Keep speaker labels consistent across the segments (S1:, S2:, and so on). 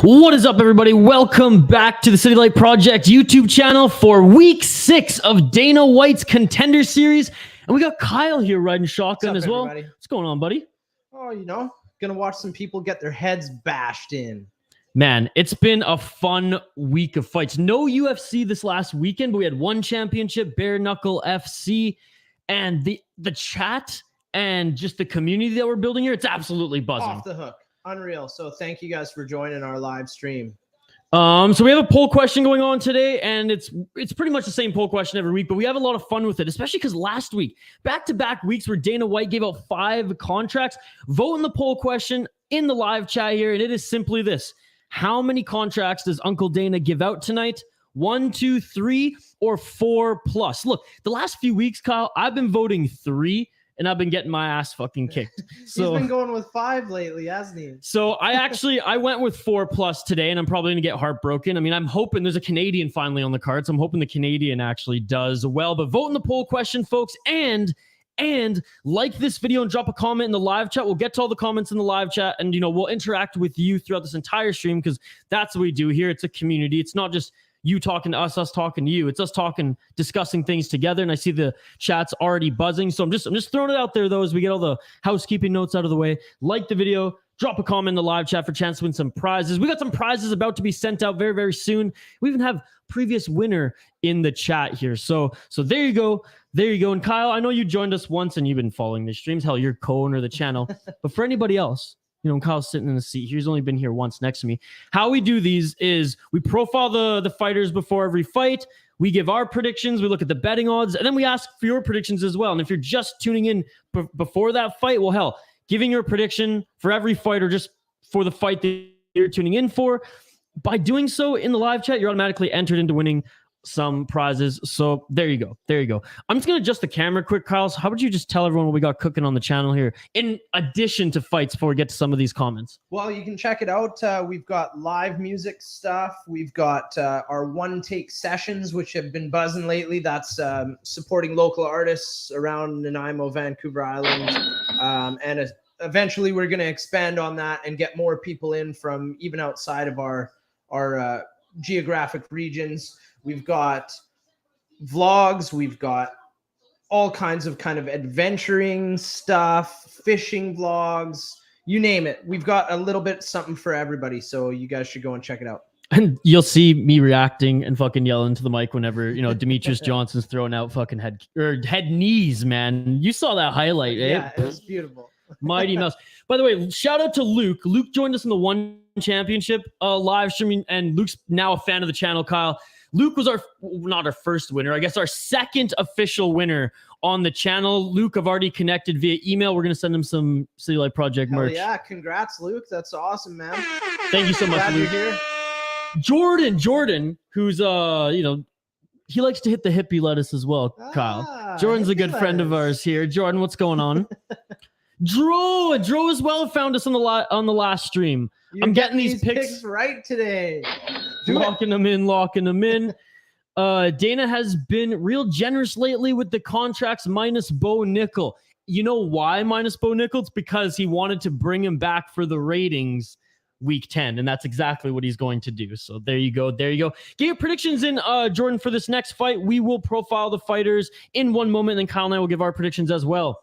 S1: What is up, everybody? Welcome back to the City Light Project YouTube channel for week 6 of Dana White's Contender series. And we got Kyle here riding shotgun as well.
S2: Everybody?
S1: What's going on, buddy?
S2: Oh, you know, gonna watch some people get their heads bashed in.
S1: Man, it's been a fun week of fights. No UFC this last weekend, but we had one championship, Bare Knuckle FC, and the chat and just the community that we're building here, it's absolutely buzzing.
S2: Off the hook. Unreal. So thank you guys for joining our live stream.
S1: So we have a poll question going on today, and it's pretty much the same poll question every week, but we have a lot of fun with it, especially because last week, back-to-back weeks where Dana White gave out 5 contracts. Vote in the poll question in the live chat here, and it is simply this. How many contracts does Uncle Dana give out tonight? 1, 2, 3, or 4 plus? Look, the last few weeks, Kyle, I've been voting 3, and I've been getting my ass fucking kicked. So
S2: he's been going with 5 lately, hasn't he?
S1: So I went with 4 plus today, and I'm probably going to get heartbroken. I mean, I'm hoping there's a Canadian finally on the cards. I'm hoping the Canadian actually does well. But vote in the poll question, folks, and like this video and drop a comment in the live chat. We'll get to all the comments in the live chat, and we'll interact with you throughout this entire stream because that's what we do here. It's a community. It's not just you talking to us talking to you. It's us talking, discussing things together. And I see the chat's already buzzing. So I'm just throwing it out there, though, as we get all the housekeeping notes out of the way. Like the video, drop a comment in the live chat for a chance to win some prizes. We got some prizes about to be sent out very, very soon. We even have previous winner in the chat here. So there you go. There you go. And Kyle, I know you joined us once and you've been following the streams. Hell, you're co-owner of the channel. But for anybody else, Kyle's sitting in the seat. He's only been here once next to me. How we do these is we profile the fighters before every fight. We give our predictions. We look at the betting odds. And then we ask for your predictions as well. And if you're just tuning in before that fight, well, hell, giving your prediction for every fight or just for the fight that you're tuning in for, by doing so in the live chat, you're automatically entered into winning some prizes. So there you go. There you go. I'm just going to adjust the camera quick, Kyle. So how about you just tell everyone what we got cooking on the channel here in addition to fights before we get to some of these comments?
S2: Well, you can check it out. We've got live music stuff. We've got our one-take sessions, which have been buzzing lately. That's supporting local artists around Nanaimo, Vancouver Island. Eventually we're going to expand on that and get more people in from even outside of our geographic regions. We've got vlogs. We've got all kinds of adventuring stuff, fishing vlogs, you name it. We've got a little bit something for everybody. So you guys should go and check it out.
S1: And you'll see me reacting and fucking yelling to the mic whenever, Demetrius Johnson's throwing out fucking head knees, man. You saw that highlight, eh?
S2: Yeah, it was beautiful.
S1: Mighty Mouse. By the way, shout out to Luke. Luke joined us in the One Championship live streaming, and Luke's now a fan of the channel, Kyle. Luke was not our first winner, I guess our second official winner on the channel. Luke, I've already connected via email. We're going to send him some City Light Project merch.
S2: Yeah, congrats, Luke. That's awesome, man.
S1: Thank you so much,
S2: Glad
S1: Luke.
S2: You're here.
S1: Jordan, who's he likes to hit the hippie lettuce as well, Kyle. Jordan's a good friend of ours here. Jordan, what's going on? Drew as well found us on the last stream.
S2: You're
S1: I'm getting these picks
S2: right today.
S1: Locking them in. Dana has been real generous lately with the contracts minus Bo Nickel. You know why minus Bo Nickel? It's because he wanted to bring him back for the ratings week 10, and that's exactly what he's going to do. So there you go. Get your predictions in, Jordan, for this next fight. We will profile the fighters in one moment, and then Kyle and I will give our predictions as well.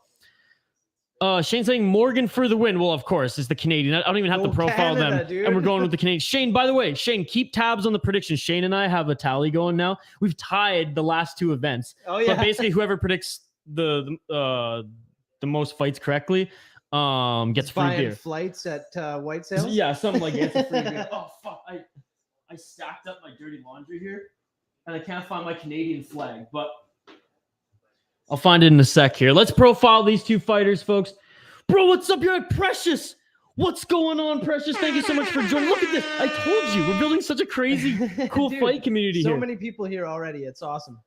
S1: Shane saying Morgan for the win. Well, of course, it's the Canadian. I don't even have to profile
S2: Canada,
S1: them.
S2: dude.
S1: And we're going with the Canadian. Shane, by the way, keep tabs on the predictions. Shane and I have a tally going now. We've tied the last 2 events.
S2: Oh, yeah.
S1: But basically, whoever predicts the most fights correctly gets free beer.
S2: Flights at White Sales?
S1: Yeah, something like that. It's a free beer. Oh, fuck. I stacked up my dirty laundry here, and I can't find my Canadian flag, but I'll find it in a sec here. Let's profile these 2 fighters, folks. Bro, what's up? You're at Precious. What's going on, Precious? Thank you so much for joining. Look at this. I told you. We're building such a crazy, cool
S2: Dude,
S1: fight community here.
S2: So many people here already. It's awesome.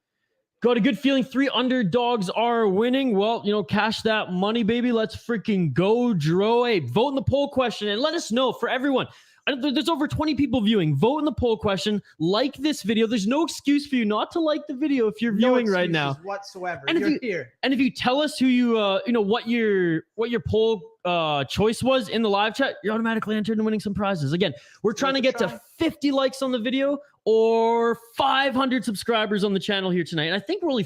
S1: Got a good feeling 3 underdogs are winning. Well, cash that money, baby. Let's freaking go, Dro. Hey, vote in the poll question and let us know for everyone. There's over 20 people viewing. Vote in the poll question. Like this video. There's no excuse for you not to like the video if you're viewing right now
S2: whatsoever.
S1: And
S2: you're here.
S1: And if you tell us who you what your poll choice was in the live chat, you're automatically entered in winning some prizes. Again, we're trying to get to 50 likes on the video or 500 subscribers on the channel here tonight. And I think we're only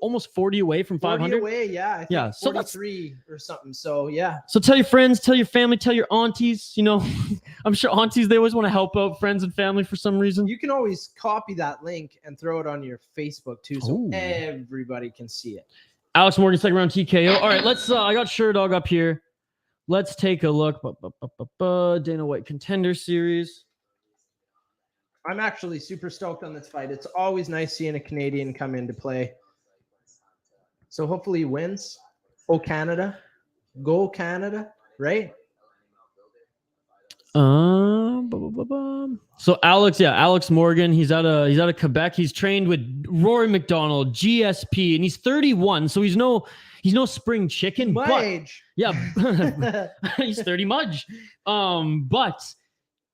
S1: almost 40 away from 500.
S2: 40 away, yeah. I think
S1: yeah, so
S2: 43 or something. So yeah.
S1: So tell your friends, tell your family, tell your aunties. You know, I'm sure aunties, they always want to help out friends and family for some reason.
S2: You can always copy that link and throw it on your Facebook too, so everybody can see it.
S1: Alex Morgan, second round TKO. All right, let's. I got Sherdog up here. Let's take a look. Dana White Contender Series.
S2: I'm actually super stoked on this fight. It's always nice seeing a Canadian come into play. So hopefully he wins. Oh, Canada. Go Canada, right?
S1: So Alex Morgan, he's out of Quebec. He's trained with Rory McDonald, GSP, and he's 31, so he's no spring chicken.
S2: Mudge.
S1: Yeah, he's 30 Mudge. But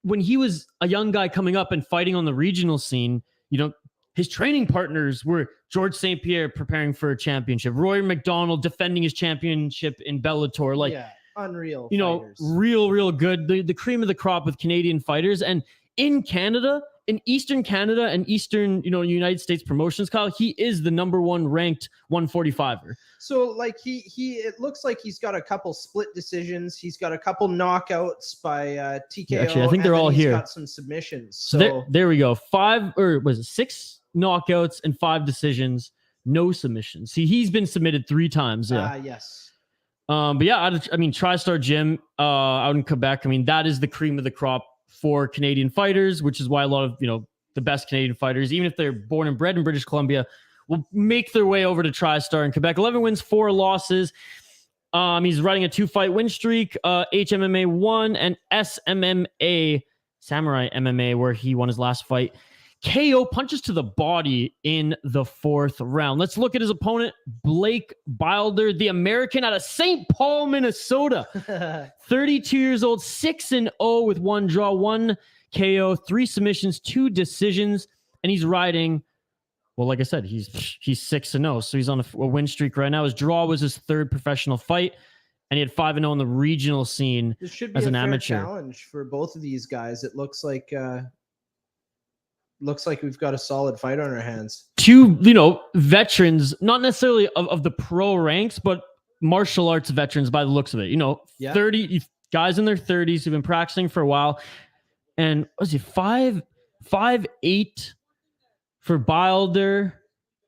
S1: when he was a young guy coming up and fighting on the regional scene, you know, his training partners were George St. Pierre preparing for a championship, Rory McDonald defending his championship in Bellator, like. Yeah.
S2: Unreal,
S1: you know,
S2: fighters. real
S1: good, the cream of the crop with Canadian fighters. And in Canada, in Eastern Canada and Eastern, you know, United States promotions, Kyle, he is the #1 ranked 145er.
S2: So like it looks like he's got a couple split decisions. He's got a couple knockouts by TKO.
S1: Yeah, actually, I think they're all here.
S2: He's got some submissions. So
S1: there we go. 6 knockouts and 5 decisions, no submissions. See, he's been submitted 3 times. Yeah.
S2: Yes.
S1: But yeah, I mean, TriStar Gym out in Quebec. I mean, that is the cream of the crop for Canadian fighters, which is why a lot of, you know, the best Canadian fighters, even if they're born and bred in British Columbia, will make their way over to TriStar in Quebec. 11 wins, 4 losses. He's riding a 2-fight win streak, HMMA 1 and SMMA, Samurai MMA, where he won his last fight. KO punches to the body in the 4th round. Let's look at his opponent, Blake Bilder, the American out of St. Paul, Minnesota. 32 years old, 6-0 with 1 draw, 1 KO, 3 submissions, 2 decisions, and he's riding. Well, like I said, he's 6-0, so he's on a win streak right now. His draw was his 3rd professional fight, and he had 5-0 on the regional scene
S2: this should be
S1: as
S2: a
S1: an
S2: fair
S1: amateur.
S2: Challenge for both of these guys. It looks like we've got a solid fight on our hands. 2,
S1: you know, veterans, not necessarily of the pro ranks, but martial arts veterans by the looks of it. You know, 30 guys in their 30s who've been practicing for a while. And was it 5'8" for Bilder,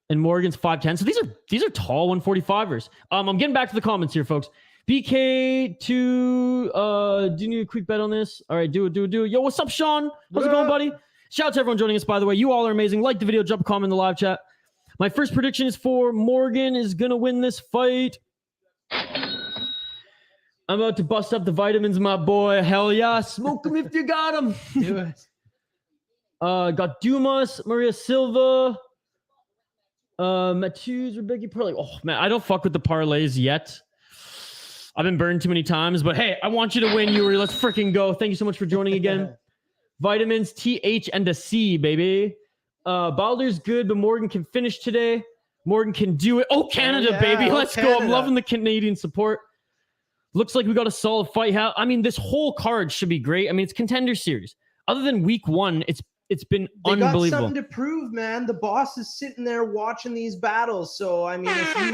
S1: and Morgan's 5'10"? So these are tall 145ers. I'm getting back to the comments here, folks. BK2, do you need a quick bet on this? All right, do it. Yo, what's up, Sean? How's it going, buddy? Shout out to everyone joining us, by the way. You all are amazing. Like the video, drop a comment in the live chat. My first prediction is for Morgan is going to win this fight. I'm about to bust up the vitamins, my boy. Hell yeah. Smoke them if you got them.
S2: Do it.
S1: Got Dumas, Maria Silva, Mateusz, Rębecki, parlay. Oh, man, I don't fuck with the parlays yet. I've been burned too many times, but hey, I want you to win, Yuri. Let's freaking go. Thank you so much for joining again. Vitamins, TH, and a C, baby. Bilder's good, but Morgan can finish today. Morgan can do it. Oh, Canada, baby. Let's go. I'm loving the Canadian support. Looks like we got a solid fight. I mean, this whole card should be great. I mean, it's Contender Series. Other than week 1, it's been unbelievable. They got something
S2: to prove, man. The boss is sitting there watching these battles. So, I mean, if you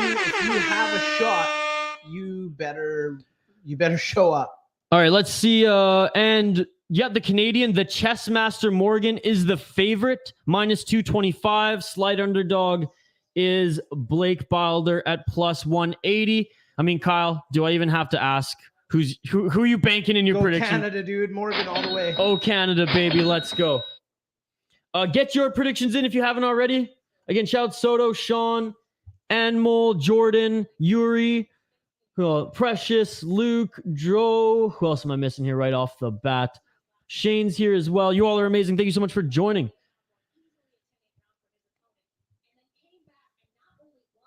S2: have a shot, you better show up.
S1: All right, let's see. And yeah, the Canadian, the chess master Morgan is the favorite, -225. Slight underdog is Blake Bilder at +180. I mean, Kyle, do I even have to ask who are you banking in your prediction?
S2: Canada, dude. Morgan all the way.
S1: Oh, Canada, baby. Let's go. Get your predictions in if you haven't already. Again, shout out Soto, Sean, Anmol, Jordan, Yuri, Precious, Luke, Dro. Who else am I missing here right off the bat? Shane's here as well. You all are amazing. Thank you so much for joining.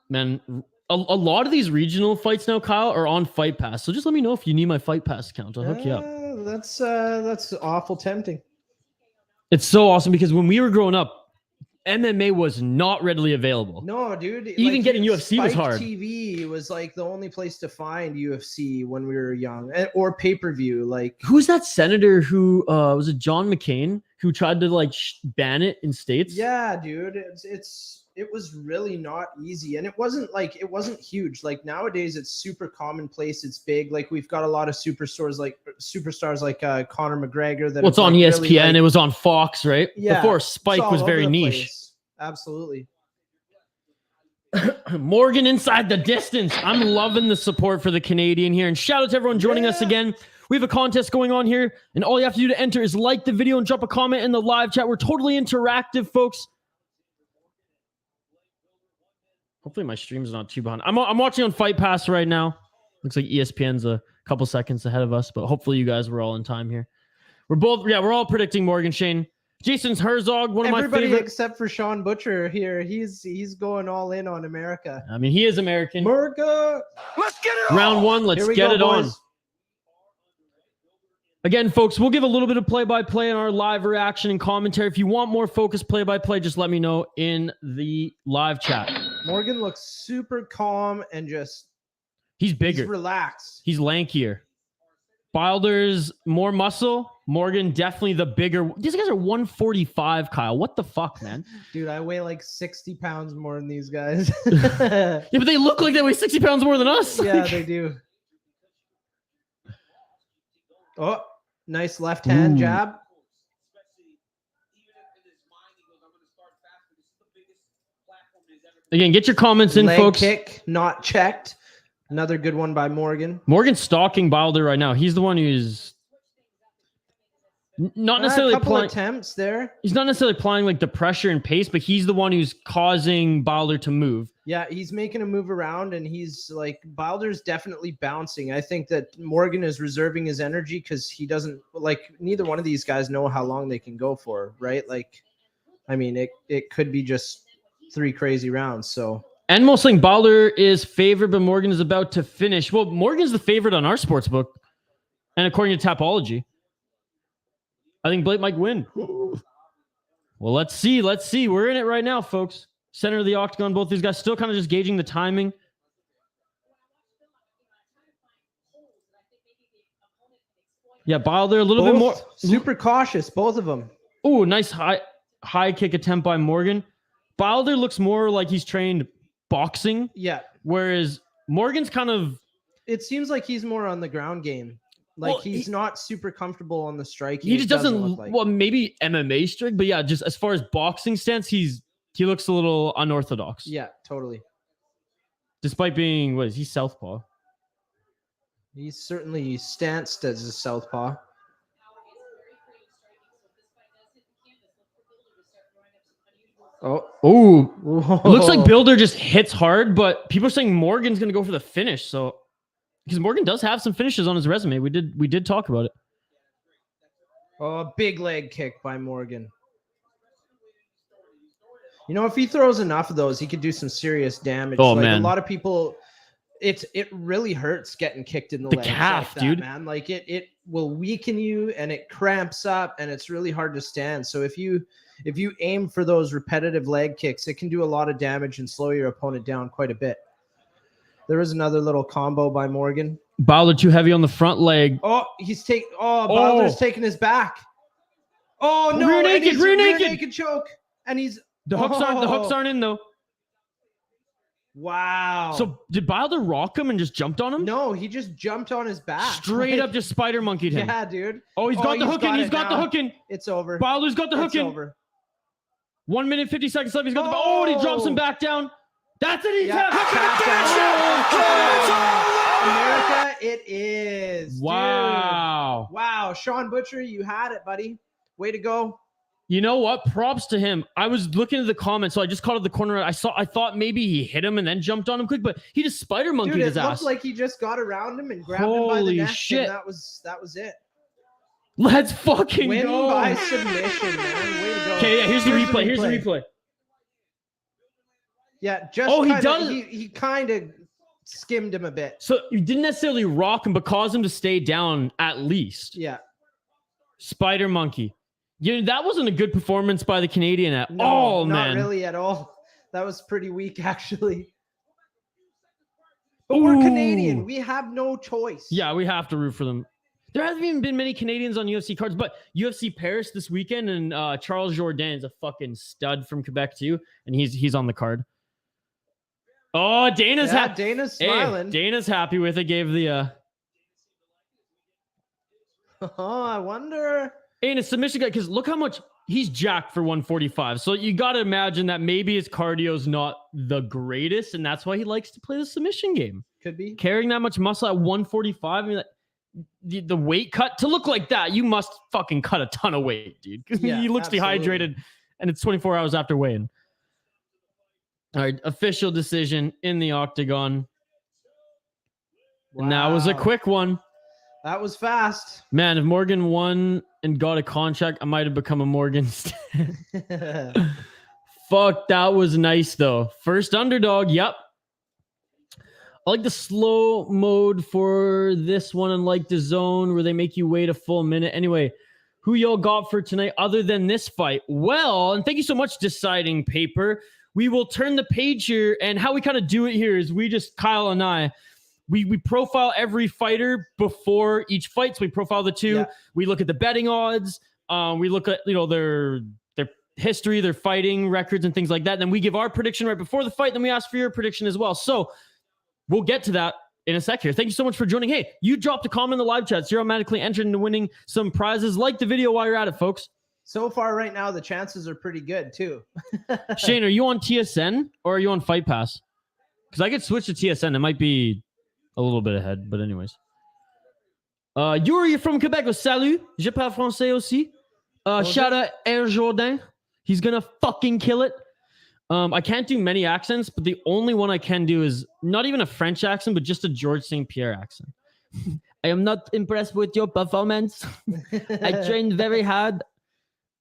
S1: Man, a lot of these regional fights now, Kyle, are on Fight Pass. So just let me know if you need my Fight Pass account. I'll hook you up.
S2: That's awful tempting.
S1: It's so awesome because when we were growing up, MMA was not readily available.
S2: No, dude.
S1: Even getting UFC was hard.
S2: TV was like the only place to find UFC when we were young, or pay-per-view. Like,
S1: who's that senator who was it John McCain who tried to like ban it in states?
S2: Yeah, dude. It was really not easy, and it wasn't huge. Like nowadays, it's super commonplace. It's big. Like we've got a lot of superstars like Conor McGregor. That
S1: What's on
S2: like
S1: ESPN?
S2: Really, like,
S1: it was on Fox, right?
S2: Yeah.
S1: Before Spike was very niche.
S2: Place. Absolutely.
S1: Morgan inside the distance. I'm loving the support for the Canadian here, and shout out to everyone joining us again. We have a contest going on here, and all you have to do to enter is like the video and drop a comment in the live chat. We're totally interactive, folks. Hopefully my stream's not too behind. I'm watching on Fight Pass right now. Looks like ESPN's a couple seconds ahead of us, but hopefully you guys were all in time here. We're all predicting Morgan Shane. Jason's Herzog, one of my favorite.
S2: Everybody except for Sean Butcher here. He's going all in on America.
S1: I mean, he is American.
S2: America. Let's get it on.
S1: Round one. Let's get it on. Again, folks, we'll give a little bit of play-by-play in our live reaction and commentary. If you want more focused play-by-play, just let me know in the live chat.
S2: Morgan looks super calm and just...
S1: He's bigger.
S2: He's relaxed.
S1: He's lankier. Bilder's more muscle. Morgan definitely the bigger. These guys are 145, Kyle. What the fuck, man?
S2: Dude, I weigh like 60 pounds more than these guys.
S1: Yeah, but they look like they weigh 60 pounds more than us.
S2: Yeah, they do. Oh, nice left hand jab.
S1: Again, get your comments in,
S2: Leg
S1: folks.
S2: Kick, not checked. Another good one by Morgan.
S1: Morgan's stalking Bilder right now. He's the one who's not necessarily
S2: a couple
S1: applying
S2: attempts there.
S1: He's not necessarily applying like the pressure and pace, but he's the one who's causing Bilder to move.
S2: Yeah, he's making a move around, and he's like, Bilder's definitely bouncing. I think that Morgan is reserving his energy because he doesn't, like, neither one of these guys know how long they can go for, right? Like, I mean, it could be just 3 crazy rounds, so.
S1: And most saying Bilder is favored, but Morgan is about to finish. Well, Morgan's the favorite on our sports book, and according to Tapology. I think Blake might win. Well, let's see. Let's see. We're in it right now, folks. Center of the octagon. Both these guys still kind of just gauging the timing. Yeah, Bilder a little bit more.
S2: Super cautious, both of them.
S1: Oh, nice high kick attempt by Morgan. Bilder looks more like he's trained boxing.
S2: Yeah.
S1: Whereas Morgan's kind of...
S2: It seems like he's more on the ground game. Like, well, he's not super comfortable on the strike.
S1: He just doesn't look like. Well, maybe MMA strike, but yeah, just as far as boxing stance, he looks a little unorthodox.
S2: Yeah, totally.
S1: Despite being, what is he, southpaw?
S2: He's certainly stanced as a southpaw.
S1: Oh, looks like Bilder just hits hard, but people are saying Morgan's going to go for the finish. So, because Morgan does have some finishes on his resume. We did talk about it.
S2: Oh, a big leg kick by Morgan. You know, if he throws enough of those, he could do some serious damage.
S1: Oh,
S2: like,
S1: man.
S2: A lot of people, it really hurts getting kicked in the legs
S1: calf,
S2: like that,
S1: dude.
S2: Man. Like, it will weaken you, and it cramps up, and it's really hard to stand. So if you aim for those repetitive leg kicks, it can do a lot of damage and slow your opponent down quite a bit. There was another little combo by Morgan.
S1: Bilder too heavy on the front leg.
S2: Oh, Bilder's taking his back. Oh no,
S1: rear naked
S2: choke. And he's
S1: the hooks aren't in though.
S2: Wow.
S1: So did Bilder rock him and just jumped on him?
S2: No, he just jumped on his back.
S1: Straight up just spider monkeyed him.
S2: Yeah, dude.
S1: Oh, he's got the hook in. He's got the hook in.
S2: It's over.
S1: Bilder's got the hook in.
S2: Over.
S1: 1 minute, 50 seconds left. He's got the ball. Oh, and he drops him back down. That's it. He's
S2: America, it is.
S1: Wow.
S2: Dude. Wow. Sean Butcher, you had it, buddy. Way to go.
S1: You know what? Props to him. I was looking at the comments, so I just caught at the corner. I thought maybe he hit him and then jumped on him quick, but he just spider monkeyed his ass.
S2: It looked like he just got around him and grabbed him by the neck.
S1: Shit.
S2: And that was it.
S1: Let's fucking
S2: Win
S1: go.
S2: by submission, man. Way to go.
S1: Okay, yeah, here's the replay. Here's the replay.
S2: Yeah, just
S1: he does.
S2: He kind of skimmed him a bit.
S1: So you didn't necessarily rock him, but cause him to stay down at least.
S2: Yeah.
S1: Spider Monkey. That wasn't a good performance by the Canadian at all, man.
S2: Not really at all. That was pretty weak, actually. But we're Canadian. We have no choice.
S1: Yeah, we have to root for them. There hasn't even been many Canadians on UFC cards, but UFC Paris this weekend, and Charles Jourdain is a fucking stud from Quebec too, and he's on the card. Oh, Dana's happy.
S2: Dana's smiling.
S1: Hey, Dana's happy with it. Gave the.
S2: Oh, I wonder.
S1: And a submission guy, because look how much he's jacked for 145. So you got to imagine that maybe his cardio's not the greatest, and that's why he likes to play the submission game.
S2: Could be.
S1: Carrying that much muscle at 145. I mean, the weight cut to look like that, you must fucking cut a ton of weight, dude.
S2: Yeah,
S1: he looks dehydrated, and it's 24 hours after weigh-in. All right, official decision in the octagon. Wow. And that was a quick one.
S2: That was fast.
S1: Man, if Morgan won and got a contract, I might have become a Morgan stan. Fuck, that was nice, though. First underdog, yep. I like the slow mode for this one, unlike the zone where they make you wait a full minute. Anyway, who y'all got for tonight other than this fight? Well, and thank you so much, Deciding Paper. We will turn the page here, and how we kind of do it here is Kyle and I, we profile every fighter before each fight. So we profile the two. Yeah. We look at the betting odds. We look at their history, their fighting records, and things like that. And then we give our prediction right before the fight. Then we ask for your prediction as well. So we'll get to that in a sec here. Thank you so much for joining. Hey, you dropped a comment in the live chat, so you're automatically entered into winning some prizes. Like the video while you're at it, folks.
S2: So far right now, the chances are pretty good too.
S1: Shane, are you on TSN or are you on Fight Pass? Because I could switch to TSN. It might be a little bit ahead, but anyways. You're from Quebec. Salut. Je parle français aussi. Shout out Air Jourdain. He's gonna fucking kill it. I can't do many accents, but the only one I can do is not even a French accent, but just a George St. Pierre accent. I am not impressed with your performance. I trained very hard.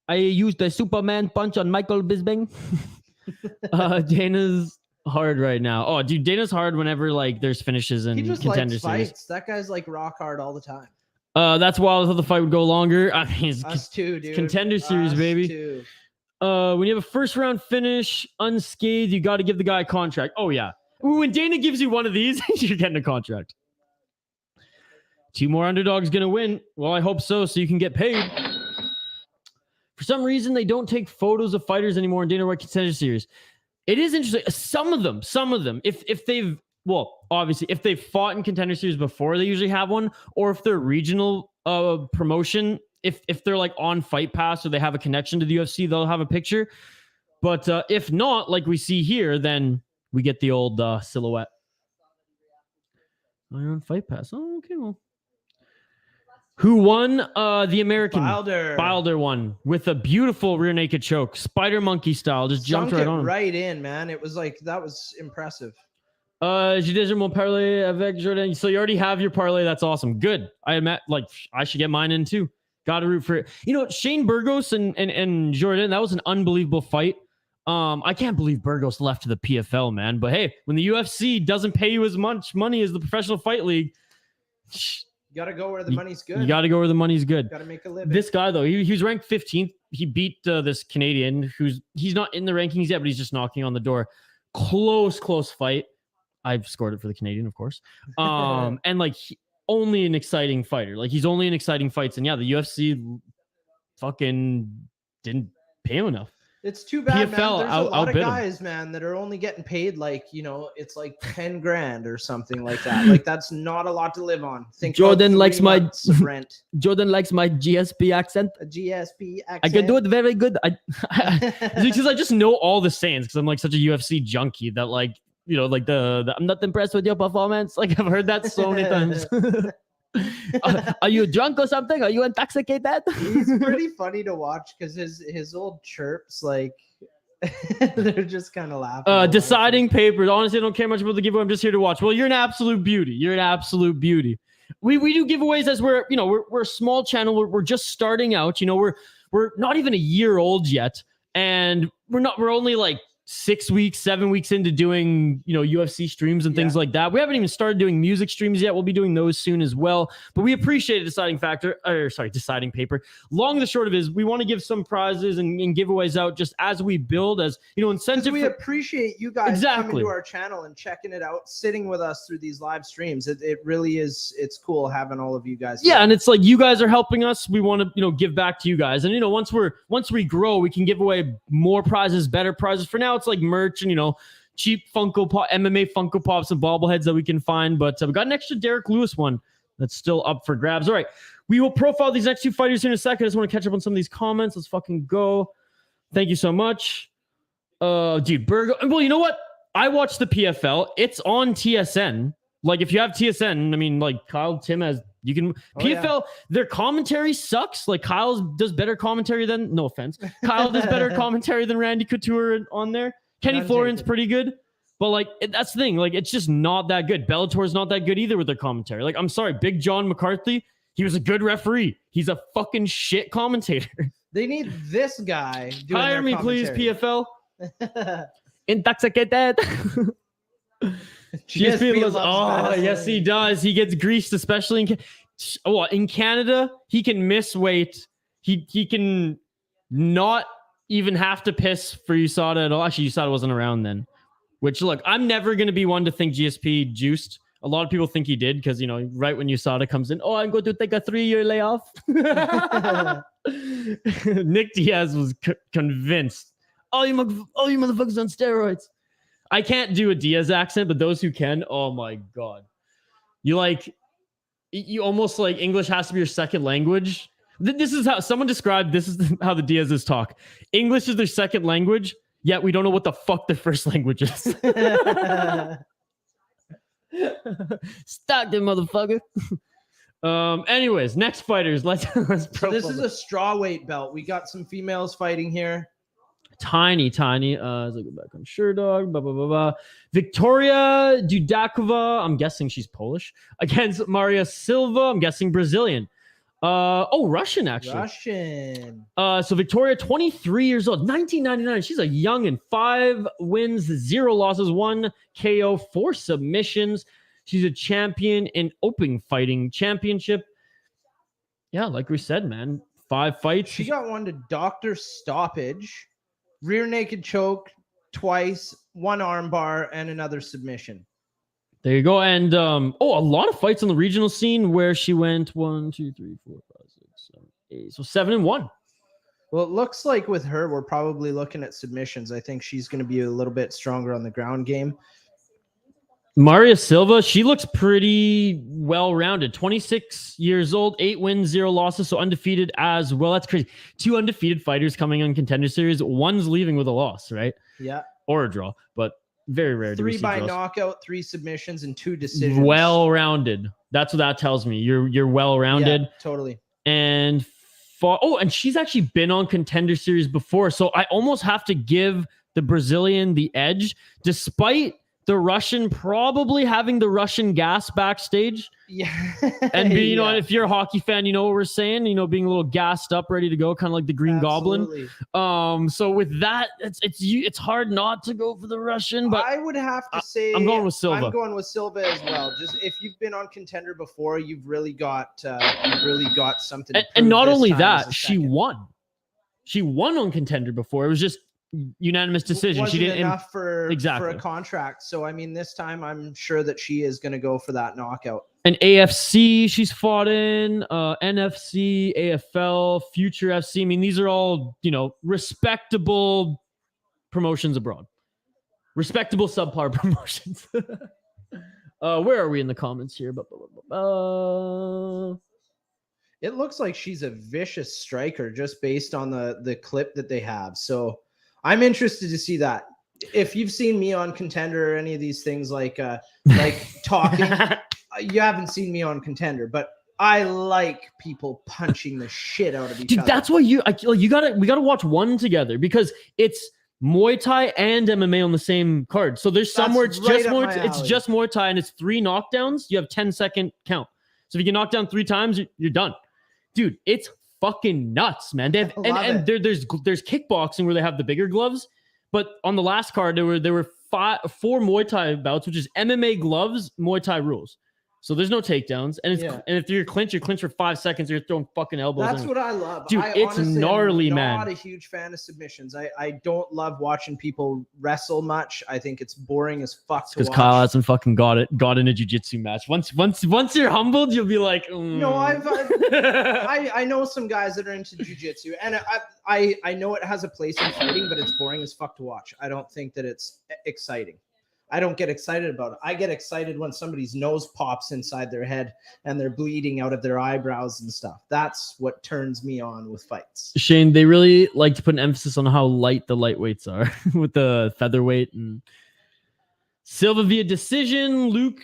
S1: I used the Superman punch on Michael Bisping. Dana's hard right now. Oh, dude, Dana's hard whenever there's finishes and Contender Series.
S2: That guy's rock hard all the time.
S1: That's why I thought the fight would go longer. I mean,
S2: Us too, dude.
S1: Contender Series, baby.
S2: Too.
S1: When you have a first round finish unscathed, you got to give the guy a contract. Oh yeah, when Dana gives you one of these, you're getting a contract. 2 more underdogs gonna win. Well, I hope so you can get paid. For some reason, they don't take photos of fighters anymore in Dana White Contender Series. It is interesting. Some of them, if they've, obviously, if they've fought in Contender Series before, they usually have one, or if they're regional promotion, if they're on Fight Pass or they have a connection to the UFC, they'll have a picture. But if not, like we see here, then we get the old silhouette. Oh, you're on Fight Pass. Oh, okay, well. Who won? The American Bilder won with a beautiful rear naked choke, Spider Monkey style, just jumped right on him.
S2: Right in, man. It was that was impressive.
S1: J'ai déjà mon parlay avec Jourdain. So you already have your parlay. That's awesome. Good. I should get mine in too. Got to root for it. Shane Burgos and Jourdain. That was an unbelievable fight. I can't believe Burgos left to the PFL, man. But hey, when the UFC doesn't pay you as much money as the Professional Fight League.
S2: You got to go where the money's good.
S1: You got to go where the money's good.
S2: Got to make a living.
S1: This guy, though, he was ranked 15th. He beat this Canadian he's not in the rankings yet, but he's just knocking on the door. Close fight. I've scored it for the Canadian, of course. And only an exciting fighter. He's only in exciting fights. And yeah, the UFC fucking didn't pay him enough.
S2: It's too bad,
S1: PFL
S2: man. There's a lot of guys,
S1: him.
S2: Man, that are only getting paid it's 10 grand or something like that. That's not a lot to live on.
S1: Jordan likes my
S2: rent.
S1: Jordan likes my GSP accent.
S2: A GSP accent.
S1: I can do it very good. Because I just know all the sayings because I'm such a UFC junkie that the I'm not impressed with your performance. I've heard that so many times. Are you drunk or something? Are you intoxicated?
S2: He's pretty funny to watch because his old chirps, they're just kind of laughing.
S1: Deciding Papers. Honestly, I don't care much about the giveaway. I'm just here to watch. Well, you're an absolute beauty. We do giveaways as we're a small channel. We're just starting out. We're not even a year old yet, and we're only 6 weeks, 7 weeks into doing, UFC streams and things like that. We haven't even started doing music streams yet. We'll be doing those soon as well. But we appreciate deciding paper. Long and the short of it is we want to give some prizes and giveaways out just as we build, as incentive.
S2: We appreciate you guys coming to our channel and checking it out, sitting with us through these live streams. It really is. It's cool having all of you guys.
S1: Yeah, and it's like you guys are helping us. We want to give back to you guys, and once we grow, we can give away more prizes, better prizes. For now, it's like merch and cheap Funko Pop, MMA Funko Pops and bobbleheads that we can find. But we got an extra Derek Lewis one that's still up for grabs. All right, we will profile these next two fighters in a second. I just want to catch up on some of these comments. Let's fucking go. Thank you so much, dude. Burgo. Well, you know what? I watched the PFL. It's on TSN. Like, if you have TSN, I mean, like Kyle, Tim has. You can PFL. Their commentary sucks. Like, Kyle does better commentary than. No offense, Kyle does better commentary than Randy Couture on there. Kenny Florian's pretty good, but like that's the thing. Like, it's just not that good. Bellator's not that good either with their commentary. Like, I'm sorry, Big John McCarthy. He was a good referee. He's a fucking shit commentator.
S2: They need this guy.
S1: Hire me, please, PFL. Intoxicated. GSP loves, yes, he does. He gets greased, especially in Canada. He can miss weight. He can not even have to piss for USADA at all. Actually, USADA wasn't around then. Which, look, I'm never going to be one to think GSP juiced. A lot of people think he did because, right when USADA comes in, I'm going to take a 3-year layoff. Nick Diaz was convinced. Oh, you motherfuckers on steroids. I can't do a Diaz accent, but those who can, oh my God. You almost like English has to be your second language. This is how someone described, this is how the Diaz's talk. English is their second language, yet we don't know what the fuck their first language is. Stop them, motherfucker. Anyways, next fighters. Let's
S2: so this is a strawweight belt. We got some females fighting here.
S1: Tiny. Let's go back on Sherdog. Blah, blah, blah, blah. Victoria Dudakova. I'm guessing she's Polish. Against Maria Silva. I'm guessing Brazilian. Russian, actually.
S2: Russian.
S1: So Victoria, 23 years old, 1999. She's a youngin'. 5 wins, 0 losses, 1 KO, 4 submissions. She's a champion in open fighting championship. Yeah, like we said, man. 5 fights.
S2: She got one to doctor stoppage, rear naked choke twice, 1 armbar, and another submission.
S1: There you go. And a lot of fights on the regional scene where she went 1, 2, 3, 4, 5, 6, 7, 8. So 7-1.
S2: Well, it looks like with her, we're probably looking at submissions. I think she's going to be a little bit stronger on the ground game.
S1: Maria Silva, she looks pretty well-rounded. 26 years old, 8 wins, 0 losses, so undefeated as well. That's crazy. 2 undefeated fighters coming on Contender Series. One's leaving with a loss, right?
S2: Yeah.
S1: Or a draw, but very rare.
S2: 3 by knockout, 3 submissions, and 2 decisions.
S1: Well-rounded. That's what that tells me. You're well-rounded.
S2: Yeah, totally.
S1: And and she's actually been on Contender Series before, so I almost have to give the Brazilian the edge, despite the Russian probably having the Russian gas backstage.
S2: Yeah.
S1: And if you're a hockey fan, you know what we're saying, being a little gassed up, ready to go, kind of like the Green Goblin. So with that, it's hard not to go for the Russian, but
S2: I would have to say
S1: I'm going with Silva.
S2: I'm going with Silva as well. Just if you've been on Contender before, you've really got something.
S1: And not only that, she won. She won on Contender before. It was just unanimous decision.
S2: Wasn't
S1: she didn't
S2: enough for a contract. So I mean, this time I'm sure that she is going to go for that knockout.
S1: An AFC she's fought in, NFC, AFL, Future FC. I mean, these are all respectable promotions abroad. Respectable subpar promotions. Where are we in the comments here?
S2: It looks like she's a vicious striker just based on the clip that they have. So I'm interested to see that. If you've seen me on Contender or any of these things like talking, you haven't seen me on Contender, but I like people punching the shit out of each other.
S1: That's why we gotta watch one together, because it's Muay Thai and MMA on the same card. So there's somewhere it's just Muay Thai and it's 3 knockdowns. You have 10-second count. So if you can knock down 3 times, you're done. Dude, it's fucking nuts, man. They have, there's kickboxing where they have the bigger gloves, But on the last card, there were 4 Muay Thai bouts, which is MMA gloves, Muay Thai rules. So there's no takedowns, and and if you're clinch, you clinch for 5 seconds, or you're throwing fucking elbows.
S2: That's what I love,
S1: dude. It's gnarly, man.
S2: I'm not a huge fan of submissions. I don't love watching people wrestle much. I think it's boring as fuck.
S1: Because Kyle hasn't fucking got in a jiu-jitsu match. Once you're humbled, you'll be like,
S2: No, I know some guys that are into jiu-jitsu, and I know it has a place in fighting, but it's boring as fuck to watch. I don't think that it's exciting. I don't get excited about it. I get excited when somebody's nose pops inside their head and they're bleeding out of their eyebrows and stuff. That's what turns me on with fights.
S1: Shane, they really like to put an emphasis on how light the lightweights are with the featherweight. And Silva via decision. Luke,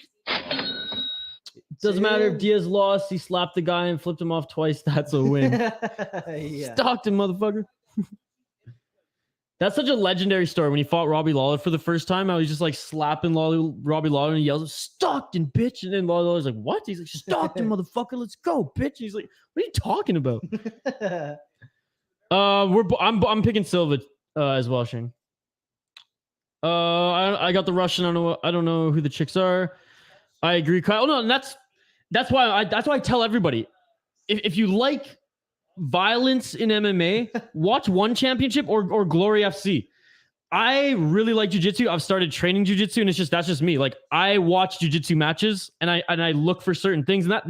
S1: doesn't matter if Diaz lost. He slapped the guy and flipped him off twice. That's a win. Stalked him, motherfucker. That's such a legendary story. When he fought Robbie Lawler for the first time, I was just like slapping Robbie Lawler, and he yells, "Stalked him, bitch!" And then Lawler's like, "What?" He's like, "Stalked him, motherfucker. Let's go, bitch." And he's like, "What are you talking about?" I'm picking Silva as well, Shane. I got the Russian. I don't know who the chicks are. I agree, Kyle. No, and that's why I tell everybody, if you like violence in MMA, watch One Championship or Glory FC. I really like jiu-jitsu. I've started training jiu-jitsu, and that's just me. Like, I watch jiu-jitsu matches, and I look for certain things, and that,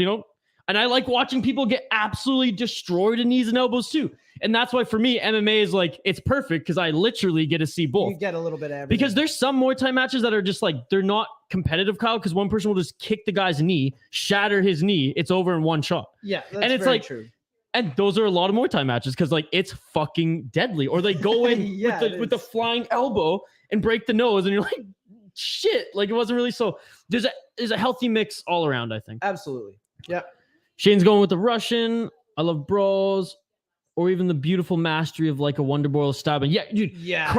S1: and I like watching people get absolutely destroyed in knees and elbows too. And that's why for me, MMA is like, it's perfect because I literally get to see both.
S2: You get a little bit of everything.
S1: Because there's some Muay Thai matches that are just like, they're not competitive, Kyle, because one person will just kick the guy's knee, shatter his knee, it's over in one shot.
S2: Yeah, that's
S1: and it's
S2: very
S1: like
S2: true.
S1: And those are a lot of Muay Thai matches because, like, it's fucking deadly. Or they go in with the flying elbow and break the nose, and you're like, shit. Like, it wasn't really so. There's a healthy mix all around, I think.
S2: Absolutely. Yeah.
S1: Shane's going with the Russian. I love brawls, or even the beautiful mastery of like a Wonder Boy style. But yeah, dude. Yeah.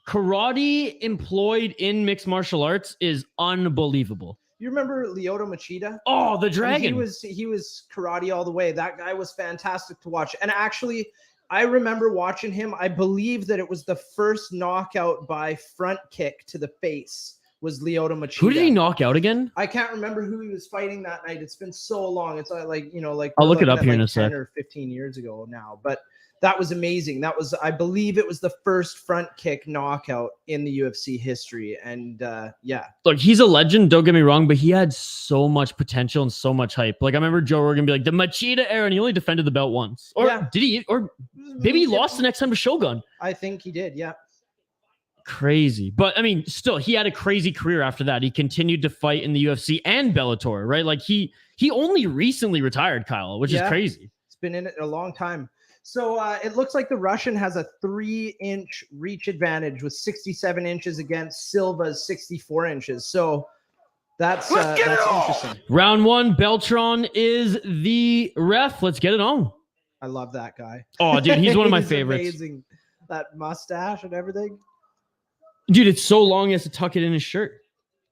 S1: Karate employed in mixed martial arts is unbelievable.
S2: You remember Lyoto Machida?
S1: Oh, the dragon.
S2: He was karate all the way. That guy was fantastic to watch. And actually, I remember watching him. I believe that it was the first knockout by front kick to the face was Lyoto Machida.
S1: Who did he knock out again?
S2: I can't remember who he was fighting that night. It's been so long. It's like,
S1: I'll look it up here in a
S2: 10
S1: sec.
S2: or 15 years ago now. But that was amazing. I believe it was the first front kick knockout in the UFC history. And yeah.
S1: Look, he's a legend, don't get me wrong, but he had so much potential and so much hype. Like, I remember Joe Rogan be like, the Machida era, and he only defended the belt once. Or did he? Or maybe he lost the next time to Shogun.
S2: I think he did, yeah.
S1: Crazy. But I mean, still, he had a crazy career after that. He continued to fight in the UFC and Bellator, right? Like, he only recently retired, Kyle, which is crazy.
S2: It's been in it a long time. So it looks like the Russian has a 3-inch reach advantage with 67 inches against Silva's 64 inches. So that's interesting.
S1: Round 1, Beltran is the ref. Let's get it on.
S2: I love that guy.
S1: Oh, dude, he's one of my favorites.
S2: Amazing. That mustache and everything.
S1: Dude, it's so long he has to tuck it in his shirt.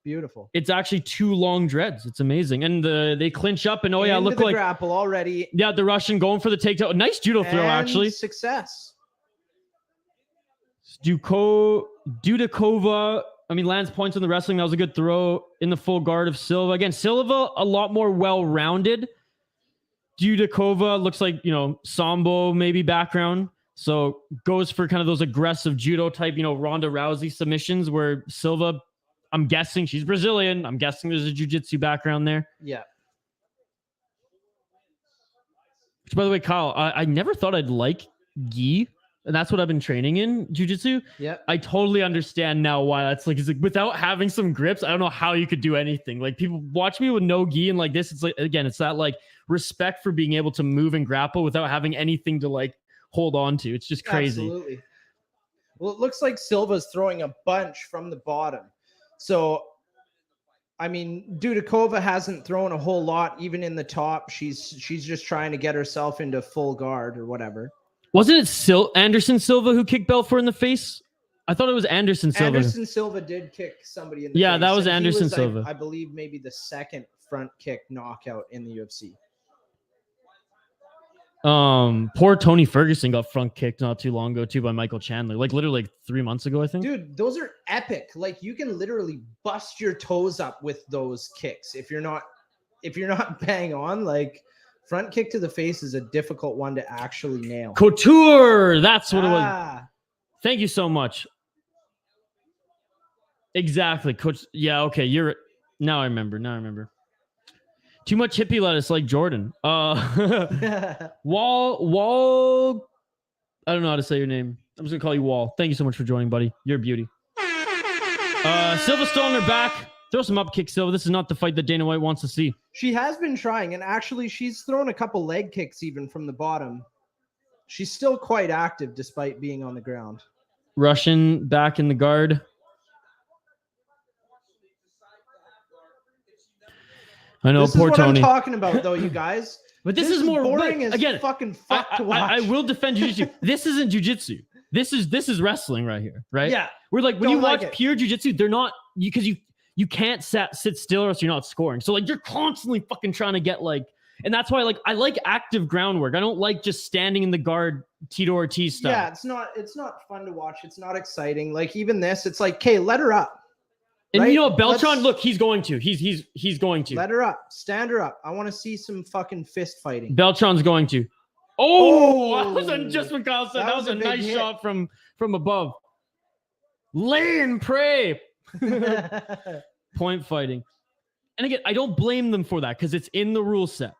S2: Beautiful.
S1: It's actually 2 long dreads. It's amazing. And they clinch up and look like
S2: grapple already.
S1: Yeah, the Russian going for the takedown. Nice judo throw, actually.
S2: Success.
S1: Dudakova, lands points in the wrestling. That was a good throw in the full guard of Silva. Again, Silva, a lot more well-rounded. Dudakova looks like, Sambo maybe background. So goes for kind of those aggressive judo type, Ronda Rousey submissions, where Silva, I'm guessing she's Brazilian. I'm guessing there's a jiu-jitsu background there.
S2: Yeah.
S1: Which, by the way, Kyle, I never thought I'd like gi, and that's what I've been training in jiu-jitsu.
S2: Yeah.
S1: I totally understand now why that's like, it's like without having some grips, I don't know how you could do anything. Like, people watch me with no gi and like this. It's like, again, it's that like respect for being able to move and grapple without having anything to like hold on to. It's just crazy.
S2: Absolutely. Well, it looks like Silva's throwing a bunch from the bottom. So, Dudakova hasn't thrown a whole lot, even in the top. She's just trying to get herself into full guard or whatever.
S1: Wasn't it Anderson Silva who kicked Belfort in the face? I thought it was Anderson Silva.
S2: Anderson Silva did kick somebody in the face.
S1: Yeah, that was Anderson Silva.
S2: I believe maybe the second front kick knockout in the UFC.
S1: Poor Tony Ferguson got front kicked not too long ago too by Michael Chandler. Like literally like 3 months ago, I think.
S2: Dude, those are epic. Like you can literally bust your toes up with those kicks if you're not bang on. Like front kick to the face is a difficult one to actually nail.
S1: Couture, that's what it was. Thank you so much. Exactly, Coach. Yeah, okay. Now I remember. Too much hippie lettuce like Jordan. Wall. I don't know how to say your name. I'm just gonna call you Wall. Thank you so much for joining, buddy. You're a beauty. Silva's still on her back. Throw some up kicks, Silva. This is not the fight that Dana White wants to see.
S2: She has been trying, and actually she's thrown a couple leg kicks even from the bottom. She's still quite active despite being on the ground.
S1: Russian back in the guard. I know,
S2: this
S1: poor
S2: is what
S1: Tony.
S2: I'm talking about, though, you guys.
S1: But this is more
S2: boring as
S1: again.
S2: Fucking fuck to watch.
S1: I will defend jiu-jitsu. This isn't jiu-jitsu. This is wrestling right here, right?
S2: Yeah.
S1: We're like when
S2: Don't
S1: you watch
S2: like it.
S1: pure jiu-jitsu, they're not because you can't sit still or else you're not scoring. So like you're constantly fucking trying to get like, and that's why like I like active groundwork. I don't like just standing in the guard Tito Ortiz stuff.
S2: Yeah, it's not fun to watch. It's not exciting. Like even this, it's like, okay, let her up.
S1: And
S2: right?
S1: you know, Beltran, look, he's going to. He's going to.
S2: Let her up. Stand her up. I want to see some fucking fist fighting.
S1: Beltran's going to. Oh, that wasn't just what Kyle said. That was a nice
S2: hit.
S1: shot from above. Lay and pray. Point fighting. And again, I don't blame them for that because it's in the rule set.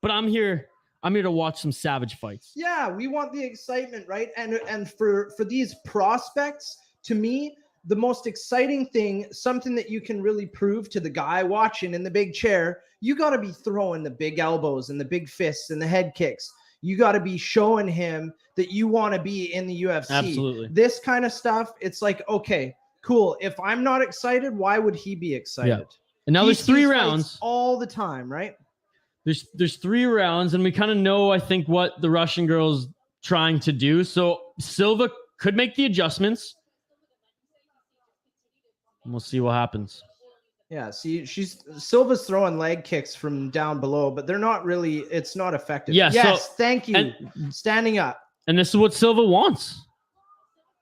S1: But I'm here to watch some savage fights.
S2: Yeah, we want the excitement, right? And for these prospects, to me, the most exciting thing, something that you can really prove to the guy watching in the big chair, you got to be throwing the big elbows and the big fists and the head kicks. You got to be showing him that you want to be in the UFC.
S1: Absolutely.
S2: This kind of stuff, it's like, okay, cool. If I'm not excited, why would he be excited?
S1: Yeah. And now there's 3 rounds
S2: all the time, right?
S1: There's 3 rounds, and we kind of know, I think, what the Russian girl's trying to do. So Silva could make the adjustments. And we'll see what happens.
S2: Yeah, see, Silva's throwing leg kicks from down below, but they're not really, it's not effective.
S1: Yeah,
S2: yes,
S1: so,
S2: thank you. Standing up.
S1: And this is what Silva wants.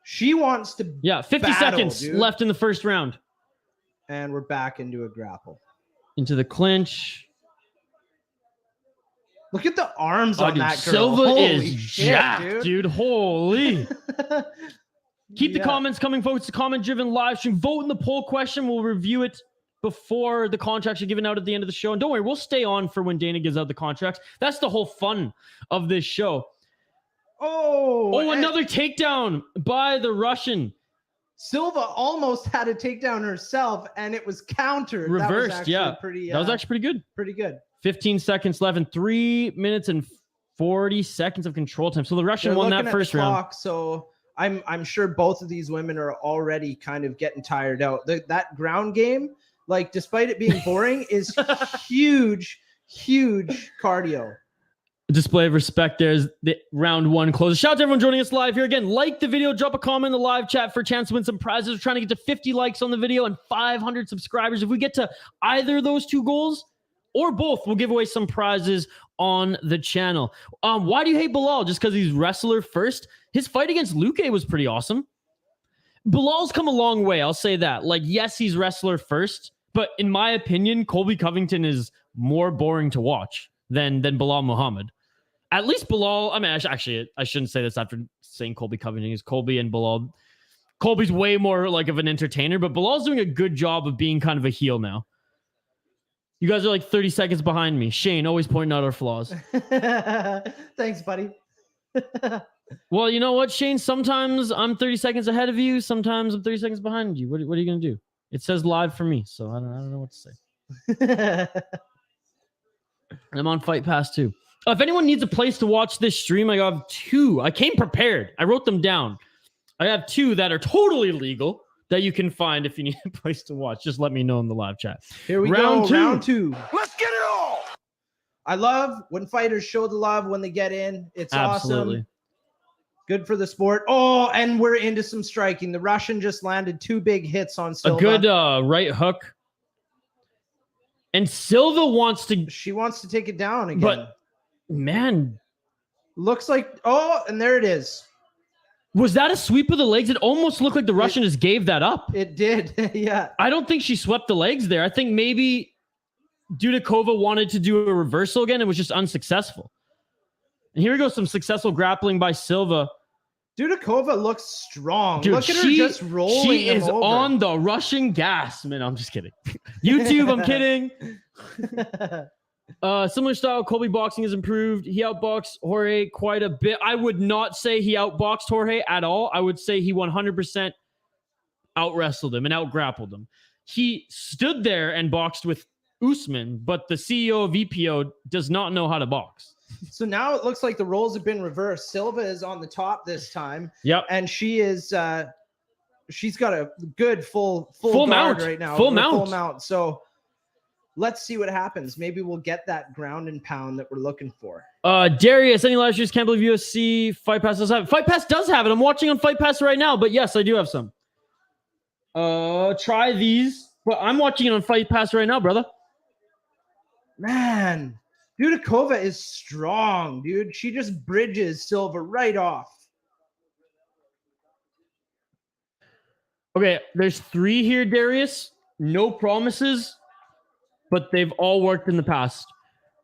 S2: She wants to
S1: 50
S2: battle,
S1: seconds
S2: dude.
S1: left in the first round.
S2: And we're back into a grapple.
S1: Into the clinch.
S2: Look at the arms on
S1: dude,
S2: that girl.
S1: Silva
S2: Holy
S1: is
S2: shit,
S1: jacked, dude. Holy. Keep the comments coming, folks. It's a comment-driven live stream. Vote in the poll question. We'll review it before the contracts are given out at the end of the show. And don't worry, we'll stay on for when Dana gives out the contracts. That's the whole fun of this show. Oh, another takedown by the Russian.
S2: Silva almost had a takedown herself, and it was countered.
S1: Reversed,
S2: that was
S1: actually pretty good.
S2: Pretty good.
S1: 15 seconds left and 3 minutes and 40 seconds of control time. So the Russian won that first round.
S2: So I'm sure both of these women are already kind of getting tired out. That ground game, like despite it being boring, is huge cardio.
S1: A display of respect. There's the round 1 closes. Shout out to everyone joining us live here. Again, like the video, drop a comment in the live chat for a chance to win some prizes. We're trying to get to 50 likes on the video and 500 subscribers. If we get to either of those 2 goals or both, we'll give away some prizes on the channel. Why do you hate Bilal? Just because he's wrestler first? His fight against Luque was pretty awesome. Bilal's come a long way, I'll say that. Like, yes, he's wrestler first, but in my opinion, Colby Covington is more boring to watch than Bilal Muhammad. At least Bilal, I mean, actually, I shouldn't say this after saying Colby Covington. It's Colby and Bilal. Colby's way more like of an entertainer, but Bilal's doing a good job of being kind of a heel now. You guys are like 30 seconds behind me. Shane, always pointing out our flaws.
S2: Thanks, buddy.
S1: Well, you know what, Shane? Sometimes I'm 30 seconds ahead of you. Sometimes I'm 30 seconds behind you. What are you going to do? It says live for me, so I don't know what to say. I'm on Fight Pass too. If anyone needs a place to watch this stream, I have 2. I came prepared. I wrote them down. I have 2 that are totally legal that you can find if you need a place to watch. Just let me know in the live chat.
S2: Here we go. Round 2.
S3: Let's get it all.
S2: I love when fighters show the love when they get in. It's awesome. Good for the sport. Oh, and we're into some striking. The Russian just landed 2 big hits on Silva.
S1: A good right hook. And Silva wants to...
S2: She wants to take it down again.
S1: But, man,
S2: Looks like, oh, and there it is.
S1: Was that a sweep of the legs? It almost looked like the Russian just gave that up.
S2: It did, yeah.
S1: I don't think she swept the legs there. I think maybe Dudakova wanted to do a reversal again and was just unsuccessful. And here we go, some successful grappling by Silva.
S2: Dudakova looks strong.
S1: Dude,
S2: Look at her just rolling.
S1: She is
S2: over.
S1: on the Russian gas, man. I'm just kidding. YouTube, I'm kidding. Similar style, Colby boxing has improved. He outboxed Jorge quite a bit. I would not say he outboxed Jorge at all. I would say he 100% out-wrestled him and out-grappled him. He stood there and boxed with Usman, but the CEO of EPO does not know how to box.
S2: So now it looks like the roles have been reversed. Silva is on the top this time.
S1: Yep.
S2: And she is she's got a good full
S1: mount
S2: right now.
S1: Full
S2: mount. So let's see what happens. Maybe we'll get that ground and pound that we're looking for.
S1: Darius, any live streams? Can't believe UFC. Fight Pass does have it. Fight Pass does have it. I'm watching on Fight Pass right now, but yes, I do have some. Try these. But I'm watching it on Fight Pass right now, brother.
S2: Man, Dudakova is strong, dude. She just bridges Silva right off.
S1: Okay, there's 3 here, Darius. No promises, but they've all worked in the past.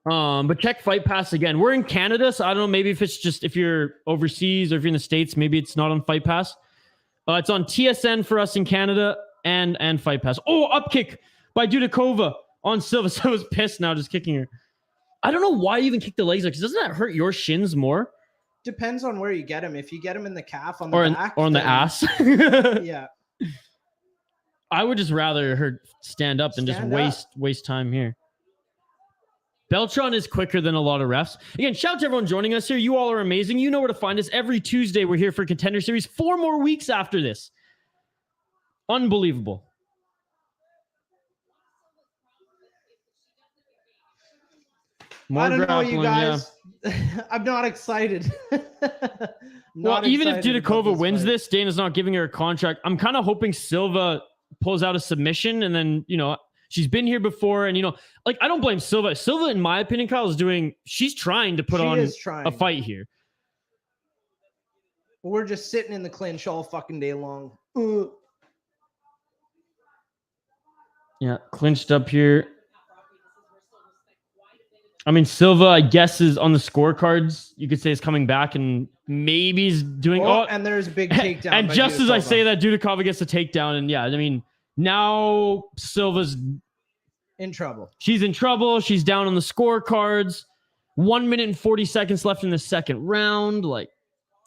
S1: But check Fight Pass again. We're in Canada, so I don't know. Maybe if it's just if you're overseas or if you're in the States, maybe it's not on Fight Pass. It's on TSN for us in Canada and Fight Pass. Oh, up kick by Dudakova on Silva. So I was pissed now just kicking her. I don't know why you even kick the legs, because doesn't that hurt your shins more?
S2: Depends on where you get him. If you get him in the calf on the back,
S1: or on the ass.
S2: Yeah.
S1: I would just rather her stand up than just waste time here. Beltron is quicker than a lot of refs. Again, shout out to everyone joining us here. You all are amazing. You know where to find us. Every Tuesday, we're here for Contender Series. 4 more weeks after this. Unbelievable.
S2: I don't know, you guys. Yeah. I'm not excited.
S1: Even if Dudakova wins this, Dana's not giving her a contract. I'm kind of hoping Silva pulls out a submission, and then, she's been here before, and, I don't blame Silva. Silva, in my opinion, Kyle, she's trying to put on a fight here.
S2: We're just sitting in the clinch all fucking day long.
S1: Yeah, clinched up here. I mean, Silva, I guess, is on the scorecards. You could say is coming back and maybe he's doing...
S2: and there's a big takedown.
S1: And just as I say that, Dudakova gets a takedown. And yeah, I mean, now Silva's...
S2: in trouble.
S1: She's in trouble. She's down on the scorecards. 1 minute and 40 seconds left in the second round.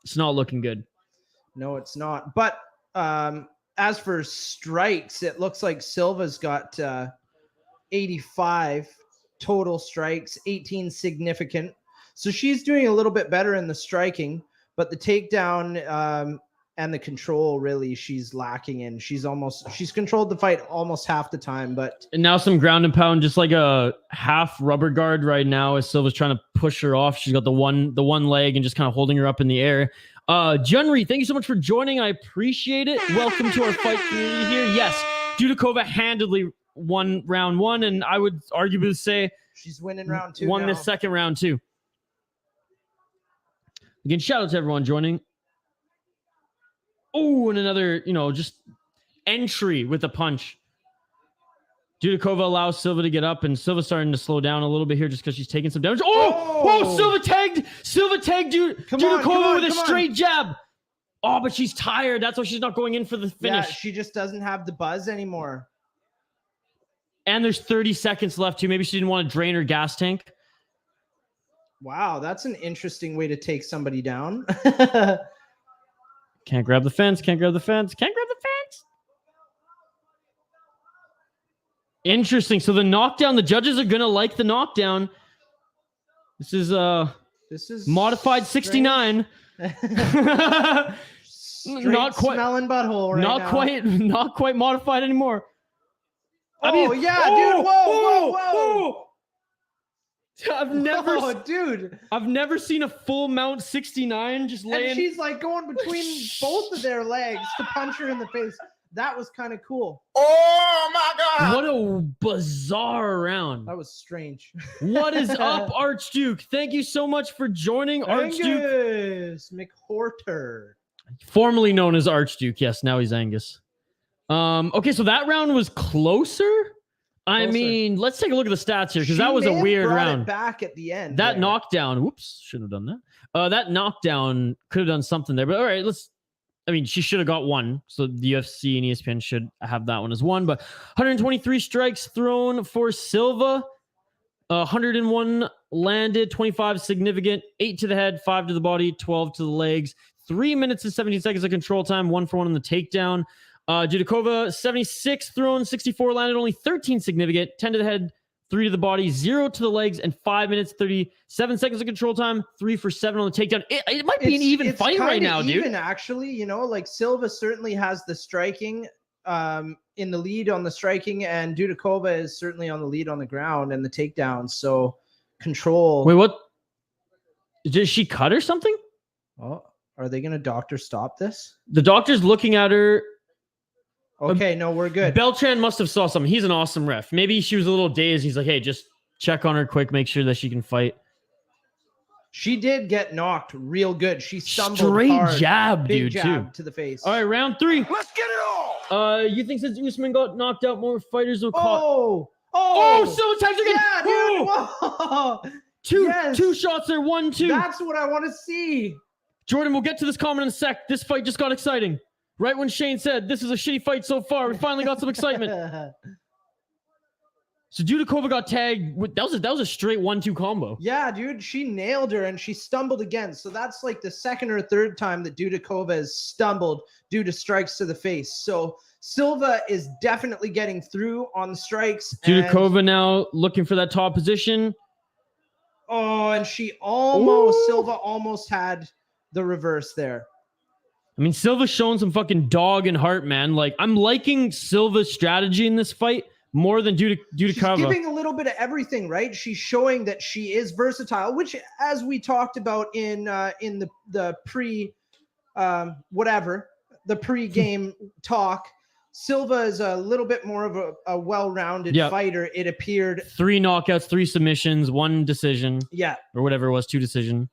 S1: It's not looking good.
S2: No, it's not. But as for strikes, it looks like Silva's got 85... total strikes, 18 significant. So she's doing a little bit better in the striking, but the takedown and the control, really, she's lacking in. She's controlled the fight almost half the time, but...
S1: And now some ground and pound, just like a half rubber guard right now as Silva's trying to push her off. She's got the one leg and just kind of holding her up in the air. Junri, thank you so much for joining. I appreciate it. Welcome to our fight community here. Yes, Dudakova handedly won round 1, and I would arguably say
S2: she's winning round 2.
S1: Won this second round too. Again, shout out to everyone joining. Oh, and another, just entry with a punch. Dudakova allows Silva to get up, and Silva's starting to slow down a little bit here just because she's taking some damage. Oh, Silva tagged Dudakova with a straight jab. Oh, but she's tired. That's why she's not going in for the finish.
S2: Yeah, she just doesn't have the buzz anymore.
S1: And there's 30 seconds left too. Maybe she didn't want to drain her gas tank.
S2: Wow, that's an interesting way to take somebody down.
S1: Can't grab the fence. Interesting. So the knockdown, the judges are going to like the knockdown. This is modified 69. Not quite
S2: smelling butthole right now.
S1: Not quite modified anymore.
S2: Dude. Whoa.
S1: I've never seen a full mount 69 just laying.
S2: And she's going between both of their legs to punch her in the face. That was kind of cool.
S3: Oh! Oh my God!
S1: What a bizarre round.
S2: That was strange.
S1: What is up, Archduke? Thank you so much for joining, Archduke.
S2: Angus McHorter.
S1: Formerly known as Archduke. Yes, now he's Angus. Okay, so that round was closer. I mean, let's take a look at the stats here, because that was a weird round.
S2: Back at the end.
S1: That knockdown, whoops, shouldn't have done that. That knockdown could have done something there, but all right, I mean, she should have got one, so the UFC and ESPN should have that one as one, but 123 strikes thrown for Silva, 101 landed, 25 significant, 8 to the head, 5 to the body, 12 to the legs, 3 minutes and 17 seconds of control time, 1 for 1 on the takedown. Dudakova, 76 thrown, 64 landed, only 13 significant, 10 to the head, 3 to the body, 0 to the legs, and 5 minutes, 37 seconds of control time, 3 for 7 on the takedown. It might be an even fight right now, dude.
S2: Even actually, you know, like Silva certainly has the striking in the lead on the striking, and Dudakova is certainly on the lead on the ground and the takedown. So control.
S1: Wait, what? Did she cut or something?
S2: Oh, are they going to doctor stop this?
S1: The doctor's looking at her.
S2: Okay, no, we're good.
S1: Beltran must have saw something. He's an awesome ref. Maybe she was a little dazed. He's like, hey, just check on her quick, make sure that she can fight.
S2: She did get knocked real good. She stumbled
S1: straight
S2: hard.
S1: jab,
S2: Big
S1: dude,
S2: jab
S1: too.
S2: to the face.
S1: All right, round 3.
S3: Let's get it on.
S1: You think since Usman got knocked out, more fighters will
S2: Oh,
S1: so times again.
S2: yeah, dude. Whoa.
S1: Two shots there, 1-2.
S2: That's what I want to see.
S1: Jordan, we'll get to this comment in a sec. This fight just got exciting. Right when Shane said, this is a shitty fight so far, we finally got some excitement. So Dudakova got tagged. That was a straight 1-2 combo.
S2: Yeah, dude, she nailed her and she stumbled again. So that's like the second or third time that Dudakova has stumbled due to strikes to the face. So Silva is definitely getting through on the strikes.
S1: Dudakova now looking for that top position.
S2: Oh, and Silva almost had the reverse there.
S1: I mean, Silva's showing some fucking dog and heart, man. Like, I'm liking Silva's strategy in this fight more than Dudakova.
S2: She's giving a little bit of everything, right? She's showing that she is versatile, which, as we talked about in the pre-game talk, Silva is a little bit more of a well-rounded fighter. It appeared
S1: 3 knockouts, 3 submissions, 1 decision.
S2: Yeah,
S1: or whatever it was, 2 decision.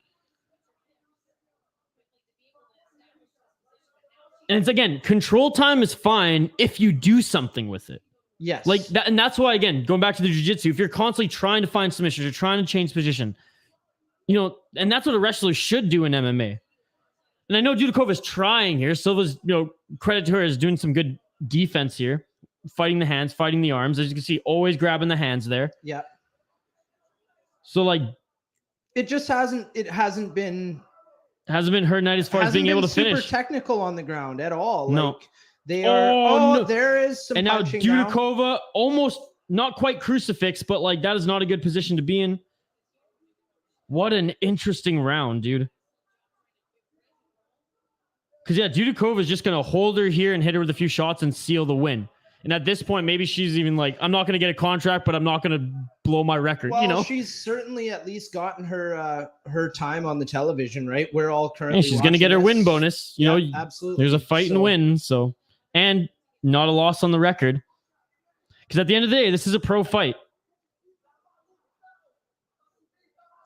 S1: And it's, again, control time is fine if you do something with it.
S2: Yes.
S1: Like that, and that's why, again, going back to the jiu-jitsu, if you're constantly trying to find submissions, you're trying to change position, you know, and that's what a wrestler should do in MMA. And I know Dudakova's trying here. Silva's, you know, credit to her, is doing some good defense here, fighting the hands, fighting the arms. As you can see, always grabbing the hands there.
S2: Yeah.
S1: So, like,
S2: it just hasn't been
S1: her night as far as being able to finish.
S2: Super technical on the ground at all.
S1: No.
S2: Like, they are.
S1: No.
S2: There is some.
S1: And now
S2: punching
S1: Dudakova almost not quite crucifix, but like that is not a good position to be in. What an interesting round, dude. Because yeah, Dudakova is just gonna hold her here and hit her with a few shots and seal the win. And at this point, maybe she's even like, I'm not gonna get a contract, but I'm not gonna blow my record.
S2: Well,
S1: you know,
S2: she's certainly at least gotten her time on the television, right? We're all currently.
S1: And she's gonna get her win bonus. You know,
S2: absolutely.
S1: There's a fight and win, so. And not a loss on the record. Because at the end of the day, this is a pro fight.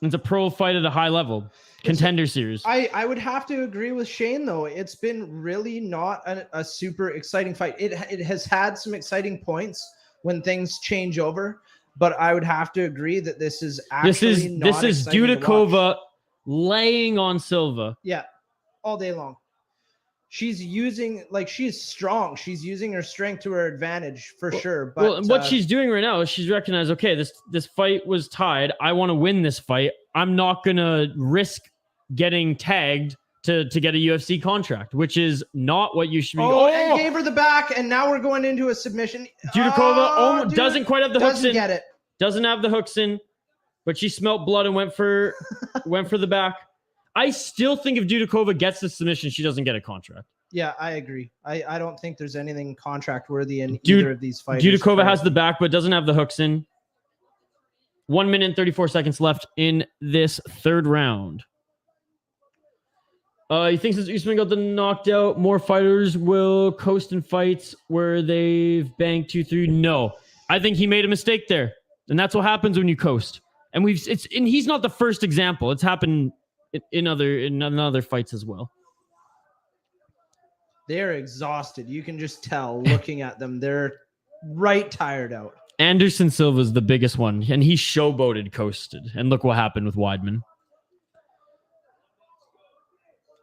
S1: It's a pro fight at a high level. Contender series.
S2: I would have to agree with Shane, though. It's been really not a super exciting fight. It has had some exciting points when things change over, but I would have to agree that this is actually
S1: this is Dudakova laying on Silva.
S2: Yeah, all day long. She's strong. She's using her strength to her advantage for sure. But
S1: what she's doing right now is she's recognized, okay, this fight was tied. I want to win this fight. I'm not gonna risk getting tagged to get a UFC contract, which is not what you should be.
S2: And gave her the back, and now we're going into a submission.
S1: Dudakova doesn't quite have the hooks in.
S2: Doesn't get it.
S1: Doesn't have the hooks in, but she smelt blood and went for the back. I still think if Dudakova gets the submission, she doesn't get a contract.
S2: Yeah, I agree. I don't think there's anything contract worthy in either of these fights.
S1: Dudakova has the back, but doesn't have the hooks in. 1 minute and 34 seconds left in this third round. He thinks since Usman got the knocked out, more fighters will coast in fights where they've banged 2-3. No, I think he made a mistake there, and that's what happens when you coast. And he's not the first example. It's happened in other fights as well.
S2: They're exhausted. You can just tell looking at them. They're right tired out.
S1: Anderson Silva's the biggest one, and he showboated coasted. And look what happened with Weidman.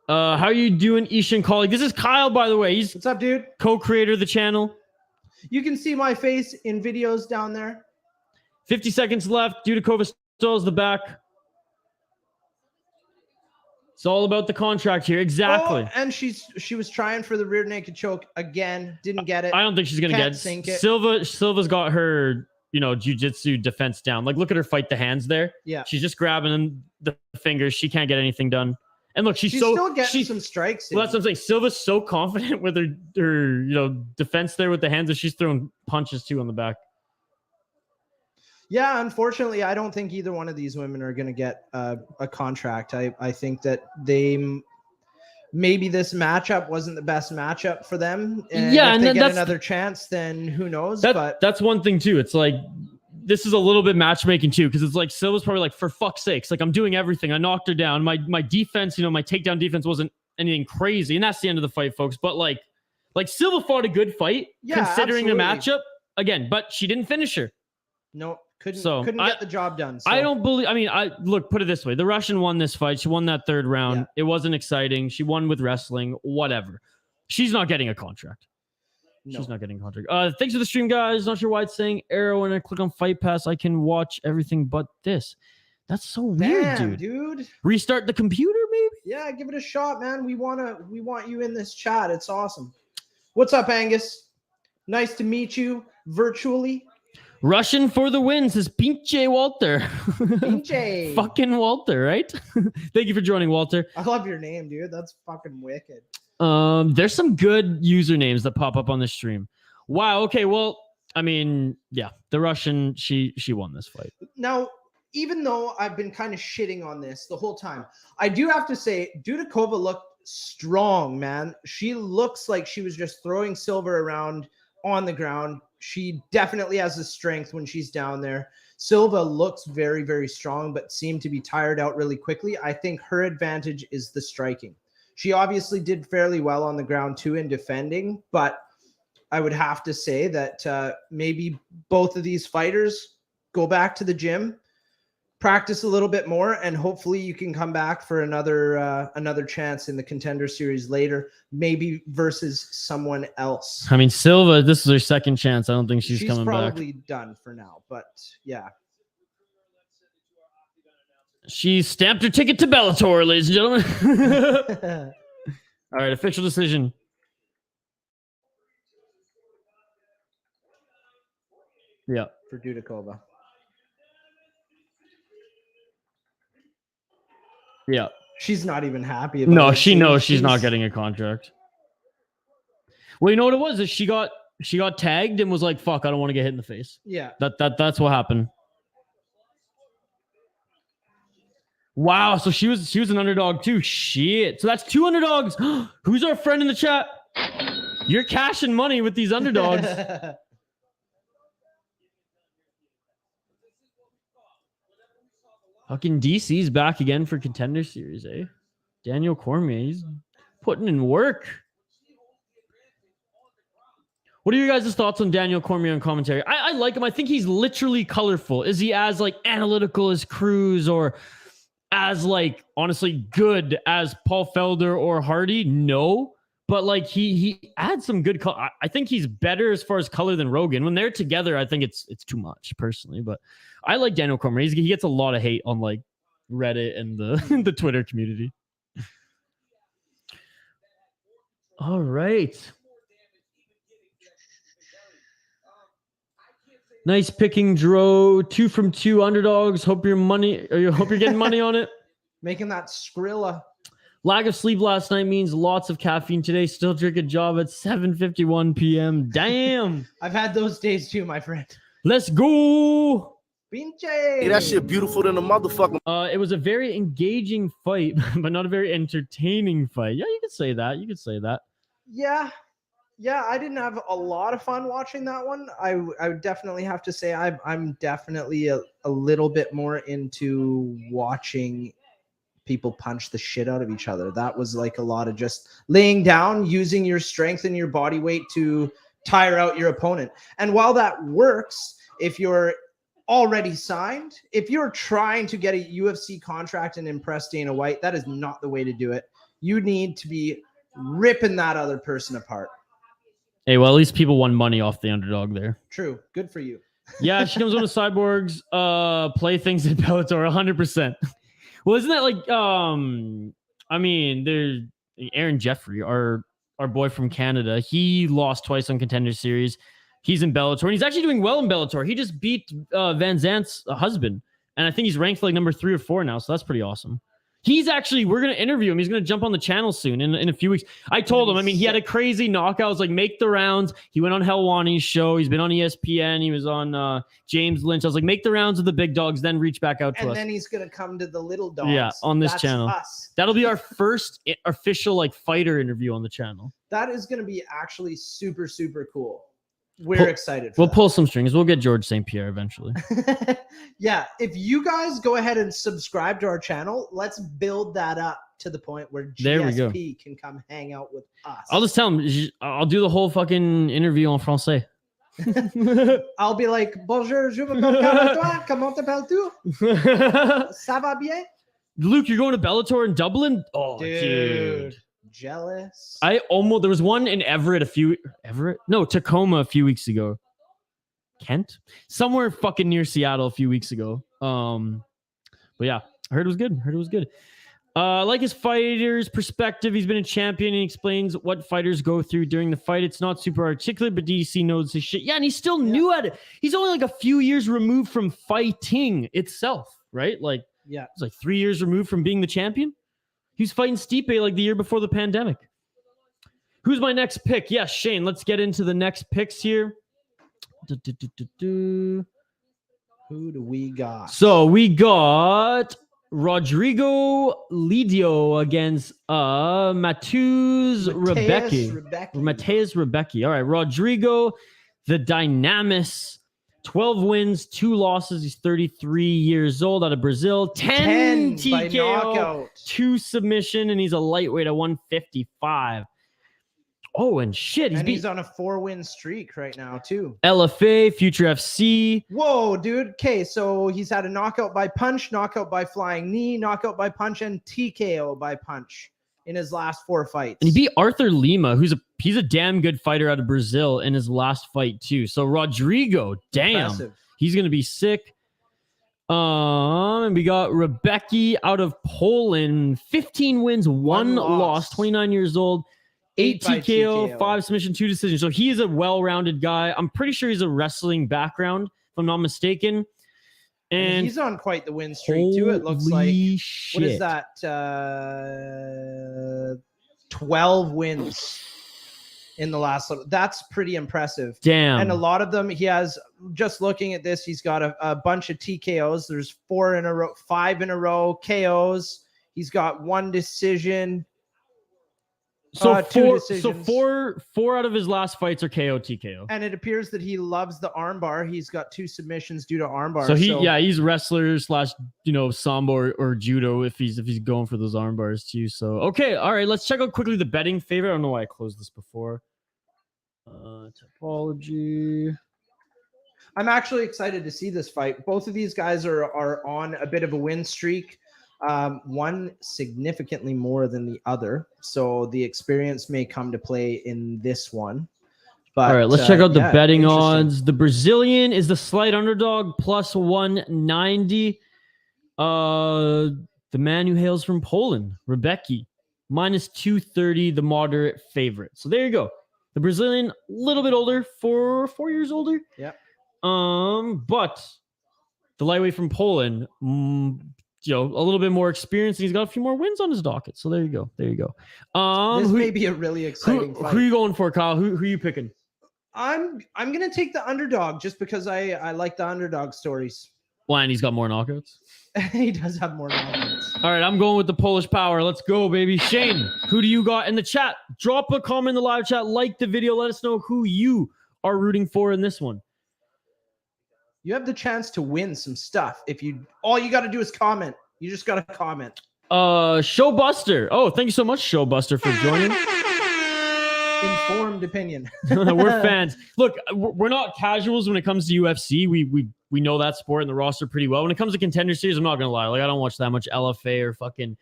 S1: How are you doing, Isha and colleague? This is Kyle, by the way. He's
S2: What's up, dude?
S1: co-creator of the channel.
S2: You can see my face in videos down there.
S1: 50 seconds left. Dudakova stalls the back. It's all about the contract here. Exactly.
S2: Oh, and she was trying for the rear naked choke again. Didn't get it.
S1: I don't think she's going to get
S2: sink it.
S1: Silva's got her, jiu-jitsu defense down. Like, look at her fight the hands there.
S2: Yeah.
S1: She's just grabbing the fingers. She can't get anything done. And look, she's
S2: still getting some strikes.
S1: Well, that's what I'm saying. Silva's so confident with her defense there with the hands that she's throwing punches too on the back.
S2: Yeah, unfortunately, I don't think either one of these women are going to get a contract. I think that maybe this matchup wasn't the best matchup for them. And if they get another chance, then who knows? But
S1: that's one thing too. It's like, this is a little bit matchmaking too, because it's like Silva's probably like, for fuck's sakes, like I'm doing everything. I knocked her down. My defense, my takedown defense wasn't anything crazy, and that's the end of the fight, folks. But like Silva fought a good fight, considering
S2: absolutely.
S1: the matchup again, but she didn't finish her.
S2: No, couldn't get the job done. So.
S1: I don't believe. I mean, put it this way: the Russian won this fight. She won that third round.
S2: Yeah.
S1: It wasn't exciting. She won with wrestling. Whatever. She's not getting a contract.
S2: No.
S1: She's not getting a contract. Thanks for the stream, guys. Not sure why it's saying arrow when I click on Fight Pass. I can watch everything but this. That's so weird,
S2: dude.
S1: Restart the computer, maybe?
S2: Yeah, give it a shot, man. We want you in this chat. It's awesome. What's up, Angus? Nice to meet you virtually.
S1: Russian for the win, says Pinche Walter.
S2: Pinche.
S1: Fucking Walter, right? Thank you for joining, Walter.
S2: I love your name, dude. That's fucking wicked.
S1: There's some good usernames that pop up on the stream. Wow. Okay. Well, I mean, yeah, the Russian, she won this fight.
S2: Now, even though I've been kind of shitting on this the whole time, I do have to say Dudakova looked strong, man. She looks like she was just throwing Silva around on the ground. She definitely has the strength when she's down there. Silva looks very, very strong, but seemed to be tired out really quickly. I think her advantage is the striking. She obviously did fairly well on the ground too in defending, but I would have to say that maybe both of these fighters go back to the gym, practice a little bit more, and hopefully you can come back for another chance in the Contender Series later, maybe versus someone else.
S1: I mean, Silva, this is her second chance. I don't think she's coming back.
S2: She's probably done for now, but yeah.
S1: She stamped her ticket to Bellator, ladies and gentlemen. All right, official decision. Yeah.
S2: For Dudakova.
S1: Yeah.
S2: She's not even happy about it.
S1: No, she knows she's not getting a contract. Well, you know what it was? Is she got tagged and was like, fuck, I don't want to get hit in the face.
S2: Yeah.
S1: That's what happened. Wow, so she was an underdog too. Shit. So that's 2 underdogs. Who's our friend in the chat? You're cashing money with these underdogs. Fucking DC's back again for Contender Series, eh? Daniel Cormier, he's putting in work. What are your guys' thoughts on Daniel Cormier on commentary? I like him. I think he's literally colorful. Is he as like analytical as Cruz or as like honestly good as Paul Felder or Hardy? No, but like he adds some good color. I think he's better as far as color than Rogan. When they're together, I think it's too much personally, but I like Daniel Cormier. He gets a lot of hate on like Reddit and the the Twitter community. All right. Nice picking, Dro. 2 from 2 underdogs. Hope you're getting money on it.
S2: Making that Skrilla.
S1: Lack of sleep last night means lots of caffeine today. Still drink a job at 7:51 p.m. Damn.
S2: I've had those days too, my friend.
S1: Let's go.
S2: Pinche.
S3: that shit beautiful than a motherfucker.
S1: It was a very engaging fight, but not a very entertaining fight. Yeah, you could say that. You could say that.
S2: Yeah. Yeah, I didn't have a lot of fun watching that one. I would definitely have to say I'm definitely a little bit more into watching people punch the shit out of each other. That was like a lot of just laying down, using your strength and your body weight to tire out your opponent. And while that works, if you're already signed, if you're trying to get a UFC contract and impress Dana White, that is not the way to do it. You need to be ripping that other person apart.
S1: Hey, well, at least people won money off the underdog there.
S2: True. Good for you.
S1: Yeah, she comes on to Cyborg's play things in Bellator 100%. Well, isn't that like I mean, there's Aaron Jeffrey, our boy from Canada. He lost twice on Contender Series. He's in Bellator, and he's actually doing well in Bellator. He just beat Van Zant's husband, and I think he's ranked like number 3 or 4 now, so that's pretty awesome. He's actually, we're going to interview him. He's going to jump on the channel soon in a few weeks. I told him, I mean, he had a crazy knockout. I was like, make the rounds. He went on Helwani's show. He's been on ESPN. He was on James Lynch. I was like, make the rounds of the big dogs, then reach back out to us.
S2: And then he's going to come to the little dogs.
S1: Yeah, on this
S2: That's
S1: channel.
S2: Us.
S1: That'll be our first official like fighter interview on the channel.
S2: That is going to be actually super, super cool. We're excited for
S1: We'll
S2: that.
S1: pull some strings. We'll get George St. Pierre eventually.
S2: Yeah, if you guys go ahead and subscribe to our channel, let's build that up to the point where
S1: There we go.
S2: GSP can come hang out with us.
S1: I'll just tell him, I'll do the whole fucking interview en français.
S2: I'll be like, bonjour, je m'appelle toi, comment t'appelles-tu? Ça va bien?
S1: Luke, you're going to Bellator in Dublin? Oh, dude.
S2: Jealous.
S1: There was one in Tacoma a few weeks ago. Kent? Somewhere fucking near Seattle a few weeks ago. But yeah, I heard it was good. I like his fighter's perspective. He's been a champion and he explains what fighters go through during the fight. It's not super articulate, but DDC knows his shit. Yeah, and he's still new at it. He's only like a few years removed from fighting itself, right? Like,
S2: yeah,
S1: it's like 3 years removed from being the champion. He was fighting Stipe like the year before the pandemic. Who's my next pick? Yes, Shane, let's get into the next picks here.
S2: Who do we got?
S1: So we got Rodrigo Lídio against Mateusz Rębecki. Mateusz Rębecki. All right, Rodrigo, the Dynamis. 12 wins, 2 losses. He's 33 years old, out of Brazil. 10 TKO, 2 submission, and he's a lightweight at 155. Oh, and shit.
S2: He's on a 4-win streak right now, too.
S1: LFA, Future FC.
S2: Whoa, dude. Okay, so he's had a knockout by punch, knockout by flying knee, knockout by punch, and TKO by punch in his last 4 fights.
S1: And he beat Arthur Lima, he's a damn good fighter out of Brazil in his last fight too. So Rodrigo, damn, impressive. He's gonna be sick. And we got Rębecki out of Poland, 15 wins, 1 loss, 29 years old, 8 TKO, 5 submission, 2 decisions. So he is a well-rounded guy. I'm pretty sure he's a wrestling background, if I'm not mistaken. And
S2: he's on quite the win streak too. It looks like
S1: shit.
S2: What is that? 12 wins in the last little. That's pretty impressive.
S1: Damn.
S2: And a lot of them, he has. Just looking at this, he's got a bunch of TKOs. There's 4 in a row, 5 in a row KOs. He's got 1 decision.
S1: So
S2: 2 decisions.
S1: four out of his last fights are KO TKO.
S2: And it appears that he loves the armbar. He's got 2 submissions due to armbar.
S1: So he's wrestler / sambo or judo if he's going for those armbars too. So okay, all right, let's check out quickly the betting favorite. I don't know why I closed this before. Topology.
S2: I'm actually excited to see this fight. Both of these guys are on a bit of a win streak. One significantly more than the other, so the experience may come to play in this one. But
S1: all right, let's check out the betting odds. The Brazilian is the slight underdog, plus 190. The man who hails from Poland, Rębecki, minus 230. The moderate favorite. So there you go. The Brazilian, a little bit older, 4 years older.
S2: Yeah.
S1: But the lightweight from Poland. A little bit more experience, and he's got a few more wins on his docket. So there you go.
S2: This may be a really exciting fight.
S1: Who are you going for, Kyle? Who are you picking?
S2: I'm gonna take the underdog just because I like the underdog stories.
S1: Well, and he's got more knockouts.
S2: He does have more knockouts.
S1: All right, I'm going with the Polish power. Let's go, baby. Shane, who do you got in the chat? Drop a comment in the live chat. Like the video. Let us know who you are rooting for in this one.
S2: You have the chance to win some stuff. All you got to do is comment. You just got to comment.
S1: Showbuster. Oh, thank you so much, Showbuster, for joining.
S2: Informed opinion.
S1: We're fans. Look, we're not casuals when it comes to UFC. We know that sport and the roster pretty well. When it comes to Contender Series, I'm not gonna lie. Like, I don't watch that much LFA or fucking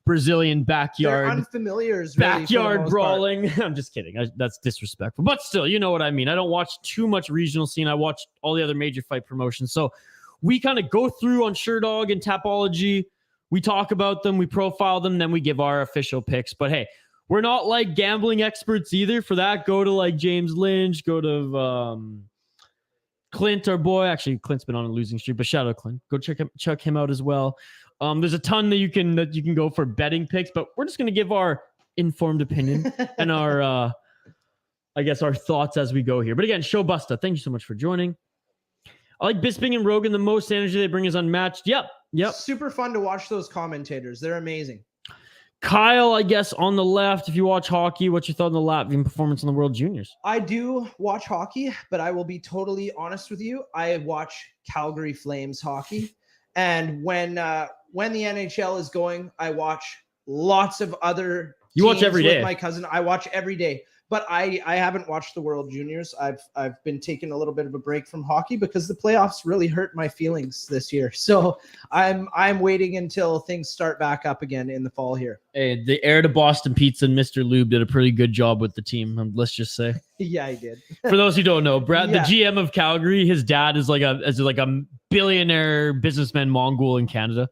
S1: Brazilian backyard.
S2: They're unfamiliars, really,
S1: backyard brawling. I'm just kidding. That's disrespectful. But still, you know what I mean. I don't watch too much regional scene. I watch all the other major fight promotions. So we kind of go through on SureDog and Tapology. We talk about them, we profile them, then we give our official picks. But hey, we're not like gambling experts either. For that, go to like James Lynch, go to Clint, our boy. Actually, Clint's been on a losing streak, but shout out Clint. Go check him out as well. There's a ton that you can go for betting picks, but we're just gonna give our informed opinion and our I guess our thoughts as we go here. But again, Showbuster, thank you so much for joining. I like Bisping and Rogan the most. The energy they bring is unmatched. Yep.
S2: Super fun to watch those commentators. They're amazing.
S1: Kyle, I guess, on the left. If you watch hockey, what's your thought on the Latvian performance in the World Juniors?
S2: I do watch hockey, but I will be totally honest with you. I watch Calgary Flames hockey. And when the NHL is going, I watch lots of other
S1: You watch every day.
S2: With my cousin. I watch every day. But I haven't watched the World Juniors. I've been taking a little bit of a break from hockey because the playoffs really hurt my feelings this year. So I'm waiting until things start back up again in the fall here.
S1: Hey, the heir to Boston Pizza and Mr. Lube did a pretty good job with the team. Let's just say.
S2: Yeah, he did.
S1: For those who don't know, Brad,
S2: Yeah.
S1: the GM of Calgary, his dad is like a billionaire businessman Mongol in Canada.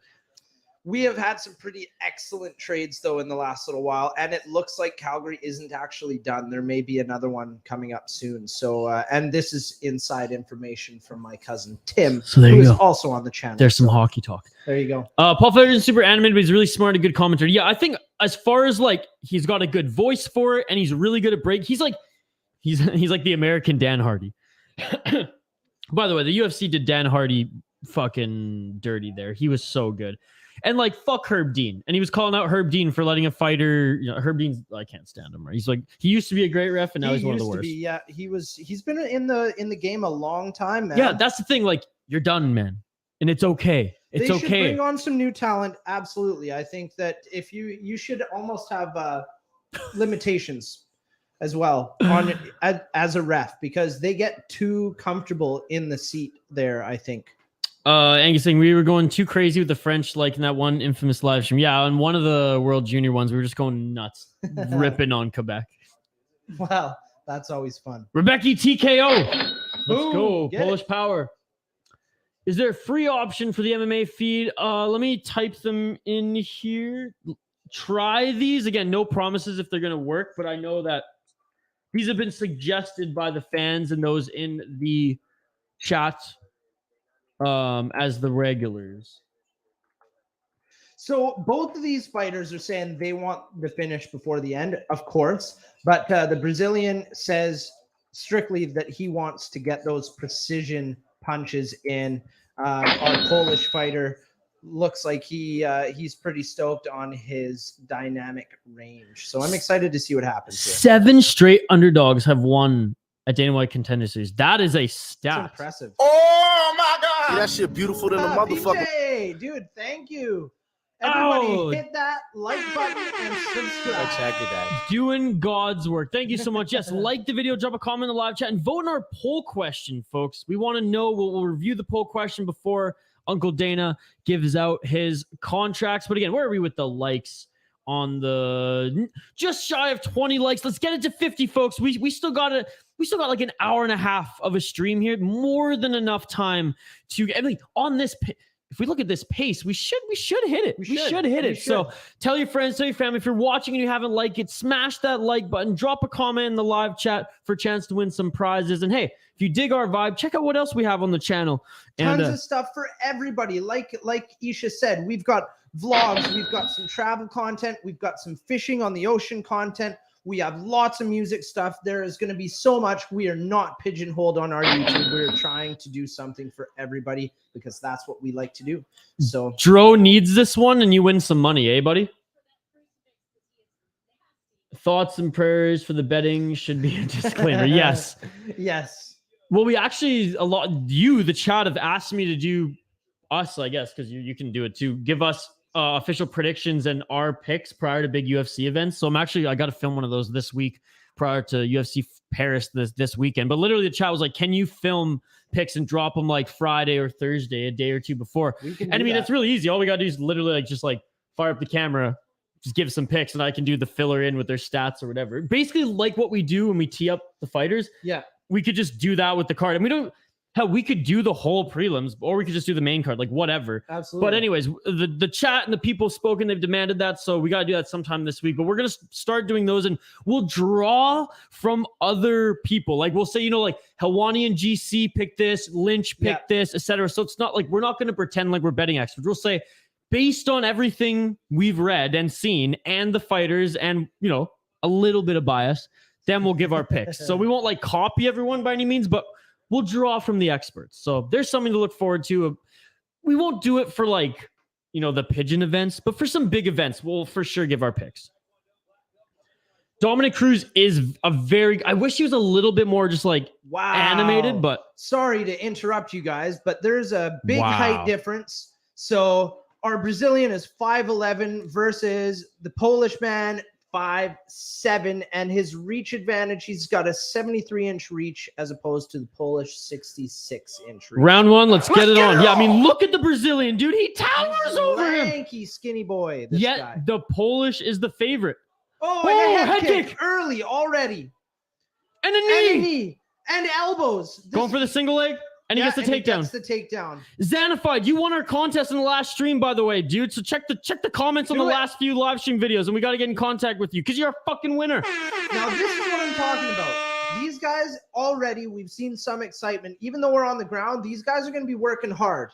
S2: We have had some pretty excellent trades, though, in the last little while, and it looks like Calgary isn't actually done. There may be another one coming up soon. So, and this is inside information from my cousin Tim,
S1: So there
S2: who
S1: you
S2: is
S1: go.
S2: also on the channel.
S1: There's some hockey talk.
S2: There you go.
S1: Paul Fletcher's super animated, but he's really smart and good commentator. Yeah, I think as far as like he's got a good voice for it, and he's really good at break. He's like the American Dan Hardy. By the way, the UFC did Dan Hardy fucking dirty there. He was so good. And like, fuck Herb Dean. And he was calling out Herb Dean for letting a fighter, Herb Dean's, I can't stand him. Right? He's like, he used to be a great ref, and now he's one of the worst.
S2: Yeah, he's been in the game a long time, man.
S1: Yeah, that's the thing. Like, you're done, man. And it's okay. It's
S2: They
S1: okay.
S2: should bring on some new talent. Absolutely. I think that if you should almost have limitations as well on as a ref, because they get too comfortable in the seat there, I think.
S1: Angus saying we were going too crazy with the French, like in that one infamous live stream. Yeah, on one of the World Junior ones, we were just going nuts, ripping on Quebec.
S2: Wow, that's always fun.
S1: Rębecki TKO. Let's
S2: Boom,
S1: go.
S2: get
S1: Polish power. Is there a free option for the MMA feed? Let me type them in here. Try these. Again, no promises if they're going to work, but I know that these have been suggested by the fans and those in the chat as the regulars.
S2: So both of these fighters are saying they want the finish before the end, of course, but the Brazilian says strictly that he wants to get those precision punches in. Our Polish fighter looks like he's pretty stoked on his dynamic range. So I'm excited to see what happens here.
S1: 7 straight underdogs have won at Dana White Contender Series. That is a
S2: That's
S1: stat.
S2: impressive.
S3: Oh my God! That shit beautiful than a motherfucker.
S2: PJ, dude, thank you. Everybody
S1: Oh.
S2: hit that like button and subscribe.
S3: Check it out.
S1: Doing God's work. Thank you so much. Yes, like the video, drop a comment in the live chat, and vote in our poll question, folks. We want to know. We'll review the poll question before Uncle Dana gives out his contracts. But again, where are we with the likes on the just shy of 20 likes? Let's get it to 50, folks. We still got like an hour and a half of a stream here. More than enough time to, I mean, on this. If we look at this pace, we should hit it. We should hit it. So tell your friends, tell your family. If you're watching and you haven't liked it, smash that like button. Drop a comment in the live chat for a chance to win some prizes. And hey, if you dig our vibe, check out what else we have on the channel.
S2: Tons of stuff for everybody. Like Isha said, we've got vlogs, we've got some travel content, we've got some fishing on the ocean content. We have lots of music stuff. There is going to be so much. We are not pigeonholed on our YouTube. We're trying to do something for everybody because that's what we like to do. So
S1: Dro needs this one and you win some money, eh, buddy? Thoughts and prayers for the betting should be a disclaimer. Yes.
S2: Yes.
S1: Well, we actually, the chat have asked me to do us, I guess, because you can do it too. Give us official predictions and our picks prior to big UFC events. So I got to film one of those this week prior to UFC Paris this weekend. But literally the chat was like, can you film picks and drop them like Friday or Thursday, a day or two before? And I mean, it's really easy. All we got to do is literally just fire up the camera, just give some picks, and I can do the filler in with their stats or whatever. Basically like what we do when we tee up the fighters. Yeah. We could just do that with the card. And we could do the whole prelims, or we could just do the main card, like whatever. Absolutely. But anyways, the chat and the people spoken, they've demanded that. So we got to do that sometime this week. But we're going to start doing those, and we'll draw from other people. Like we'll say, like Helwani and GC pick this, Lynch pick this, etc. So it's not like we're not going to pretend like we're betting experts. We'll say, based on everything we've read and seen and the fighters and, a little bit of bias, then we'll give our picks. So we won't copy everyone by any means, but we'll draw from the experts. So there's something to look forward to. We won't do it for the pigeon events, but for some big events, we'll for sure give our picks. Dominic Cruz is I wish he was a little bit more just animated, but.
S2: Sorry to interrupt you guys, but there's a big height difference. So our Brazilian is 5'11" versus the Polish man, 5'7", and his reach advantage, he's got a 73-inch reach as opposed to the Polish 66-inch reach.
S1: Round one, let's get it on. Yeah, I mean, look at the Brazilian, dude. He towers over him.
S2: Lanky, skinny boy, this guy.
S1: The Polish is the favorite.
S2: Oh, and a head kick early already.
S1: And a knee.
S2: And elbows.
S1: Going for the single leg. And he gets the takedown. Xanafied, you won our contest in the last stream, by the way, dude. So check the comments on the last few live stream videos, and we got to get in contact with you because you're a fucking winner.
S2: Now, this is what I'm talking about. These guys already, we've seen some excitement. Even though we're on the ground, these guys are going to be working hard.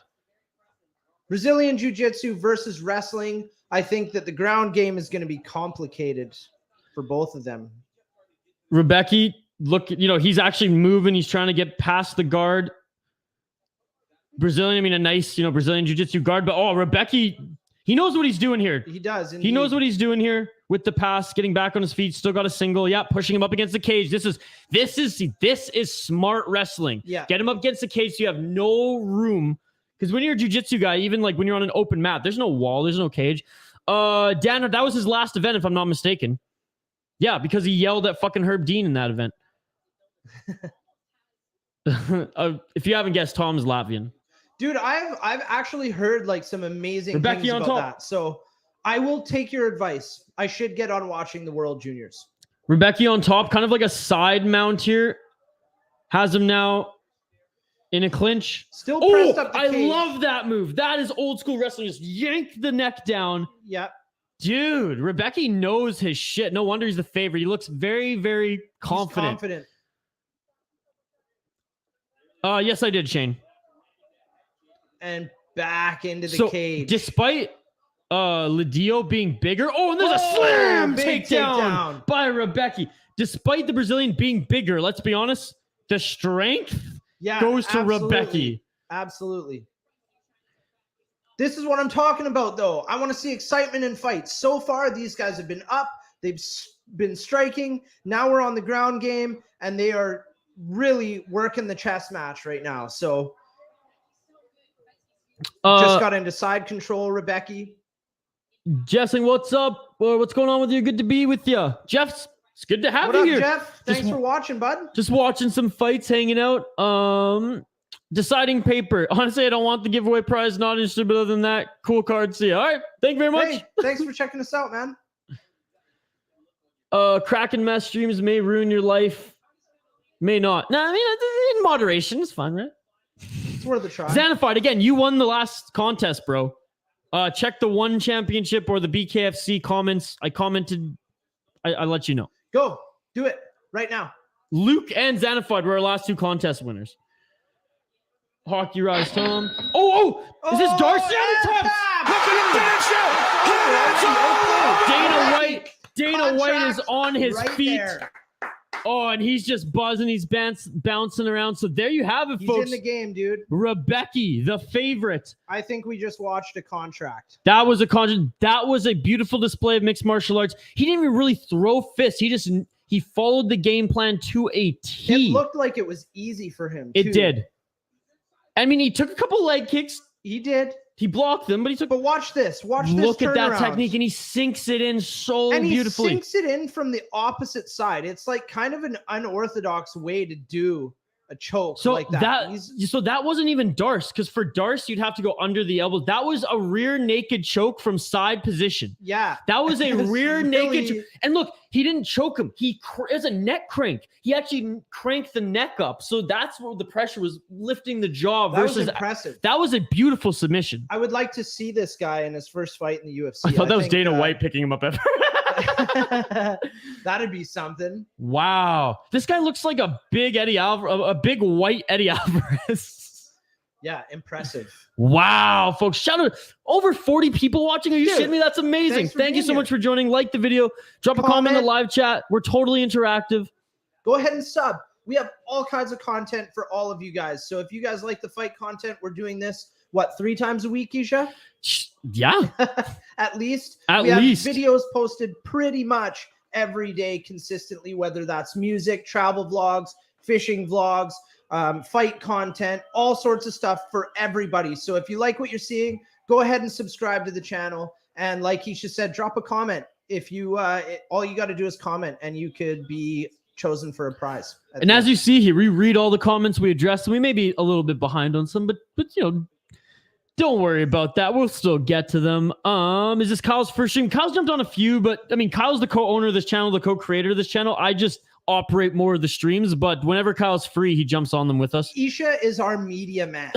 S2: Brazilian Jiu-Jitsu versus wrestling. I think that the ground game is going to be complicated for both of them.
S1: Rębecki, look, he's actually moving. He's trying to get past the guard. Brazilian, I mean, a nice, Brazilian Jiu-Jitsu guard, but Rębecki, he knows what he's doing here.
S2: He does. Indeed.
S1: He knows what he's doing here with the pass, getting back on his feet, still got a single. Yeah, pushing him up against the cage. This is smart wrestling. Yeah. Get him up against the cage so you have no room. Because when you're a Jiu-Jitsu guy, even when you're on an open mat, there's no wall, there's no cage. Dan, that was his last event, if I'm not mistaken. Yeah, because he yelled at fucking Herb Dean in that event. If you haven't guessed, Tom's Latvian.
S2: Dude, I've actually heard some amazing things about that. So I will take your advice. I should get on watching the World Juniors.
S1: Rębecki on top, kind of like a side mount here. Has him now in a clinch.
S2: Still pressed up the cage.
S1: I love that move. That is old school wrestling. Just yank the neck down.
S2: Yep.
S1: Dude, Rębecki knows his shit. No wonder he's the favorite. He looks very, very confident. Yes, I did, Shane.
S2: And back into the cage.
S1: Despite Lídio being bigger. Oh, and there's a slam takedown by Rębecki. Despite the Brazilian being bigger, let's be honest, the strength goes to Rębecki.
S2: Absolutely. This is what I'm talking about, though. I want to see excitement in fights. So far, these guys have been up. They've been striking. Now we're on the ground game, and they are really working the chess match right now. So just got into side control, Rębecki.
S1: Jessing, what's up? What's going on with you? Good to be with you. Jeff, it's good to have you here.
S2: Jeff? Thanks for watching, bud.
S1: Just watching some fights, hanging out. Deciding paper. Honestly, I don't want the giveaway prize. Not interested, but other than that, cool card. See ya. All right. Thank you very much.
S2: Hey, thanks for checking us out, man.
S1: Cracking mess streams may ruin your life. May not. No, I mean, in moderation. It's fun, right?
S2: It's worth a try.
S1: Xanafied, again, you won the last contest, bro. Check the one championship or the BKFC comments. I commented. I let you know.
S2: Go. Do it right now.
S1: Luke and Xanafied were our last two contest winners. Hockey Rise Tom. Is this Darcy on the top? Dana White Dana White is
S2: Contract
S1: on his
S2: right
S1: feet.
S2: there.
S1: Oh, and he's just buzzing. He's bouncing around. So there you have it,
S2: He's
S1: folks.
S2: in the game, dude.
S1: Rębecki, the favorite.
S2: I think we just watched a contract.
S1: That was a beautiful display of mixed martial arts. He didn't even really throw fists. He followed the game plan to a T.
S2: It looked like it was easy for him.
S1: It
S2: too.
S1: did. I mean, he took a couple leg kicks.
S2: He did.
S1: He blocked them, but he took.
S2: But watch this. Watch this.
S1: Look at that
S2: turnaround.
S1: technique, and he sinks it in so
S2: And he
S1: beautifully.
S2: sinks it in from the opposite side. It's like kind of an unorthodox way to do a choke
S1: So
S2: like that.
S1: so that wasn't even Darce, because for Darce you'd have to go under the elbow. That was a rear naked choke from side position.
S2: Yeah.
S1: That was a
S2: It's
S1: rear
S2: really-
S1: naked choke. And look, he didn't choke him. It's a neck crank. He actually cranked the neck up. So that's where the pressure was lifting the jaw
S2: That was
S1: versus
S2: impressive.
S1: that was a beautiful submission.
S2: I would like to see this guy in his first fight in the UFC.
S1: I thought that was
S2: think,
S1: Dana White picking him up ever.
S2: That'd be something.
S1: Wow. This guy looks like a big a big white Eddie Alvarez.
S2: Yeah, impressive.
S1: Wow, folks. Shout out over 40 people watching. Are you
S2: Dude,
S1: shitting me? That's amazing.
S2: thanks for
S1: Thank you
S2: being
S1: so
S2: here.
S1: much for joining. Like the video. Drop a comment in the
S2: Comment.
S1: live chat. We're totally interactive.
S2: Go ahead and sub. We have all kinds of content for all of you guys. So if you guys like the fight content, we're doing this, 3 times a week, Isha?
S1: Yeah.
S2: At least.
S1: At
S2: we
S1: least.
S2: have videos posted pretty much every day consistently, whether that's music, travel vlogs, fishing vlogs, fight content, all sorts of stuff for everybody. So if you like what you're seeing, go ahead and subscribe to the channel. And like Isha said, drop a comment. If you all you got to do is comment, and you could be chosen for a prize.
S1: And as you see here, we read all the comments, we address them. We may be a little bit behind on some, but you know, don't worry about that. We'll still get to them. Is this Kyle's first stream? Kyle's jumped on a few, but I mean, Kyle's the co-owner of this channel, the co-creator of this channel. I just operate more of the streams, but whenever Kyle's free, he jumps on them with us.
S2: Isha is our media man.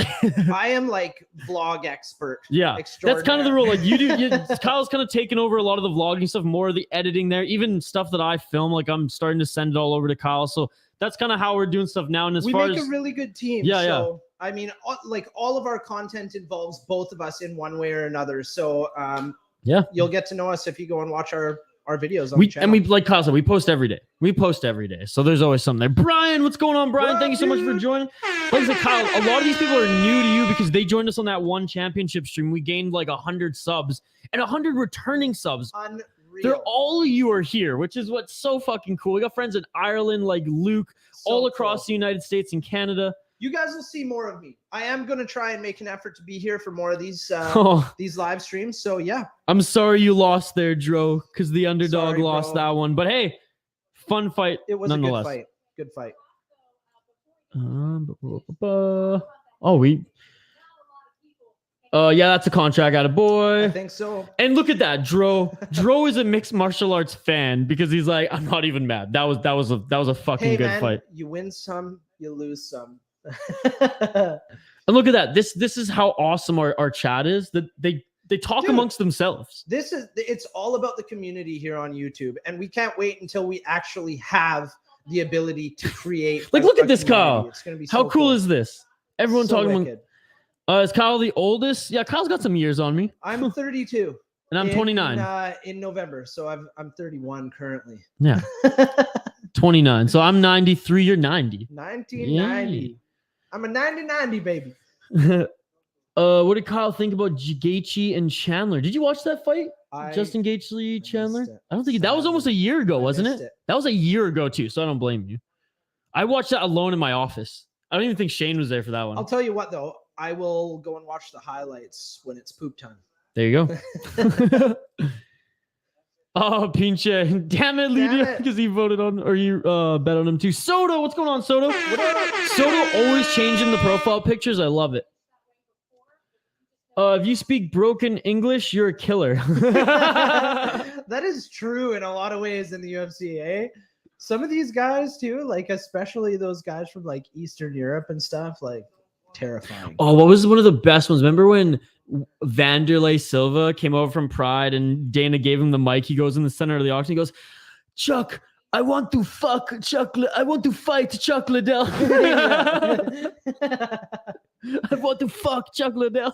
S2: I am like vlog expert.
S1: Yeah, that's kind of the
S2: extraordinaire.
S1: role. Like Kyle's kind of taken over a lot of the vlogging stuff, more of the editing there, even stuff that I film. Like I'm starting to send it all over to Kyle. So that's kind of how we're doing stuff now. And as
S2: We
S1: far
S2: make
S1: as
S2: a really good team.
S1: Yeah,
S2: so, I mean, all of our content involves both of us in one way or another. So
S1: yeah,
S2: you'll get to know us if you go and watch our videos on the channel.
S1: and we like Kyle said, we post every day. So there's always something there. Brian, what's going on, Brian? Thank you so much for joining. Like I said, Kyle, a lot of these people are new to you because they joined us on that one championship stream. We gained like 100 subs and 100 returning subs.
S2: Unreal.
S1: They're all of you are here, which is what's so fucking cool. We got friends in Ireland like Luke,
S2: So
S1: all across
S2: cool.
S1: the United States and Canada.
S2: You guys will see more of me. I am going to try and make an effort to be here for more of these
S1: Oh,
S2: these live streams. So yeah,
S1: I'm sorry you lost there, Dro, because the underdog
S2: Sorry,
S1: lost
S2: bro.
S1: that one. But hey, fun fight
S2: it was a good
S1: nonetheless.
S2: fight. Good fight.
S1: Yeah, that's a contract out of
S2: I
S1: boy.
S2: think so.
S1: And look at that, Dro. Dro is a mixed martial arts fan because he's like, I'm not even mad. That was a fucking
S2: Hey
S1: good
S2: man,
S1: fight.
S2: you win some, you lose some.
S1: And look at that. This is how awesome our chat is. That they talk
S2: Dude.
S1: amongst themselves.
S2: It's all about the community here on YouTube, and we can't wait until we actually have the ability to create.
S1: Like, look at this, Kyle.
S2: It's gonna be
S1: How
S2: so
S1: cool is this? Everyone
S2: So
S1: talking about.
S2: wicked.
S1: Is Kyle the oldest? Yeah, Kyle's got some years on me,
S2: I'm 32.
S1: and I'm 29.
S2: In November, so I'm 31 currly.
S1: Yeah, 29. So I'm 93. You're 90.
S2: 1990. I'm a 90-90 baby.
S1: What did Kyle think about Gaethje and Chandler? Did you watch that fight? Justin Gaethje,
S2: missed
S1: Chandler?
S2: it.
S1: I don't think that was almost a year ago, wasn't
S2: missed
S1: it?
S2: it.
S1: That was a year ago too, so I don't blame you. I watched that alone in my office. I don't even think Shane was there for that one.
S2: I'll tell you what though, I will go and watch the highlights when it's poop time.
S1: There you go. Oh, Pinche. Damn it, Lídio,
S2: it.
S1: because he voted on, or you bet on him too. Soto, what's going on, Soto? Soto always changing the profile pictures. I love it. If you speak broken English, you're a killer.
S2: That is true in a lot of ways in the UFC, eh? Some of these guys too, like especially those guys from like Eastern Europe and stuff, like terrifying.
S1: Oh, what was one of the best ones? Remember when Vanderlei Silva came over from Pride and Dana gave him the mic? He goes in the center of the auction. He goes, Chuck, I want to fuck Chuck. I want to fight Chuck Liddell. I want to fuck Chuck Liddell.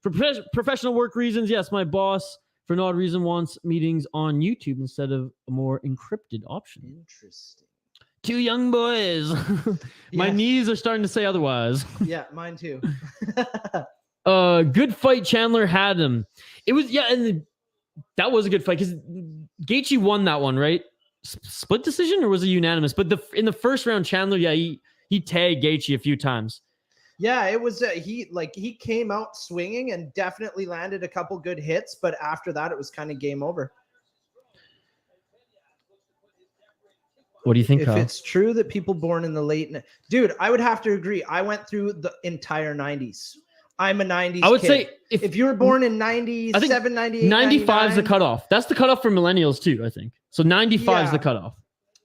S1: For professional work reasons, yes, my boss for no odd reason, wants meetings on YouTube instead of a more encrypted option.
S2: Interesting.
S1: 2 young boys. My
S2: Yes.
S1: knees are starting to say otherwise.
S2: Yeah, mine too.
S1: Good fight. Chandler had him. It was, that was a good fight because Gaethje won that one, right? Split decision or was it unanimous? But in the first round, Chandler, he tagged Gaethje a few times.
S2: Yeah, it was he came out swinging and definitely landed a couple good hits, but after that it was kind of game over.
S1: What do you think,
S2: If
S1: Kyle?
S2: it's true that people born in the late dude, I would have to agree. I went through the entire 90s. I'm a 90s
S1: I would
S2: kid.
S1: say
S2: if you were born in 97, 98,
S1: 95 is the
S2: 99,
S1: cutoff. That's the cutoff for millennials too, I think. So 95 is the cutoff.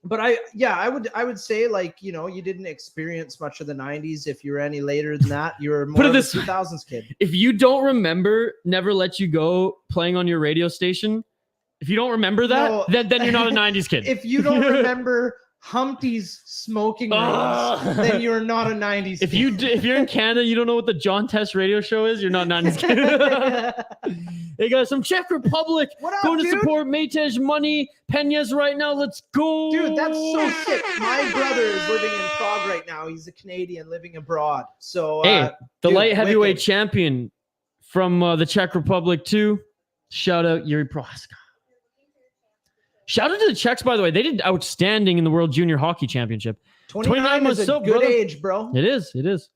S2: But I would say, like, you know, you didn't experience much of the 90s. If you're any later than that, you're more of a 2000s kid.
S1: If you don't remember Never Let You Go playing on your radio station, if you don't remember that, then you're not a 90s kid.
S2: If you don't remember Humpty's smoking rooms, then you're not a 90s kid.
S1: If you're in Canada, you don't know what the John Test radio show is, you're not 90s kid. Hey guys, some Czech Republic
S2: What up,
S1: going to
S2: dude?
S1: support Matěj money. Peňáz right now. Let's go.
S2: Dude, that's so sick. My brother is living in Prague right now. He's a Canadian living abroad. So
S1: hey, the
S2: dude,
S1: light heavyweight
S2: wicked.
S1: champion from the Czech Republic too. Shout out Yuri Prohaska. Shout out to the Czechs, by the way. They did outstanding in the World Junior Hockey Championship.
S2: 29 is a
S1: so,
S2: good
S1: brother.
S2: age, bro.
S1: It is. It is.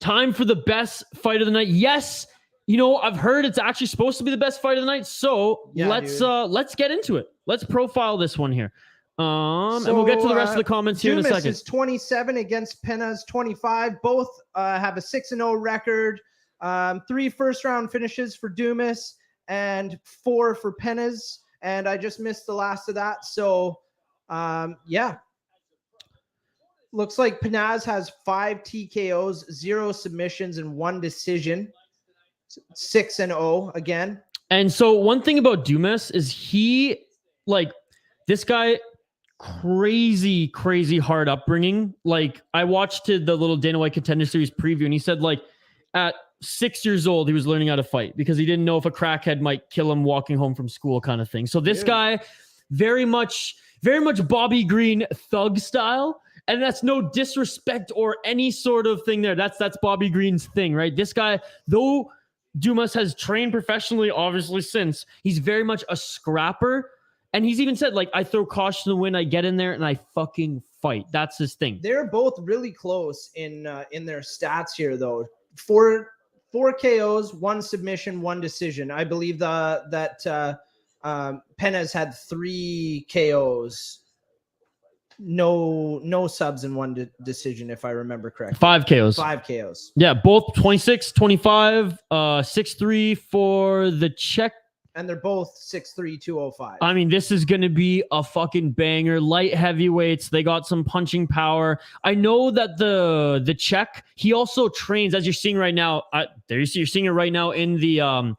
S1: Time for the best fight of the night. Yes, you know, I've heard it's actually supposed to be the best fight of the night. So
S2: Yeah,
S1: let's get into it. Let's profile this one here. And we'll get to the rest of the comments here in a
S2: Dumas
S1: second.
S2: is 27 against Peñáz 25. Both have a 6-0 record. 3 first-round finishes for Dumas and 4 for Peñáz. And I just missed the last of that. So, yeah. Looks like Peñáz has 5 TKOs, 0 submissions, and 1 decision. 6-0 again.
S1: And so one thing about Dumas is this guy, crazy hard upbringing. Like, I watched the little Dana White Contender Series preview, and he said, like, at 6 years old, he was learning how to fight because he didn't know if a crackhead might kill him walking home from school, kind of thing. So this guy, very much Bobby Green thug style. And that's no disrespect or any sort of thing there. That's Bobby Green's thing, right? This guy, though Dumas has trained professionally, obviously, since, he's very much a scrapper. And he's even said, like, I throw caution to the wind, I get in there and I fucking fight. That's his thing.
S2: They're both really close in their stats here, though. 4 KOs, 1 submission, 1 decision. I believe that Peñáz had 3 KOs. No subs and 1 decision, if I remember correctly.
S1: 5 KOs.
S2: 5 KOs.
S1: Yeah, both 26, 25, 6'3" for the Czech.
S2: And they're both 6'3", 205.
S1: I mean, this is going to be a fucking banger. Light heavyweights, they got some punching power. I know that the Czech, he also trains, as you're seeing right now. You're seeing it right now in the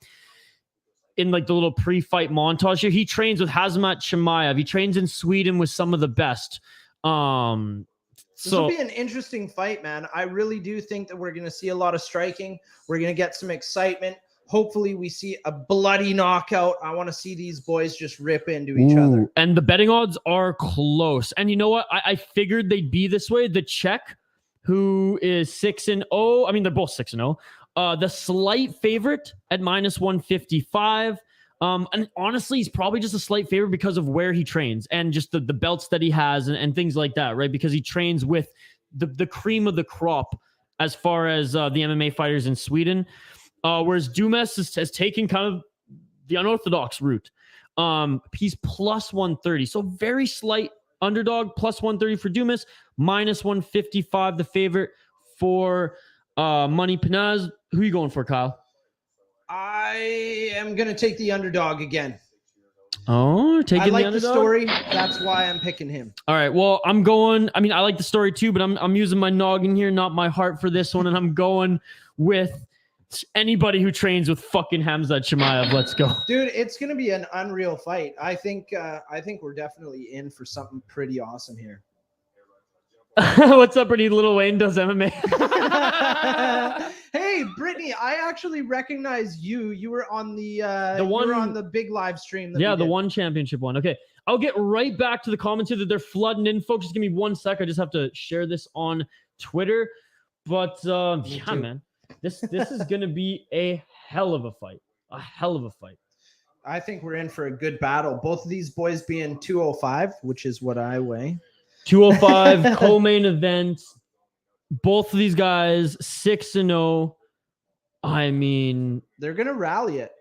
S1: in like the little pre-fight montage here. He trains with Hazmat Chimaev. He trains in Sweden with some of the best.
S2: This will be an interesting fight, man. I really do think that we're going to see a lot of striking. We're going to get some excitement. Hopefully we see a bloody knockout. I want to see these boys just rip into each other.
S1: And the betting odds are close. And you know what? I figured they'd be this way. The Czech, who is 6-0. I mean, they're both 6-0. The slight favorite at -155. And honestly, he's probably just a slight favorite because of where he trains and just the belts that he has and things like that, right? Because he trains with the cream of the crop as far as the MMA fighters in Sweden. Whereas Dumas has taken kind of the unorthodox route. He's +130. So very slight underdog, +130 for Dumas, -155 the favorite for Money Peñáz. Who are you going for, Kyle?
S2: I am going to take the underdog again.
S1: Oh, taking
S2: I like
S1: the underdog?
S2: the story. That's why I'm picking him.
S1: All right. Well, I'm going. I mean, I like the story too, but I'm using my noggin here, not my heart for this one, and I'm going with anybody who trains with fucking Hamzat Chimaev. Let's go,
S2: dude. It's going to be an unreal fight. I think we're definitely in for something pretty awesome here.
S1: What's up, Bernie? Little Wayne does MMA.
S2: Hey, Brittany, I actually recognize you. You were on the
S1: one-
S2: you were on the big live stream.
S1: Yeah, the one championship one. Okay, I'll get right back to the comments here that they're flooding in, folks. Just give me 1 sec. I just have to share this on Twitter. But yeah,
S2: too.
S1: man, this is gonna be a hell of a fight. A hell of a fight.
S2: I think we're in for a good battle. Both of these boys being 205, which is what I weigh.
S1: 205 co-main event. Both of these guys 6-0. I mean,
S2: They're gonna rally it.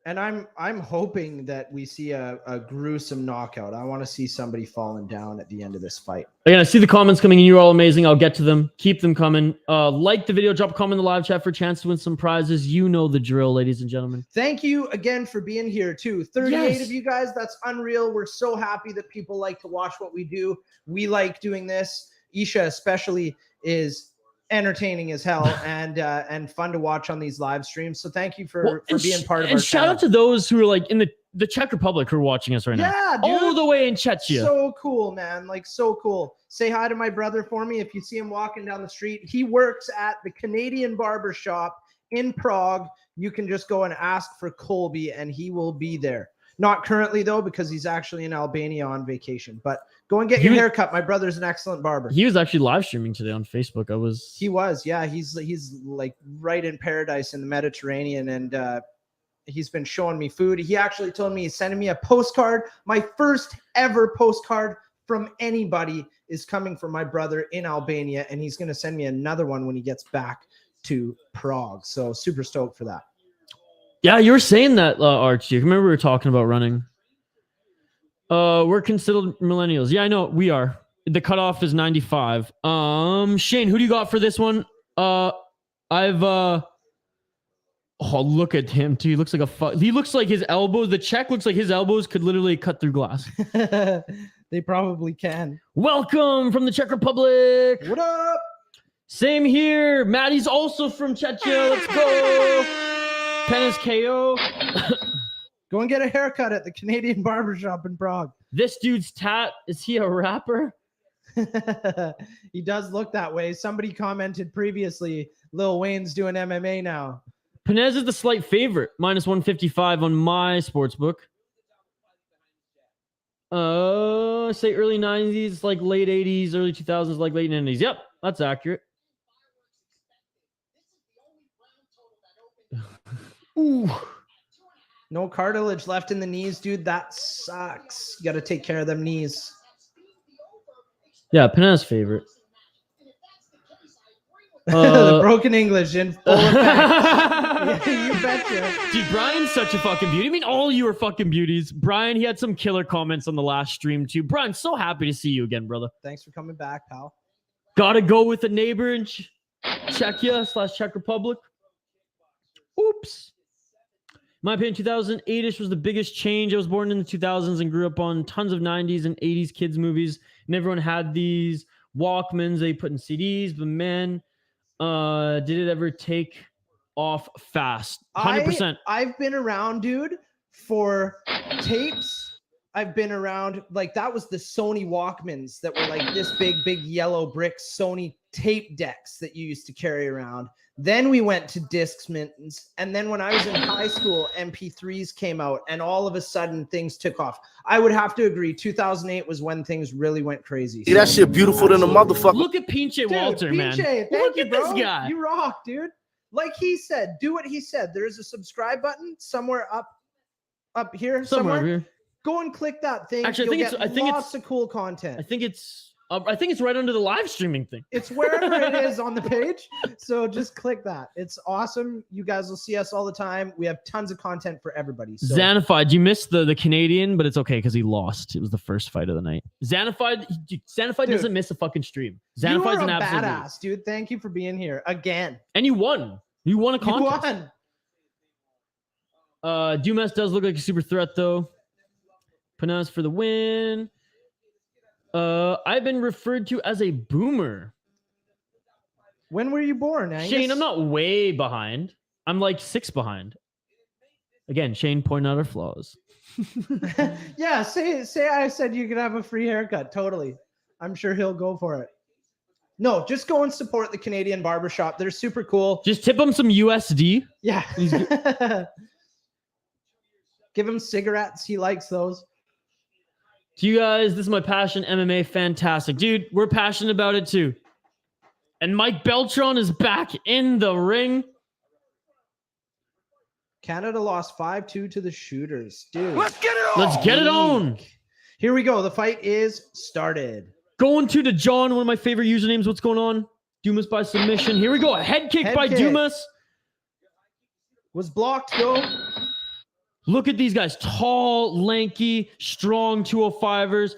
S2: And I'm hoping that we see a gruesome knockout. I want to see somebody falling down at the end of this fight.
S1: again, I see the comments coming in. You're all amazing. I'll get to them. Keep them coming. Like the video, drop a comment in the live chat for a chance to win some prizes. You know the drill, ladies and gentlemen.
S2: Thank you again for being here too. 38
S1: Yes.
S2: of you guys. That's unreal. We're so happy that people like to watch what we do. We like doing this. Isha especially is entertaining as hell and fun to watch on these live streams. So thank you for being part of our
S1: and shout
S2: channel.
S1: out to those who are like in the Czech Republic who are watching us right now.
S2: Yeah, dude.
S1: All the way in Czechia.
S2: So cool, man. Like, so cool. Say hi to my brother for me. If you see him walking down the street, he works at the Canadian barber shop in Prague. You can just go and ask for Colby and he will be there. Not currently though, because he's actually in Albania on vacation, but go and get your haircut. My brother's an excellent barber.
S1: He was actually live streaming today on Facebook.
S2: He was, yeah. He's like right in paradise in the Mediterranean, and he's been showing me food. He actually told me he's sending me a postcard. My first ever postcard from anybody is coming from my brother in Albania, and he's going to send me another one when he gets back to Prague. So super stoked for that.
S1: Yeah, you were saying that, Archie. Remember we were talking about running. We're considered millennials. Yeah, I know we are. The cutoff is 95. Shane, who do you got for this one? Oh, look at him too. He looks like he looks like his elbows. The Czech looks like his elbows could literally cut through glass.
S2: They probably can.
S1: Welcome from the Czech Republic.
S2: What up?
S1: Same here. Maddie's also from Czechia. Let's go. Peňáz KO.
S2: Go and get a haircut at the Canadian barbershop in Prague.
S1: This dude's tat, is he a rapper?
S2: He does look that way. Somebody commented previously, Lil Wayne's doing MMA now.
S1: Peňáz is the slight favorite, minus 155 on my sportsbook. Say early 90s, like late 80s, early 2000s, like late 90s. Yep, that's accurate. Ooh.
S2: No cartilage left in the knees, dude. That sucks. You got to take care of them knees.
S1: Yeah, Peňáz favorite.
S2: The broken English in full effect. Yeah, you betcha.
S1: Dude, Brian's such a fucking beauty. I mean, all you are fucking beauties. Brian, he had some killer comments on the last stream too. Brian, so happy to see you again, brother.
S2: Thanks for coming back, pal.
S1: Gotta go with a neighbor in Czechia / Czech Republic. Oops. My opinion, 2008-ish was the biggest change. I was born in the 2000s and grew up on tons of 90s and 80s kids movies. And everyone had these Walkmans they put in CDs. But man, did it ever take off fast? 100%.
S2: I've been around, dude, for tapes. I've been around, like, that was the Sony Walkmans that were like this big yellow brick Sony tape decks that you used to carry around. Then we went to Discmans, and then when I was in high school, MP3s came out, and all of a sudden things took off. I would have to agree, 2008 was when things really went crazy.
S3: See, that shit beautiful than a motherfucker.
S1: Look at Pinche Walter, man.
S2: Thank
S1: Look
S2: you,
S1: at
S2: bro.
S1: this guy.
S2: You rock, dude. Like he said, do what he said. There is a subscribe button somewhere up here.
S1: Somewhere over here.
S2: Go and click that thing.
S1: Actually,
S2: You'll get lots of cool content.
S1: I think it's right under the live streaming thing.
S2: It's wherever it is on the page. So just click that. It's awesome. You guys will see us all the time. We have tons of content for everybody. So.
S1: Xanified, you missed the Canadian, but it's okay because he lost. It was the first fight of the night. Xanified doesn't miss a fucking stream. Xanified's an absolute
S2: badass, dude. Thank you for being here again.
S1: And you won. You won a contest.
S2: You won.
S1: Dumas does look like a super threat though. Peňáz for the win. I've been referred to as a boomer.
S2: When were you born, Angus?
S1: Shane, I'm not way behind. I'm like 6 behind. Again, Shane pointing out our flaws.
S2: Yeah, say I said you could have a free haircut. Totally. I'm sure he'll go for it. No, just go and support the Canadian barbershop. They're super cool.
S1: Just tip him some USD.
S2: Yeah. Give him cigarettes. He likes those.
S1: To you guys, this is my passion. MMA, fantastic. Dude, we're passionate about it too. And Mike Beltran is back in the ring.
S2: Canada lost 5-2 to the Shooters. Dude.
S3: Let's get it on.
S1: Let's get it on.
S2: Here we go. The fight is started.
S1: Going to the John, one of my favorite usernames. What's going on? Dumas by submission. Here we go. A head kick by Dumas.
S2: Was blocked, though.
S1: Look at these guys. Tall, lanky, strong 205ers.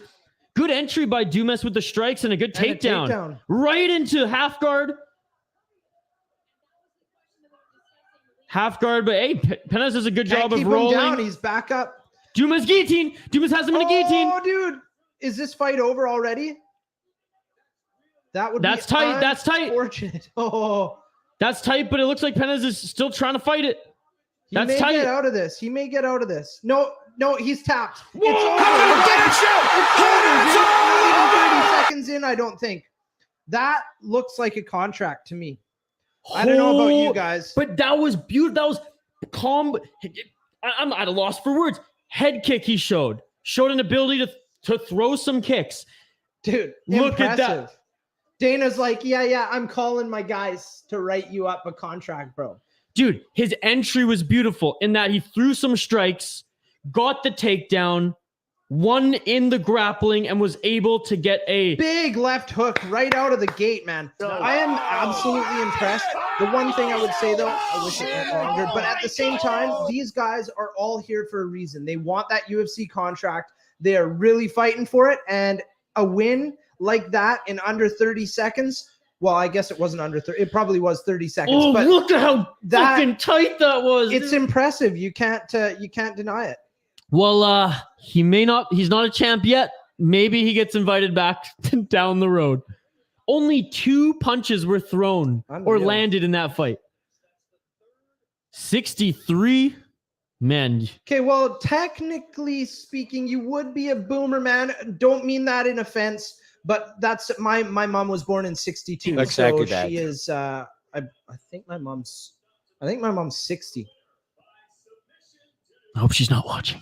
S1: Good entry by Dumas with the strikes and a good takedown. Right into half guard. Half guard, but hey, Peñáz does a good job of rolling.
S2: Him down. He's back up.
S1: Dumas guillotine. Dumas has him in a guillotine.
S2: Oh, dude. Is this fight over already?
S1: That's tight. That's tight.
S2: Unfortunate. Oh.
S1: That's tight, but it looks like Peñáz is still trying to fight it.
S2: He may get out of this. He may get out of this. No, he's tapped.
S1: Whoa!
S2: It's over. It's over, dude. 30 seconds in, I don't think. That looks like a contract to me. I don't know about you guys.
S1: But that was beautiful. That was calm. I'm at a loss for words. Head kick he showed. Showed an ability to throw some kicks.
S2: Dude,
S1: look
S2: impressive.
S1: at that.
S2: Dana's like, yeah, I'm calling my guys to write you up a contract, bro.
S1: Dude, his entry was beautiful in that he threw some strikes, got the takedown, won in the grappling, and was able to get a
S2: big left hook right out of the gate, man. I am absolutely impressed. The one thing I would say, though, I wish it went longer, but at the same time, these guys are all here for a reason. They want that UFC contract. They are really fighting for it, and a win like that in under 30 seconds. Well, I guess it wasn't under 30. It probably was 30 seconds.
S1: Oh,
S2: but
S1: look at how fucking tight that was.
S2: It's impressive. You can't deny it.
S1: Well, he's not a champ yet. Maybe he gets invited back down the road. Only 2 punches were thrown or landed in that fight. 63. Man.
S2: Okay, well, technically speaking, you would be a boomer, man. Don't mean that in offense. But that's my mom was born in 62.
S3: Exactly
S2: so
S3: that.
S2: She is I think my mom's 60.
S1: I hope she's not watching.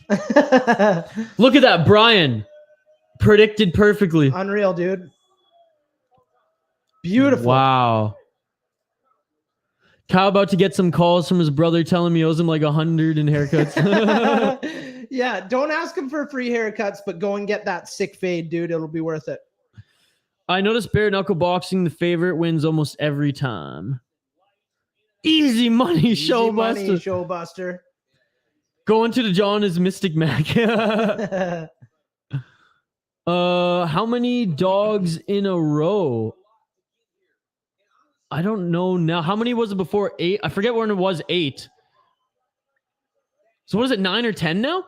S1: Look at that, Brian. Predicted perfectly.
S2: Unreal, dude. Beautiful.
S1: Wow. Kyle about to get some calls from his brother telling me he owes him like 100 in haircuts.
S2: Yeah, don't ask him for free haircuts, but go and get that sick fade, dude. It'll be worth it.
S1: I noticed bare knuckle boxing, the favorite wins almost every time. Easy money, showbuster. Going to the John is Mystic Mac. How many dogs in a row? I don't know now. How many was it before? 8? I forget when it was 8. So what is it, 9 or 10 now?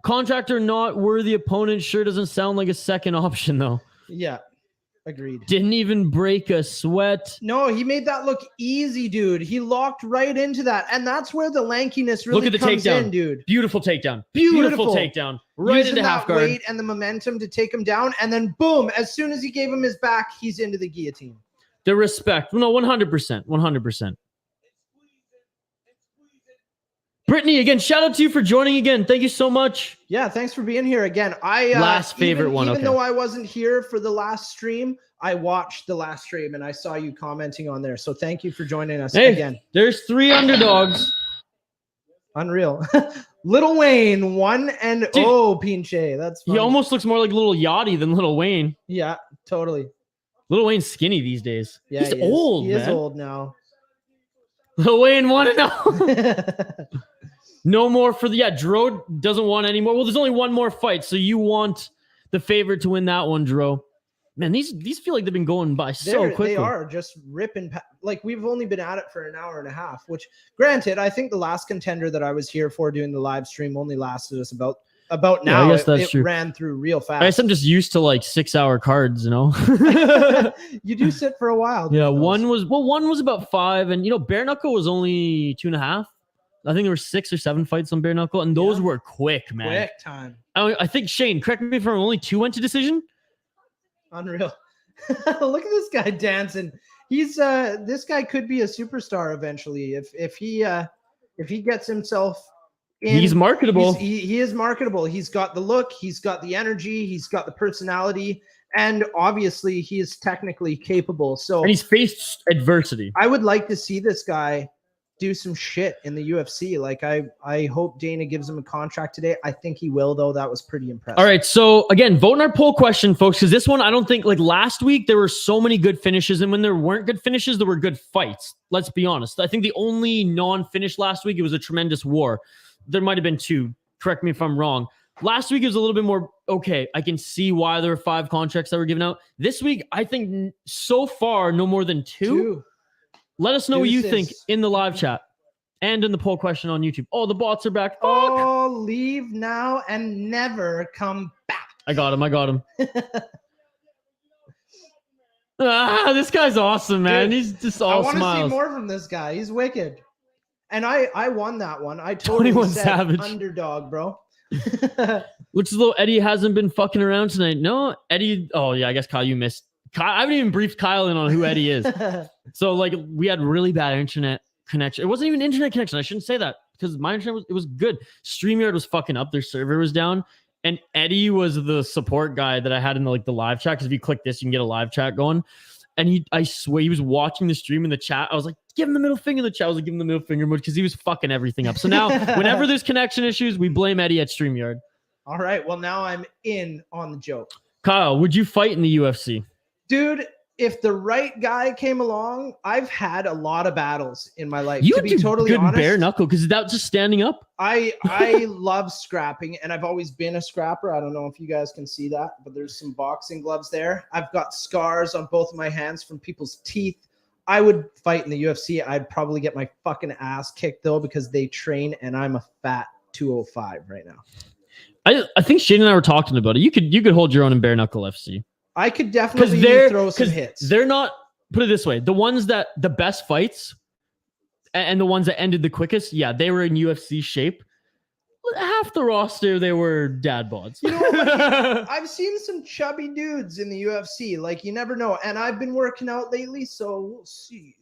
S1: Contractor not worthy opponent sure doesn't sound like a second option though.
S2: Yeah. Agreed.
S1: Didn't even break a sweat.
S2: No, he made that look easy, dude. He locked right into that. And that's where the lankiness really
S1: look at the
S2: comes
S1: takedown.
S2: in, dude.
S1: Beautiful takedown. Beautiful takedown. Right
S2: Using
S1: into half guard.
S2: Weight and the momentum to take him down. And then boom, as soon as he gave him his back, he's into the guillotine.
S1: The respect. No, 100%. 100%. Brittany, again, shout out to you for joining again. Thank you so much.
S2: Yeah, thanks for being here again.
S1: Last favorite one.
S2: Even though I wasn't here for the last stream, I watched the last stream and I saw you commenting on there. So thank you for joining us again.
S1: There's 3 underdogs.
S2: Unreal. Little Wayne, 1-0, Pinche. That's funny.
S1: He almost looks more like Little Yachty than Little Wayne.
S2: Yeah, totally.
S1: Little Wayne's skinny these days.
S2: Yeah,
S1: he's old, man.
S2: He is old now.
S1: Little Wayne 1-0. No more for the Dro doesn't want any more. Well, there's only one more fight, so you want the favorite to win that one, Dro. Man, these feel like they've been going by so quickly.
S2: They are just ripping. Like, we've only been at it for an hour and a half, which, granted, I think the last Contender that I was here for doing the live stream only lasted us about now.
S1: I guess that's true.
S2: Ran through real fast.
S1: I guess I'm just used to like 6-hour cards, you know.
S2: You do sit for a while.
S1: Yeah, one was about 5, and bare knuckle was only 2.5. I think there were 6 or 7 fights on bare knuckle, and those were quick, man.
S2: Quick time.
S1: I think Shane, correct me if I'm wrong, only 2 went to decision.
S2: Unreal. Look at this guy dancing. He's this guy could be a superstar eventually if he gets himself in.
S1: He's marketable.
S2: He is marketable. He's got the look, he's got the energy, he's got the personality, and obviously he is technically capable. So
S1: and he's faced adversity.
S2: I would like to see this guy do some shit in the UFC. Like I hope Dana gives him a contract today. I think he will, though. That was pretty impressive.
S1: All right, so again, vote in our poll question, folks, because this one I don't think, like last week there were so many good finishes, and when there weren't good finishes, there were good fights. Let's be honest. I think the only non-finish last week, it was a tremendous war. There might have been 2. Correct me if I'm wrong. Last week it was a little bit more okay. I can see why there were 5 contracts that were given out. This week, I think so far no more than 2. Let us know what you think in the live chat and in the poll question on YouTube. Oh, the bots are back. Fuck.
S2: Oh, leave now and never come back.
S1: I got him. This guy's awesome, man. Dude, he's just all smiles.
S2: I want to see more from this guy. He's wicked. And I won that one. I totally said Savage. Underdog, bro.
S1: Which is a little Eddie hasn't been fucking around tonight. No, Eddie. Oh, yeah, I guess Kyle, you missed. I haven't even briefed Kyle in on who Eddie is. So like we had really bad internet connection. It wasn't even internet connection. I shouldn't say that because my internet was good. StreamYard was fucking up. Their server was down. And Eddie was the support guy that I had in the live chat. Because if you click this, you can get a live chat going. And I swear he was watching the stream in the chat. I was like, give him the middle finger in the chat. I was like, give him the middle finger because he was fucking everything up. So now whenever there's connection issues, we blame Eddie at StreamYard.
S2: All right. Well, now I'm in on the joke.
S1: Kyle, would you fight in the UFC?
S2: Dude, if the right guy came along, I've had a lot of battles in my life.
S1: You
S2: to be totally honest,
S1: bare knuckle because that just standing up.
S2: I love scrapping, and I've always been a scrapper. I don't know if you guys can see that, but there's some boxing gloves there. I've got scars on both of my hands from people's teeth. I would fight in the UFC. I'd probably get my fucking ass kicked though because they train, and I'm a fat 205 right now.
S1: I think Shane and I were talking about it. You could hold your own in bare knuckle FC.
S2: I could definitely throw some hits.
S1: They're not, put it this way, the ones that the best fights and the ones that ended the quickest, yeah, they were in UFC shape. Half the roster, they were dad bods.
S2: You know, I've seen some chubby dudes in the UFC. Like, you never know. And I've been working out lately, so we'll see.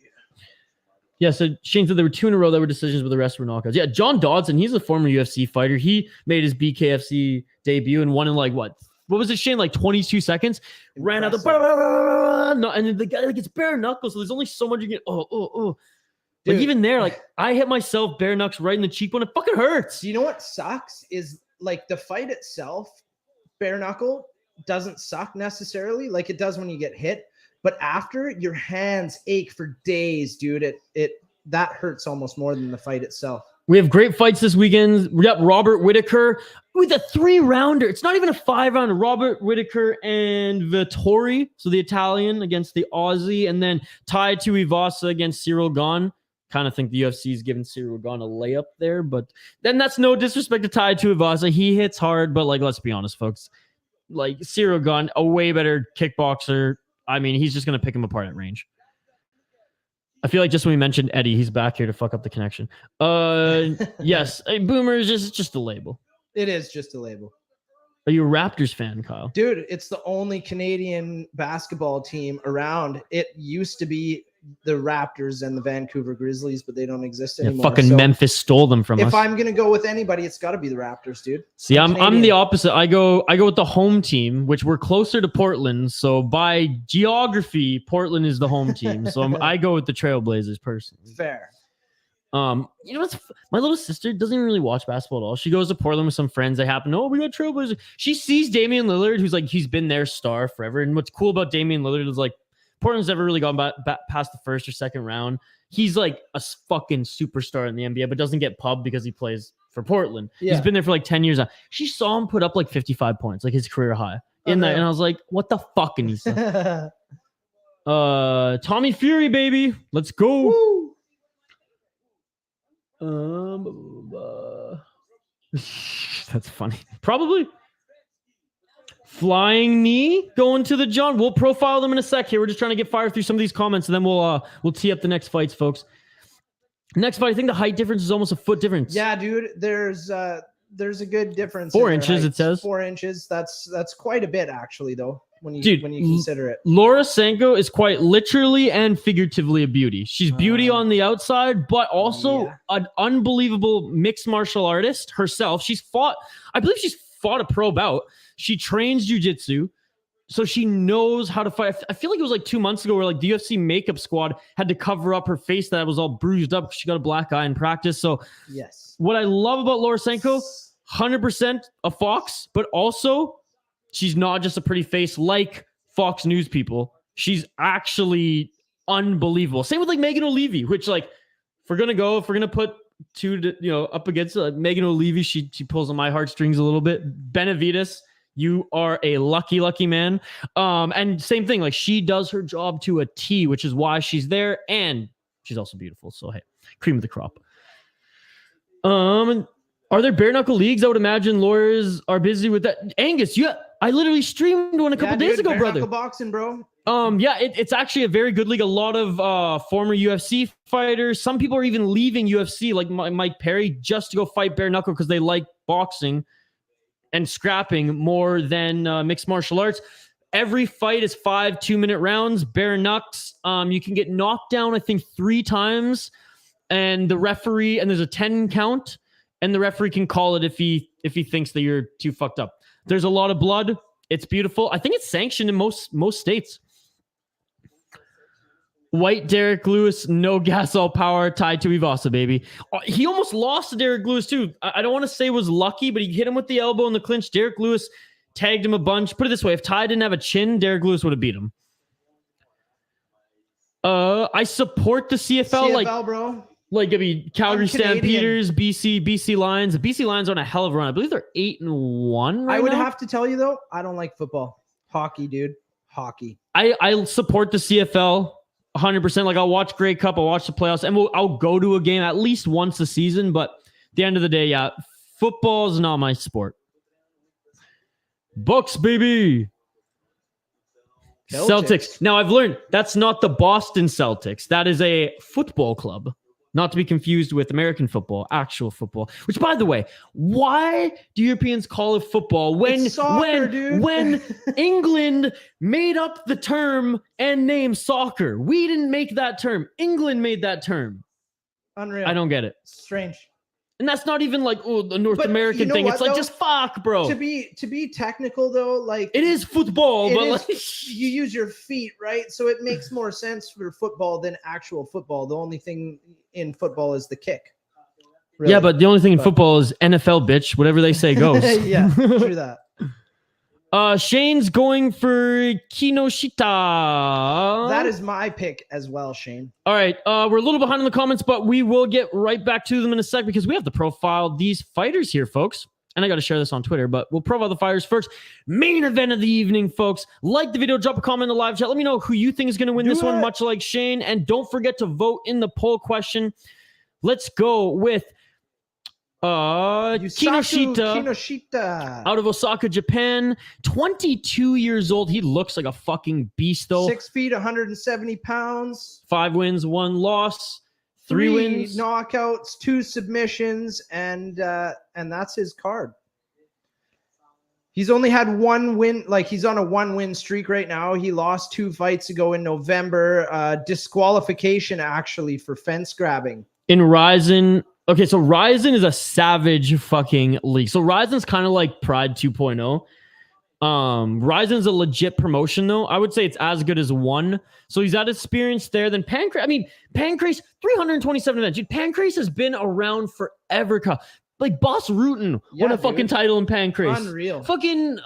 S1: Yeah, so Shane said there were 2 in a row that were decisions, but the rest were knockouts. Yeah, John Dodson, he's a former UFC fighter. He made his BKFC debut and won in what was it, Shane? 22 seconds? Impressive. Ran out the and then the guy gets bare knuckles, so there's only so much you get. Dude, like even there, I hit myself bare knucks right in the cheekbone. It fucking hurts.
S2: You know what sucks is the fight itself, bare knuckle doesn't suck necessarily like it does when you get hit, but after your hands ache for days, dude. That hurts almost more than the fight itself.
S1: We have great fights this weekend. We got Robert Whittaker with a 3-rounder. It's not even a 5-rounder. Robert Whittaker and Vittori, so the Italian against the Aussie, and then Tai Tuivasa against Cyril Gane. Kind of think the UFC is giving Cyril Gane a layup there, but then that's no disrespect to Tai Tuivasa. He hits hard, but let's be honest, folks. Cyril Gane, a way better kickboxer. I mean, he's just going to pick him apart at range. I feel like just when we mentioned Eddie, he's back here to fuck up the connection. Yes, Boomer is just a label.
S2: It is just a label.
S1: Are you a Raptors fan, Kyle?
S2: Dude, it's the only Canadian basketball team around. It used to be the Raptors and the Vancouver Grizzlies, but they don't exist anymore.
S1: Fucking Memphis stole them from us.
S2: If I'm gonna go with anybody, it's got to be the Raptors, dude.
S1: See, I'm the opposite. I go with the home team, which we're closer to Portland. So by geography, Portland is the home team. So I go with the Trailblazers personally.
S2: Fair.
S1: You know what's my little sister doesn't even really watch basketball at all. She goes to Portland with some friends. They happen. Oh, we got Trailblazers. She sees Damian Lillard, who's he's been their star forever. And what's cool about Damian Lillard is Portland's never really gone back past the first or second round. He's a fucking superstar in the NBA, but doesn't get pub because he plays for Portland. Yeah. He's been there for 10 years now. She saw him put up 55 points, his career high in that. And I was like, what the fuck, Anissa? Tommy Fury, baby. Let's go. Woo. That's funny. Probably. Flying knee going to the John. We'll profile them in a sec here. We're just trying to get fire through some of these comments, and then we'll tee up the next fights, folks. Next fight, I think the height difference is almost a foot difference.
S2: Yeah, dude. There's a good difference.
S1: 4 inches, it says.
S2: 4 inches. That's quite a bit, actually, though. when you consider it.
S1: Laura Sanko is quite literally and figuratively a beauty. She's beauty on the outside, but also an unbelievable mixed martial artist herself. I believe she's fought a pro bout. She trains jiu-jitsu, so she knows how to fight. I feel like it was like 2 months ago where like the UFC makeup squad had to cover up her face that was all bruised up because she got a black eye in practice. So
S2: yes,
S1: what I love about Laura Sanko, 100% a fox, but also she's not just a pretty face like Fox News people. She's actually unbelievable. Same with like Megan O'Leary, which like if we're gonna put two up against Megan O'Leary, she pulls on my heartstrings a little bit. Benavides, you are a lucky man. And same thing, like she does her job to a T, which is why she's there, and she's also beautiful. So hey, cream of the crop. Are there bare knuckle leagues? I would imagine lawyers are busy with that. Angus, I literally streamed one a couple days ago, brother.
S2: Boxing, bro.
S1: It's actually a very good league. A lot of former UFC fighters. Some people are even leaving UFC, like Mike Perry, just to go fight bare knuckle because they like boxing and scrapping more than mixed martial arts. Every fight is 5 2-minute rounds, bare knucks. You can get knocked down, I think, 3 times, and there's a 10 count. And the referee can call it if he thinks that you're too fucked up. There's a lot of blood. It's beautiful. I think it's sanctioned in most states. White Derek Lewis, no gas, all power, tied to Ivasa, baby. He almost lost to Derek Lewis, too. I don't want to say was lucky, but he hit him with the elbow in the clinch. Derek Lewis tagged him a bunch. Put it this way, if Ty didn't have a chin, Derek Lewis would have beat him. I support the CFL,
S2: bro.
S1: Like, it'd be Calgary Stampeders, BC Lions. The BC Lions are on a hell of a run. I believe they're 8-1 right
S2: I would
S1: now.
S2: have to tell you, though, I don't like football. Hockey, dude. Hockey.
S1: I support the CFL 100%. Like, I'll watch Grey Cup, I'll watch the playoffs, and I'll go to a game at least once a season. But at the end of the day, yeah, football is not my sport. Bucks, baby. Celtics. Now, I've learned that's not the Boston Celtics. That is a football club. Not to be confused with American football, actual football. Which, by the way, why do Europeans call it football when England made up the term and name soccer? We didn't make that term. England made that term.
S2: Unreal.
S1: I don't get it.
S2: Strange.
S1: And that's not even like the North American thing. It's like just fuck, bro.
S2: To be technical though, like
S1: it is football, but like
S2: you use your feet, right? So it makes more sense for football than actual football. The only thing in football is the kick. Really.
S1: Yeah, but the only thing in football is NFL, bitch. Whatever they say goes.
S2: Yeah, true that.
S1: Shane's going for Kinoshita.
S2: That is my pick as well, Shane.
S1: All right. We're a little behind in the comments, but we will get right back to them in a sec because we have to profile these fighters here, folks. And I got to share this on Twitter, but we'll profile the fighters first. Main event of the evening, folks. Like the video, drop a comment in the live chat. Let me know who you think is going to win this one, much like Shane. And don't forget to vote in the poll question. Let's go with Kinoshita out of Osaka, Japan. 22 years old. He looks like a fucking beast, though.
S2: 6 feet, 170 pounds.
S1: 5 wins, 1 loss. 3 wins,
S2: knockouts, 2 submissions, and that's his card. He's only had 1 win. Like, he's on a 1-win streak right now. He lost 2 fights ago in November. Disqualification, actually, for fence grabbing.
S1: In Ryzen. Okay, so Ryzen is a savage fucking league. So Ryzen's kind of like Pride 2.0. Ryzen's a legit promotion, though. I would say it's as good as 1. So he's had experience there. Then Pancrase. I mean, Pancrase, 327 events. Dude, Pancrase has been around forever. Like Boss Rutan won a fucking title in Pancrase.
S2: Unreal.
S1: Fucking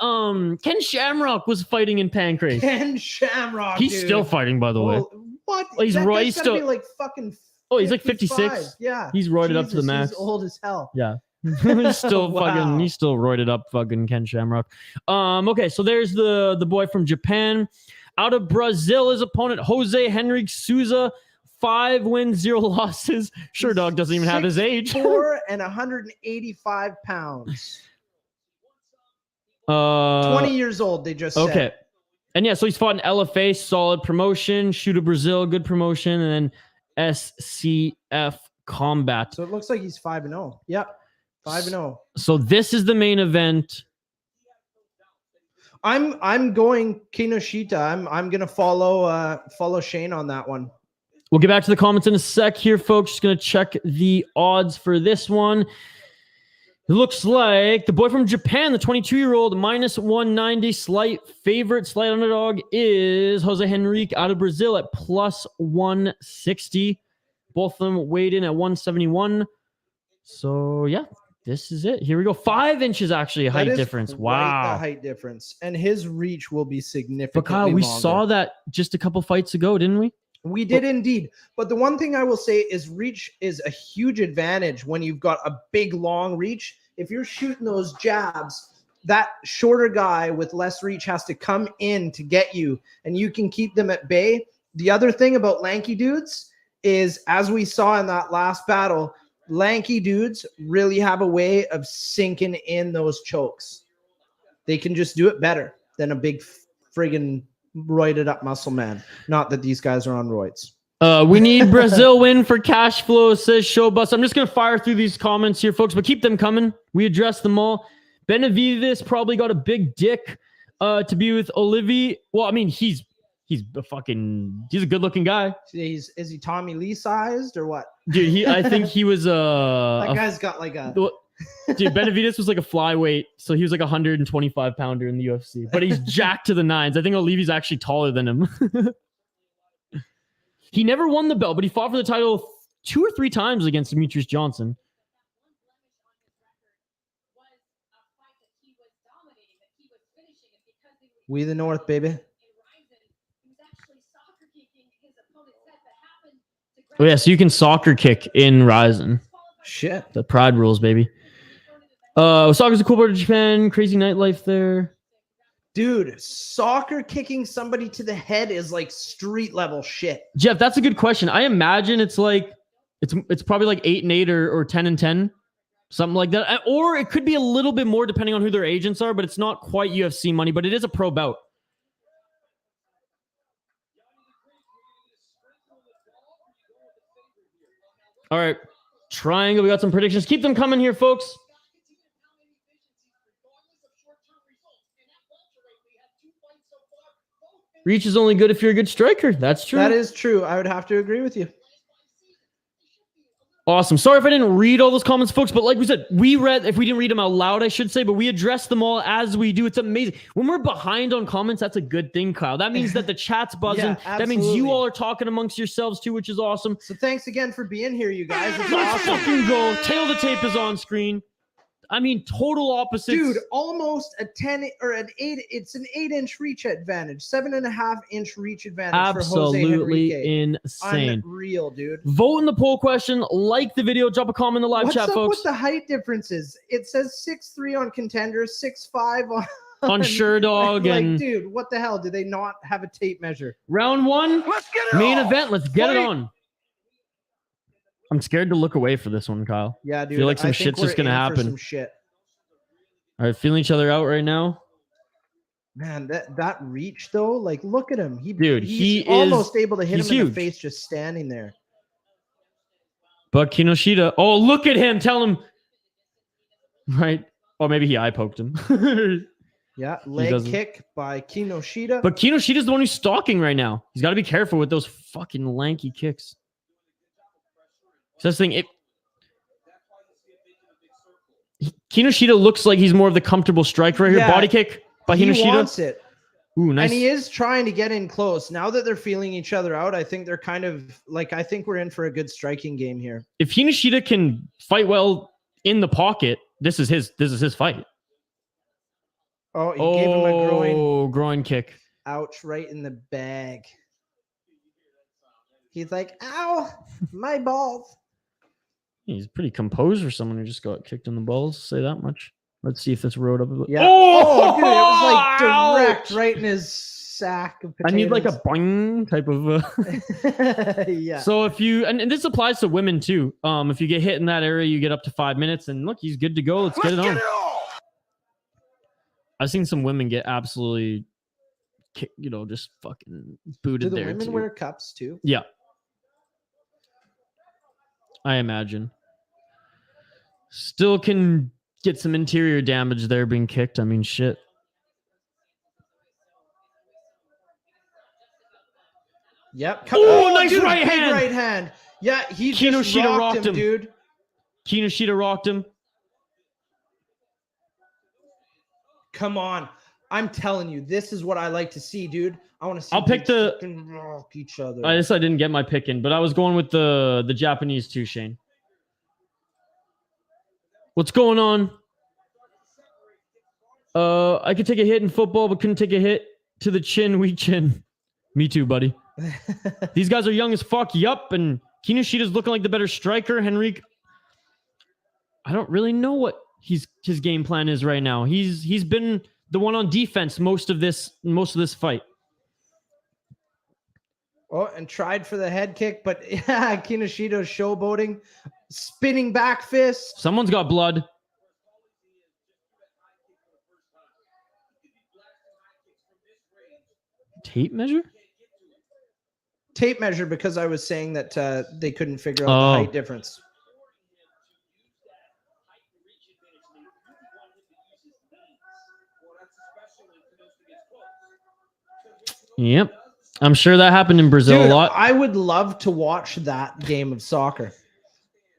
S1: Ken Shamrock was fighting in Pancrase.
S2: Ken Shamrock.
S1: He's still fighting, by the way.
S2: What?
S1: He's still
S2: be like fucking.
S1: Oh, he's like 56.
S2: Yeah.
S1: He's roided up to the max.
S2: He's old as hell.
S1: Yeah. He's still fucking. He's still roided up, fucking Ken Shamrock. Okay, so there's the boy from Japan. Out of Brazil, his opponent José Henrique Souza, 5 wins, 0 losses. Sure, dog doesn't even have his age.
S2: 4 and 185 pounds. 20 years old. They just
S1: okay.
S2: said.
S1: And yeah, so he's fought in LFA, solid promotion. Shoot of Brazil, good promotion, and then SCF Combat.
S2: So it looks like he's 5-0. Yep. 5-0.
S1: So this is the main event.
S2: I'm going Kinoshita. I'm gonna follow Shane on that one.
S1: We'll get back to the comments in a sec here, folks. Just gonna check the odds for this one. It looks like the boy from Japan, the 22-year-old, minus 190, slight favorite, slight underdog is José Henrique out of Brazil at plus 160. Both of them weighed in at 171. So yeah, this is it. Here we go. 5 inches actually a height difference. Wow.
S2: The height difference. And his reach will be significantly
S1: But Kyle, we
S2: longer.
S1: saw that just a couple fights ago, didn't we?
S2: We did indeed. But the one thing I will say is reach is a huge advantage when you've got a big, long reach. If you're shooting those jabs, that shorter guy with less reach has to come in to get you, and you can keep them at bay. The other thing about lanky dudes is, as we saw in that last battle, lanky dudes really have a way of sinking in those chokes. They can just do it better than a big friggin' roided up muscle man. Not that these guys are on roids.
S1: We need Brazil win for cash flow, says Showbus. I'm just going to fire through these comments here, folks, but keep them coming. We address them all. Benavides probably got a big dick to be with Olivier. Well, I mean, he's a good looking guy.
S2: Is he Tommy Lee sized or what?
S1: Dude, I think he was
S2: that guy's got like a
S1: dude, Benavides was like a flyweight, so he was like a 125 pounder in the UFC, but he's jacked to the nines. I think Olivier's actually taller than him. He never won the belt, but he fought for the title 2 or 3 times against Demetrius Johnson.
S2: We the North, baby.
S1: Oh yeah, so you can soccer kick in Ryzen.
S2: Shit.
S1: The Pride rules, baby. Soccer's a cool part of Japan. Crazy nightlife there.
S2: Dude, soccer kicking somebody to the head is like street level shit.
S1: Jeff, that's a good question. I imagine it's like it's probably like 8-8 or 10-10, something like that. Or it could be a little bit more depending on who their agents are, but it's not quite UFC money, but it is a pro bout. All right. Triangle, we got some predictions. Keep them coming here, folks. Reach is only good if you're a good striker. That's true.
S2: That is true. I would have to agree with you.
S1: Awesome. Sorry if I didn't read all those comments, folks, but like we said, if we didn't read them out loud, I should say, but we address them all as we do. It's amazing. When we're behind on comments, that's a good thing, Kyle. That means that the chat's buzzing.
S2: Yeah,
S1: that means you all are talking amongst yourselves too, which is awesome.
S2: So thanks again for being here, you guys. It's
S1: Let's
S2: awesome.
S1: fucking go. Tail the tape is on screen. I mean, total opposites.
S2: Dude, almost a 10 or an 8. It's an 8-inch reach advantage, 7.5-inch reach advantage.
S1: Absolutely
S2: for José
S1: insane.
S2: Unreal, dude.
S1: Vote in the poll question, like the video, drop a comment in the live chat,
S2: What's up
S1: folks.
S2: with the height differences? It says 6'3" on Contender, 6'5"
S1: on Sherdog.
S2: Like,
S1: and
S2: dude, what the hell? Do they not have a tape measure?
S1: round 1,
S3: Let's get it
S1: main
S3: on.
S1: event. Let's get it on. I'm scared to look away for this one, Kyle.
S2: Yeah, dude.
S1: Feel like some
S2: I think
S1: shit's just
S2: we're
S1: gonna
S2: in for
S1: happen.
S2: some shit.
S1: All right, feeling each other out right now.
S2: Man, that reach though, like look at him.
S1: Dude,
S2: he's almost able to hit
S1: he's
S2: him in
S1: huge.
S2: the face just standing there.
S1: But Kinoshita, oh, look at him. Tell him. Right. Oh, maybe he eye poked him.
S2: Yeah, leg
S1: doesn't.
S2: kick by Kinoshita.
S1: But Kinoshita's the one who's stalking right now. He's got to be careful with those fucking lanky kicks. So this thing, Kinoshita looks like he's more of the comfortable striker right here.
S2: Yeah,
S1: Body kick by
S2: he
S1: Kinoshita.
S2: wants it.
S1: Ooh, nice.
S2: And he is trying to get in close. Now that they're feeling each other out, I think they're kind of like, I think we're in for a good striking game here.
S1: If Kinoshita can fight well in the pocket, this is his fight.
S2: Oh, he gave him a
S1: groin kick.
S2: ouch right in the bag. He's like, ow, my balls.
S1: He's pretty composed for someone who just got kicked in the balls. Say that much. Let's see if this rode up.
S2: Yeah.
S1: Oh,
S2: Dude, it was like direct
S1: ouch!
S2: right in his sack of
S1: I
S2: potatoes.
S1: need like a boing type of.
S2: Yeah.
S1: So if you and this applies to women too. If you get hit in that area, you get up to 5 minutes. And look, he's good to go. Let's get it on. I've seen some women get absolutely, just fucking booted
S2: Do the
S1: there.
S2: women
S1: too.
S2: wear cups too?
S1: Yeah. I imagine. Still can get some interior damage there being kicked. I mean, shit.
S2: Yep.
S1: Oh, nice
S2: dude,
S1: right
S2: big
S1: hand.
S2: right hand. Yeah, he just
S1: Kinoshita
S2: rocked him, dude.
S1: Kinoshita rocked him.
S2: Come on. I'm telling you, this is what I like to see, dude. I want to see
S1: I'll pick the
S2: fucking rock each other.
S1: I guess I didn't get my pick in, but I was going with the Japanese too, Shane. What's going on? I could take a hit in football, but couldn't take a hit to the chin, weak chin. Me too, buddy. These guys are young as fuck. Yup, and Kinoshita's looking like the better striker. Henrique, I don't really know what his game plan is right now. He's been the one on defense most of this fight.
S2: Oh, and tried for the head kick, but yeah, Kinoshita's showboating, spinning back fist.
S1: Someone's got blood. Tape measure?
S2: Tape measure, because I was saying that they couldn't figure out the height difference.
S1: Yep. I'm sure that happened in Brazil
S2: Dude,
S1: a lot.
S2: I would love to watch that game of soccer,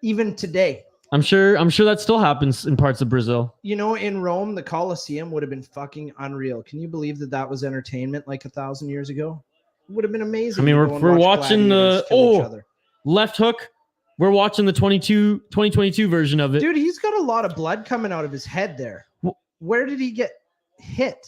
S2: even today.
S1: I'm sure that still happens in parts of Brazil.
S2: You know, in Rome, the Colosseum would have been fucking unreal. Can you believe that was entertainment like 1,000 years ago? It would have been amazing.
S1: I mean, we're watching the left hook. We're watching the 2022 version of it.
S2: Dude, he's got a lot of blood coming out of his head there. Where did he get hit?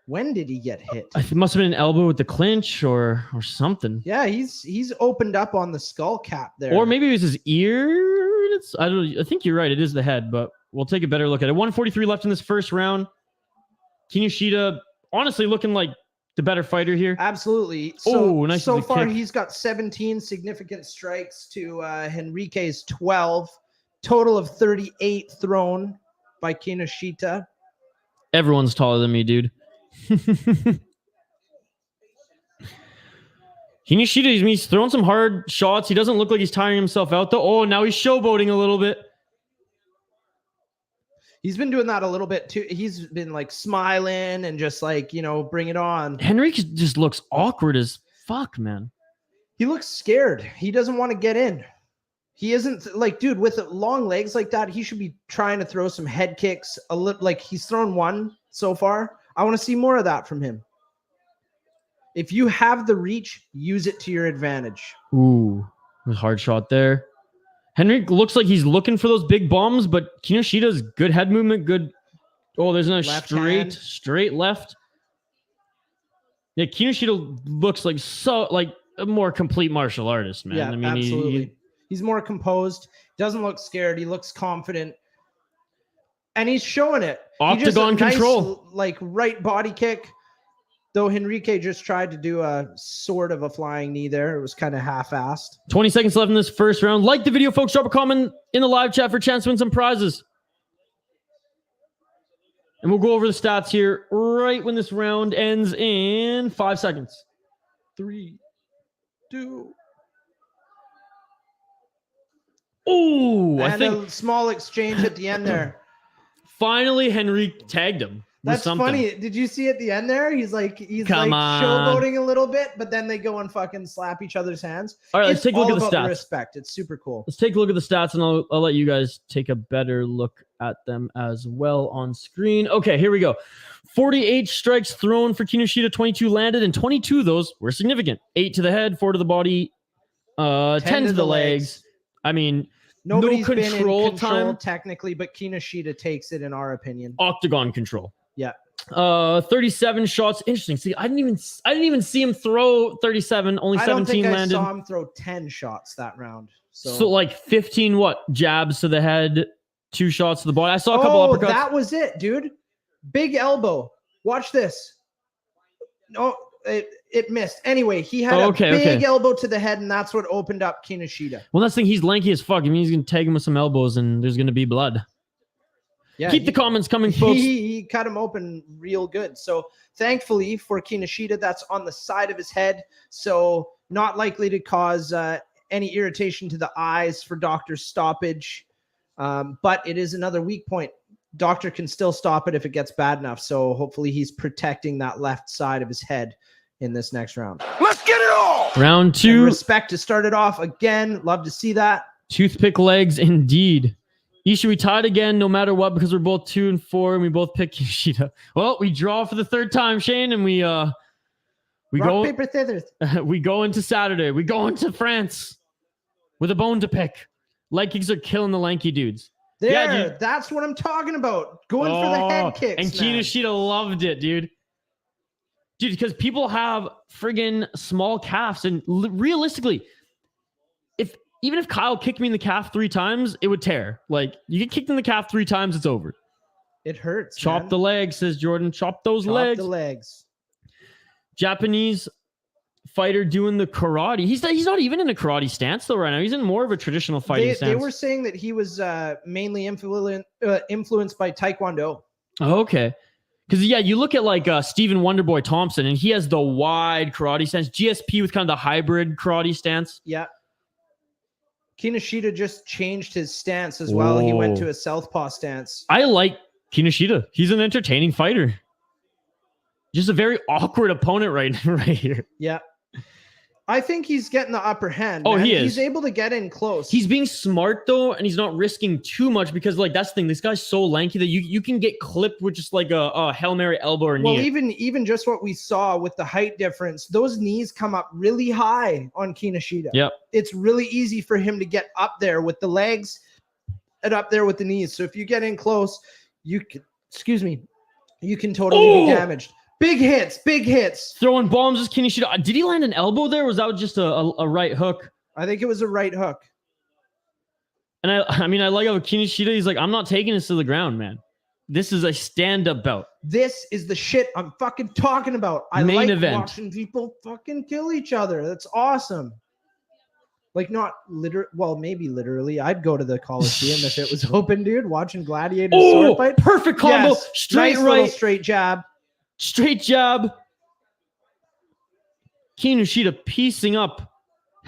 S2: When did he get hit?
S1: It must have been an elbow with the clinch or something.
S2: Yeah, he's opened up on the skull cap there.
S1: Or maybe it was his ear. I think you're right. It is the head, but we'll take a better look at it. 143 left in this first round. Kinoshita honestly looking like the better fighter here.
S2: Absolutely. So,
S1: nice.
S2: So far,
S1: kick.
S2: He's got 17 significant strikes to Henrique's 12. Total of 38 thrown by Kinoshita.
S1: Everyone's taller than me, dude. Kinoshita, he's throwing some hard shots. He doesn't look like he's tiring himself out, though. Oh, now he's showboating a little bit.
S2: He's been doing that a little bit, too. He's been, like, smiling and just, like, bring it on.
S1: Henrique just looks awkward as fuck, man.
S2: He looks scared. He doesn't want to get in. He isn't, like, dude, with long legs like that, he should be trying to throw some head kicks. Like, he's thrown one so far. I want to see more of that from him. If you have the reach, use it to your advantage.
S1: Ooh, a hard shot there. Henrique looks like he's looking for those big bombs, but Kinoshita's good head movement, good. Oh, there's another straight left. Yeah, Kinoshita looks like a more complete martial artist, man.
S2: Yeah,
S1: I mean,
S2: absolutely. He's more composed. Doesn't look scared. He looks confident. And he's showing it.
S1: Octagon control.
S2: Nice, like, right body kick. Though Henrique just tried to do a sort of a flying knee there. It was kind of half-assed.
S1: 20 seconds left in this first round. Like the video, folks. Drop a comment in the live chat for a chance to win some prizes. And we'll go over the stats here right when this round ends in 5 seconds. 3, 2. Oh, I think
S2: a small exchange at the end there.
S1: Finally, Henrique tagged him.
S2: That's funny. Did you see at the end there? He's showboating a little bit, but then they go and fucking slap each other's hands.
S1: All right, let's take a look at the stats.
S2: Respect. It's super cool.
S1: Let's take a look at the stats, and I'll let you guys take a better look at them as well on screen. Okay, here we go. 48 strikes thrown for Kinoshita, 22 landed, and 22 of those were significant. 8 to the head, 4 to the body, 10 to the legs. I mean,
S2: Nobody's
S1: no
S2: been in control
S1: time
S2: technically, but Kinoshita takes it in our opinion.
S1: Octagon control.
S2: Yeah.
S1: 37 shots. Interesting. See, I didn't even see him throw 37. Only 17 landed.
S2: I saw him throw 10 shots that round.
S1: So like 15 jabs to the head, 2 shots to the body. I saw a couple uppercuts.
S2: That was it, dude. Big elbow. Watch this. No, it missed. Anyway, he had a big elbow to the head, and that's what opened up Kinoshita.
S1: Well, that's the thing. He's lanky as fuck. I mean, he's gonna tag him with some elbows, and there's gonna be blood. Yeah, keep the comments coming, folks.
S2: He cut him open real good. So thankfully for Kinoshita, that's on the side of his head. So not likely to cause any irritation to the eyes for doctor's stoppage. But it is another weak point. Doctor can still stop it if it gets bad enough. So hopefully he's protecting that left side of his head in this next round.
S3: Let's get it on.
S1: Round
S2: And
S1: 2.
S2: respect to start it off again. Love to see that.
S1: Toothpick legs indeed. Isha, we tied again no matter what because we're both 2 and 4 and we both pick Kinoshita. Well, we draw for the 3rd time, Shane, and we
S2: Rock,
S1: go
S2: paper, scissors.
S1: we go into Saturday. We go into France with a bone to pick. Leg kicks are killing the lanky dudes.
S2: There,
S1: Yeah, dude.
S2: that's what I'm talking about. Going for the head kicks.
S1: And
S2: man.
S1: Kinoshita loved it, dude. Dude, because people have friggin' small calves, and realistically, even if Kyle kicked me in the calf 3 times, it would tear. Like, you get kicked in the calf 3 times, it's over.
S2: It hurts.
S1: Chop
S2: man.
S1: the legs, says Jordan. Chop those
S2: Chop
S1: legs.
S2: the legs.
S1: Japanese fighter doing the karate. He's not even in a karate stance though right now. He's in more of a traditional fighting stance.
S2: They were saying that he was mainly influenced by Taekwondo.
S1: Oh, okay. Because yeah, you look at like Stephen Wonderboy Thompson, and he has the wide karate stance. GSP with kind of the hybrid karate stance.
S2: Yeah. Kinoshita just changed his stance as well. He went to a southpaw stance.
S1: I like Kinoshita. He's an entertaining fighter. Just a very awkward opponent right here.
S2: Yeah. I think he's getting the upper hand.
S1: Oh,
S2: man.
S1: he is.
S2: He's able to get in close.
S1: He's being smart though, and he's not risking too much because like that's the thing. This guy's so lanky that you can get clipped with just like a Hail Mary elbow or knee.
S2: Well, even just what we saw with the height difference, those knees come up really high on Kinoshita.
S1: Yep.
S2: It's really easy for him to get up there with the legs and up there with the knees. So if you get in close, you can totally be damaged. Big hits.
S1: Throwing bombs is Kinoshita. Did he land an elbow there? Or was that just a right hook?
S2: I think it was a right hook.
S1: And I mean, I like how Kinoshita, he's like, I'm not taking this to the ground, man. This is a stand-up bout.
S2: This is the shit I'm fucking talking about. I
S1: Main
S2: like
S1: event.
S2: watching people fucking kill each other. That's awesome. Like not literally, well, maybe literally. I'd go to the Coliseum if it was open, dude. Watching gladiators sword fight.
S1: Perfect combo.
S2: Yes.
S1: Straight
S2: Nice
S1: right.
S2: little straight jab.
S1: Straight jab. Kinoshita piecing up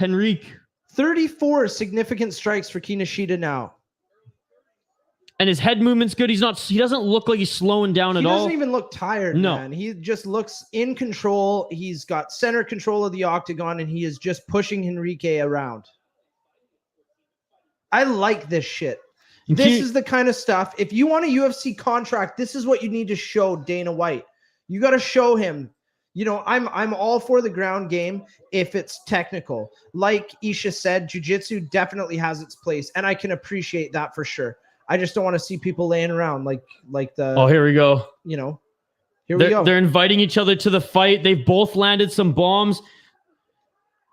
S1: Henrique.
S2: 34 significant strikes for Kinoshita now.
S1: And his head movement's good. He doesn't look like he's slowing down at all.
S2: He doesn't even look tired,
S1: No.
S2: man. He just looks in control. He's got center control of the octagon, and he is just pushing Henrique around. I like this shit. This is the kind of stuff. If you want a UFC contract, this is what you need to show Dana White. You got to show him. You know, I'm all for the ground game if it's technical. Like Isha said, jiu-jitsu definitely has its place, and I can appreciate that for sure. I just don't want to see people laying around like the.
S1: Oh, here we go.
S2: You know, here we go.
S1: They're inviting each other to the fight. They've both landed some bombs.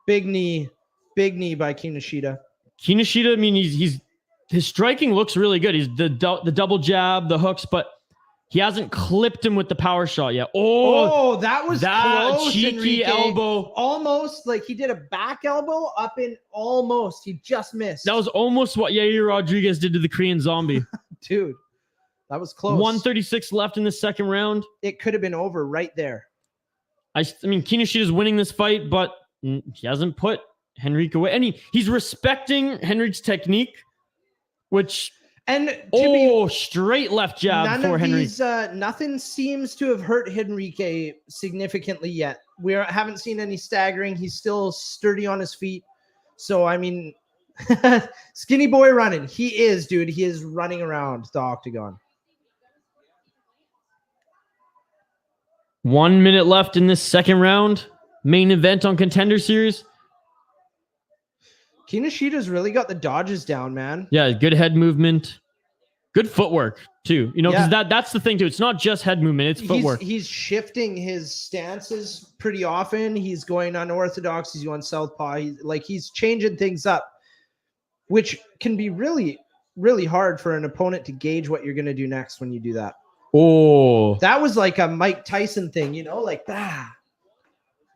S2: Big knee by Kinoshita.
S1: Kinoshita, I mean, his striking looks really good. He's the double jab, the hooks, but he hasn't clipped him with the power shot yet. Oh,
S2: that was
S1: that
S2: close,
S1: cheeky
S2: Henrique.
S1: elbow.
S2: Almost like he did a back elbow up in almost. He just missed.
S1: That was almost what Yair Rodriguez did to the Korean Zombie.
S2: Dude, that was close.
S1: 136 left in the second round.
S2: It could have been over right there.
S1: I mean, Kinoshita's winning this fight, but he hasn't put Henrique away. And he's respecting Henrique's technique, which...
S2: And
S1: straight left jab for Henrique.
S2: Nothing seems to have hurt Henrique significantly yet. We haven't seen any staggering. He's still sturdy on his feet. So, I mean, skinny boy running. He is, dude. He is running around the octagon.
S1: 1 minute left in this second round. Main event on Contender Series.
S2: Kinoshita's really got the dodges down, man.
S1: Yeah, good head movement. Good footwork, too. You know, because that's the thing, too. It's not just head movement, it's footwork.
S2: He's shifting his stances pretty often. He's going unorthodox. He's going southpaw. He's changing things up, which can be really, really hard for an opponent to gauge what you're going to do next when you do that.
S1: Oh.
S2: That was like a Mike Tyson thing, you know, like,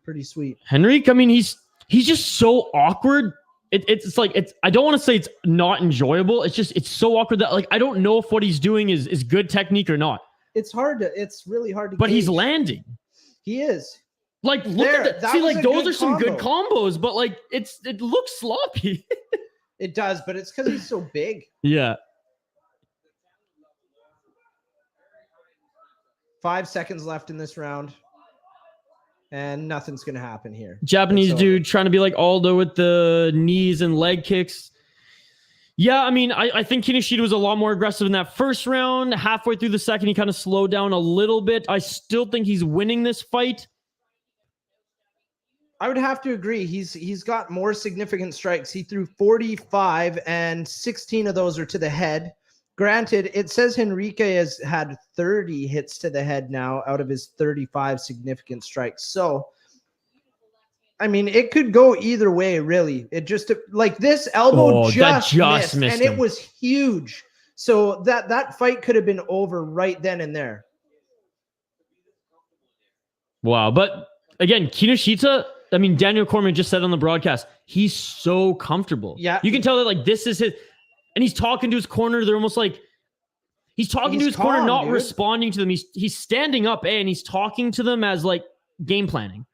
S2: pretty sweet.
S1: Henrique, I mean, he's just so awkward. It's like I don't want to say it's not enjoyable. It's so awkward that like I don't know if what he's doing is good technique or not.
S2: It's really hard to
S1: But
S2: gauge.
S1: he's landing.
S2: He is.
S1: Like look at that. See, like those are some good
S2: combo.
S1: combos, but like it looks sloppy.
S2: It does, but it's because he's so big.
S1: Yeah.
S2: 5 seconds left in this round. and nothing's going to happen here.
S1: Japanese dude trying to be like Aldo with the knees and leg kicks. Yeah, I mean, I think Kinoshita was a lot more aggressive in that first round. Halfway through the second, he kind of slowed down a little bit. I still think he's winning this fight.
S2: I would have to agree. He's got more significant strikes. He threw 45, and 16 of those are to the head. Granted, it says Henrique has had 30 hits to the head now out of his 35 significant strikes. So, I mean, it could go either way, really. It just, like, this elbow just missed and
S1: him.
S2: it was huge. So that fight could have been over right then and there.
S1: Wow. But again, Kinoshita, I mean, Daniel Cormier just said on the broadcast, he's so comfortable.
S2: Yeah.
S1: You can tell that, like, this is his, and he's talking to his corner. They're almost like, he's talking to his corner, not responding to them. He's standing up, and he's talking to them as, like, game planning.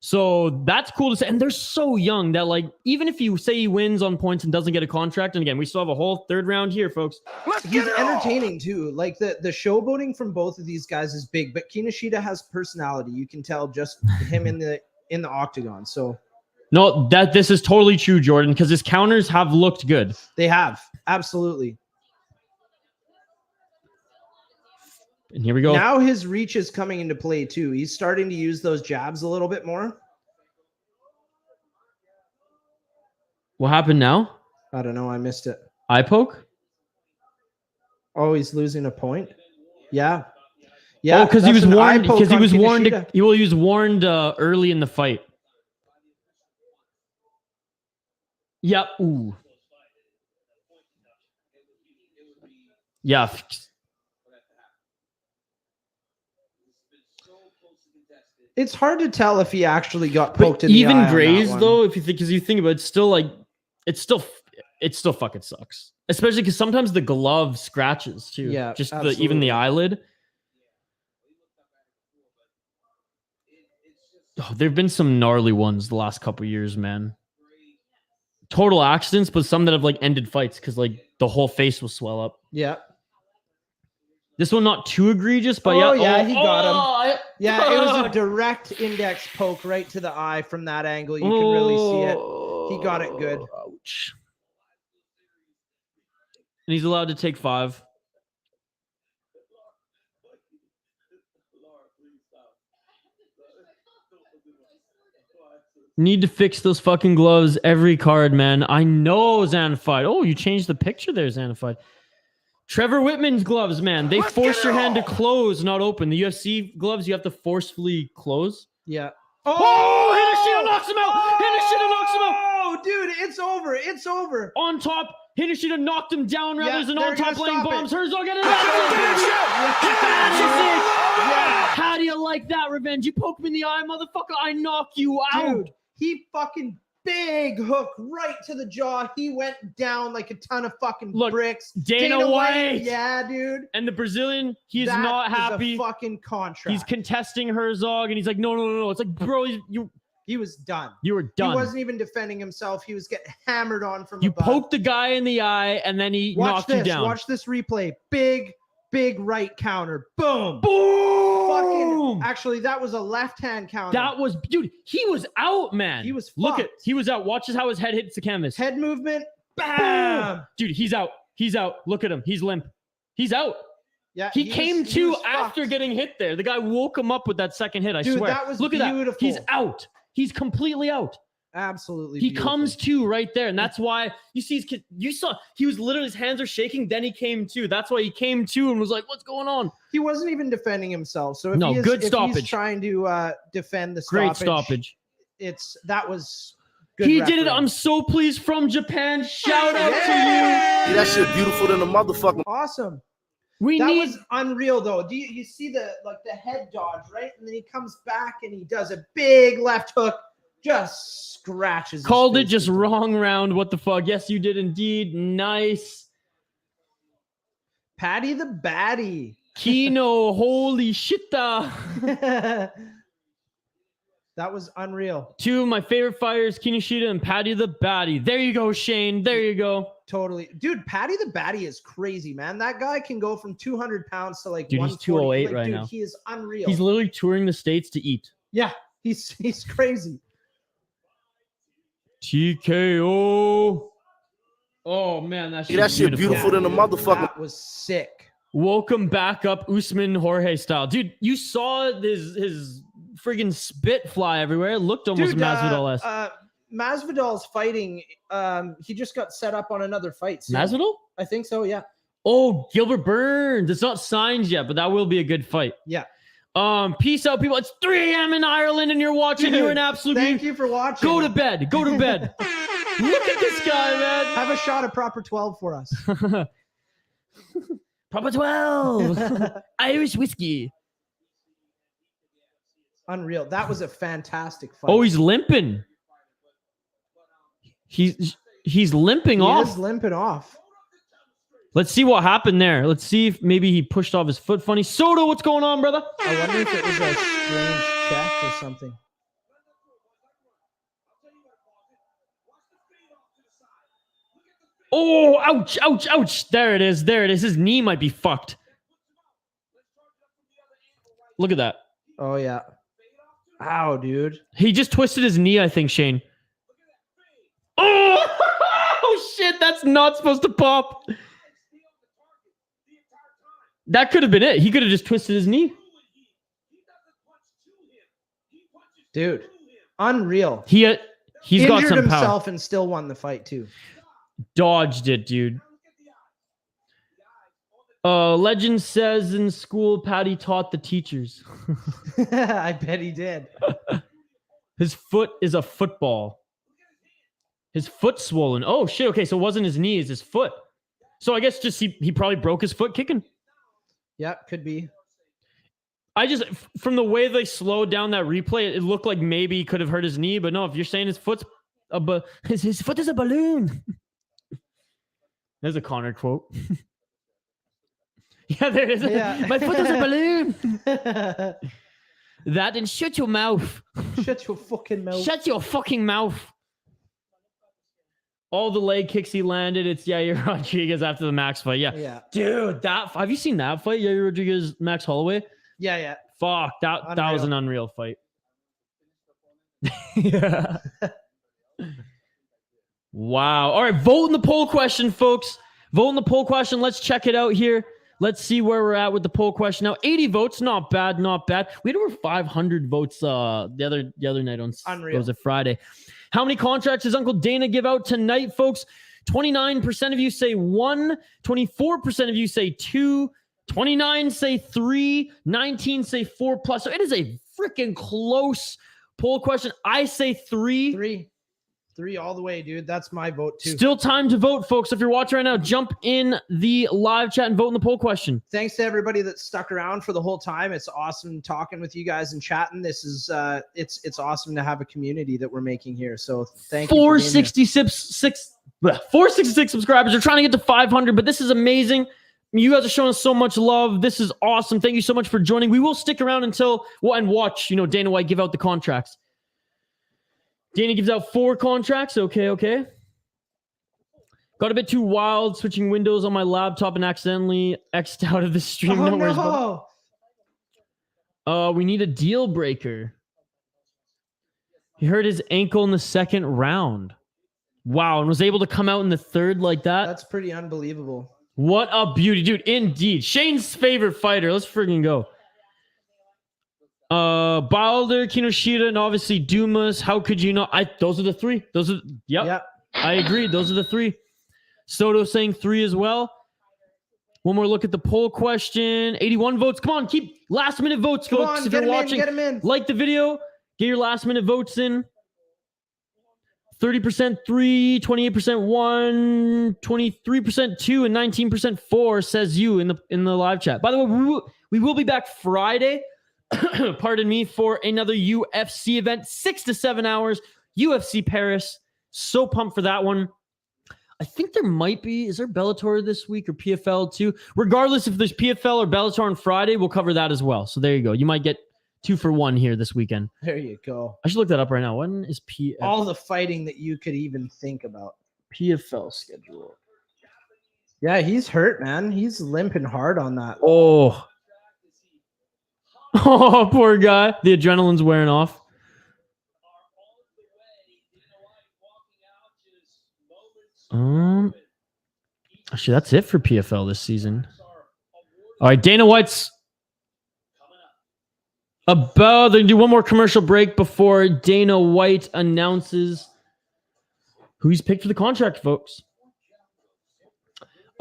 S1: So that's cool to say. And they're so young that, like, even if you say he wins on points and doesn't get a contract, and again, we still have a whole third round here, folks.
S2: He's entertaining too. Like the showboating from both of these guys is big, but Kinoshita has personality. You can tell just him in the octagon. So
S1: no, this is totally true, Jordan, because his counters have looked good.
S2: They have. Absolutely.
S1: And here we go.
S2: Now his reach is coming into play too. He's starting to use those jabs a little bit more.
S1: What happened now?
S2: I don't know. I missed it.
S1: Eye poke?
S2: Oh, he's losing a point. Yeah. Yeah.
S1: Oh, because he was warned. Because he was warned. He was warned early in the fight. Yep. Ooh. Yeah.
S2: It's hard to tell if he actually got poked in the eye.
S1: Even grazed though, if you think, because you think about it, it's still like, it still fucking sucks. Especially because sometimes the glove scratches too.
S2: Yeah,
S1: just
S2: absolutely.
S1: Even the eyelid. Oh, there've been some gnarly ones the last couple years, man. Total accidents, but some that have like ended fights because like the whole face will swell up.
S2: Yeah.
S1: This one not too egregious, but
S2: he got him. Yeah, it was a direct index poke right to the eye from that angle. You can really see it. He got it good.
S1: Ouch. And he's allowed to take 5. Need to fix those fucking gloves every card, man. I know, Xanafied. Oh, you changed the picture there, Xanafied. Trevor Whitman's gloves, man. They force your hand to close, not open. The UFC gloves, you have to forcefully close.
S2: Yeah.
S1: Oh, Kinoshita knocks him out. Kinoshita knocks him out.
S2: Oh, dude, it's over. It's over.
S1: On top, Kinoshita knocked him down. Rather, there's an on top laying bombs. Herzog get it. How do you like that, Revenge? You poke me in the eye, motherfucker. I knock you out.
S2: Dude, he fucking big hook right to the jaw. He went down like a ton of fucking bricks.
S1: Dana White.
S2: Yeah, dude.
S1: And the Brazilian, he's not happy.
S2: Is a fucking contract.
S1: He's contesting Herzog, and he's like, no. It's like, bro,
S2: he was done.
S1: You were done.
S2: He wasn't even defending himself. He was getting hammered on from
S1: you
S2: above.
S1: Poked the guy in the eye, and then he knocked you down.
S2: Watch this replay. Big right counter. Boom.
S1: Boom.
S2: Fucking, actually, that was a left-hand counter.
S1: That was, dude, he was out, man.
S2: He was
S1: Look at, he was out. Watch how his head hits the canvas.
S2: Head movement. Bam.
S1: Boom. Dude, he's out. He's out. Look at him. He's limp. He's out.
S2: Yeah,
S1: he came to after getting hit there. The guy woke him up with that second hit, I swear.
S2: That was
S1: Look
S2: beautiful.
S1: At that. He's out. He's completely out.
S2: Absolutely.
S1: He comes to right there. And that's why you see you saw he was literally, his hands are shaking. Then he came to. That's why he came to and was like, what's going on?
S2: He wasn't even defending himself. So if
S1: good
S2: if
S1: stoppage.
S2: He's trying to defend the
S1: great stoppage.
S2: That was good.
S1: He did it. I'm so pleased from Japan. Shout out to you.
S3: Yeah, that shit beautiful than a motherfucker.
S2: Awesome.
S1: That
S2: was unreal though. Do you see the head dodge, right? And then he comes back and he does a big left hook. Just scratches.
S1: Called it just wrong round. What the fuck? Yes, you did indeed. Nice.
S2: Patty the Batty.
S1: Kino, holy shit.
S2: That was unreal.
S1: 2 of my favorite fighters, Kinoshita and Patty the Batty. There you go, Shane. There you go.
S2: Totally. Dude, Patty the Batty is crazy, man. That guy can go from 200 pounds to like
S1: dude,
S2: 140.
S1: he's 208 right now.
S2: He is unreal.
S1: He's literally touring the States to eat.
S2: Yeah. He's crazy.
S1: TKO. Oh man, that
S3: shit beautiful than a motherfucker.
S2: That was sick.
S1: Welcome back up, Usman Jorge style, dude. You saw his friggin' spit fly everywhere. It looked almost Masvidal-esque.
S2: Masvidal's fighting. He just got set up on another fight. Soon.
S1: Masvidal?
S2: I think so. Yeah.
S1: Oh, Gilbert Burns. It's not signed yet, but that will be a good fight.
S2: Yeah.
S1: Peace out, people. It's 3 a.m. in Ireland, and you're watching. You're an absolute.
S2: Thank you for watching.
S1: Go to bed. Go to bed. Look at this guy, man.
S2: Have a shot of Proper 12 for us.
S1: Proper 12. Irish whiskey.
S2: Unreal. That was a fantastic fight.
S1: Oh, he's limping. He's limping off.
S2: He is limping off.
S1: Let's see what happened there. Let's see if maybe he pushed off his foot funny. Soto, what's going on, brother?
S2: I wonder if it was a strange check or something.
S1: Oh, ouch, ouch, ouch. There it is. There it is. His knee might be fucked. Look at that.
S2: Oh, yeah. Ow, dude.
S1: He just twisted his knee, I think, Shane. Oh, oh shit. That's not supposed to pop. That could have been it. He could have just twisted his knee.
S2: Dude, unreal.
S1: He's
S2: Injured
S1: got some
S2: himself
S1: power.
S2: And still won the fight too.
S1: Dodged it, dude. Legend says in school, Patty taught the teachers.
S2: I bet he did.
S1: His foot is a football. His foot swollen. Oh shit. Okay, so it wasn't his knee, it's his foot. So I guess just he probably broke his foot kicking.
S2: Yeah, could be.
S1: I just, from the way they slowed down that replay, it looked like maybe he could have hurt his knee, but no, if you're saying his foot's his foot is a balloon. There's a Connor quote. Yeah, there is.
S2: Yeah.
S1: My foot is a balloon. That and shut your mouth.
S2: Shut your fucking mouth.
S1: Shut your fucking mouth. All the leg kicks he landed, it's Yair Rodriguez after the Max fight. Yeah. Dude, have you seen that fight? Yair Rodriguez, Max Holloway?
S2: Yeah.
S1: Fuck, that was an unreal fight. Yeah. Wow. All right, vote in the poll question, folks. Vote in the poll question. Let's check it out here. Let's see where we're at with the poll question. Now, 80 votes, not bad, not bad. We had over 500 votes the other night on
S2: Unreal.
S1: Was it Friday? How many contracts does Uncle Dana give out tonight, folks? 29% of you say 1, 24% of you say 2, 29 say 3, 19 say 4+. So it is a freaking close poll question. I say 3.
S2: 3 all the way, dude. That's my vote too.
S1: Still time to vote, folks. If you're watching right now, jump in the live chat and vote in the poll question.
S2: Thanks to everybody that stuck around for the whole time. It's awesome talking with you guys and chatting. This is it's awesome to have a community that we're making here. So thank you.
S1: 466 subscribers. We're trying to get to 500, but this is amazing. You guys are showing us so much love. This is awesome. Thank you so much for joining. We will stick around until and watch, Dana White give out the contracts. Dana gives out 4 contracts. Okay. Got a bit too wild switching windows on my laptop and accidentally X'd out of the stream.
S2: Oh,
S1: worries,
S2: no.
S1: We need a deal breaker. He hurt his ankle in the 2nd round. Wow, and was able to come out in the 3rd like that.
S2: That's pretty unbelievable.
S1: What a beauty, dude. Indeed. Shane's favorite fighter. Let's freaking go. Bilder, Kinoshita, and obviously Dumas. How could you not? Those are the 3. Yep. I agree. Those are the 3. Soto saying 3 as well. One more look at the poll question. 81 votes. Come on, keep last minute votes, folks. If you're watching,
S2: get them in.
S1: Like the video, get your last minute votes in. 30% 3, 28% 1, 23% 2, and 19% 4 says you in the live chat. By the way, we will be back Friday. Pardon me, for another UFC event, 6 to 7 hours, UFC Paris. So pumped for that one. I think there might be, is there Bellator this week or PFL too? Regardless if there's PFL or Bellator on Friday, we'll cover that as well. So there you go. You might get 2 for 1 here this weekend.
S2: There you go.
S1: I should look that up right now. When is PFL?
S2: All the fighting that you could even think about.
S1: PFL schedule.
S2: Yeah, he's hurt, man. He's limping hard on that.
S1: Oh, poor guy. The adrenaline's wearing off. Actually, that's it for PFL this season. All right, Dana White's about. They're gonna do one more commercial break before Dana White announces who he's picked for the contract, folks.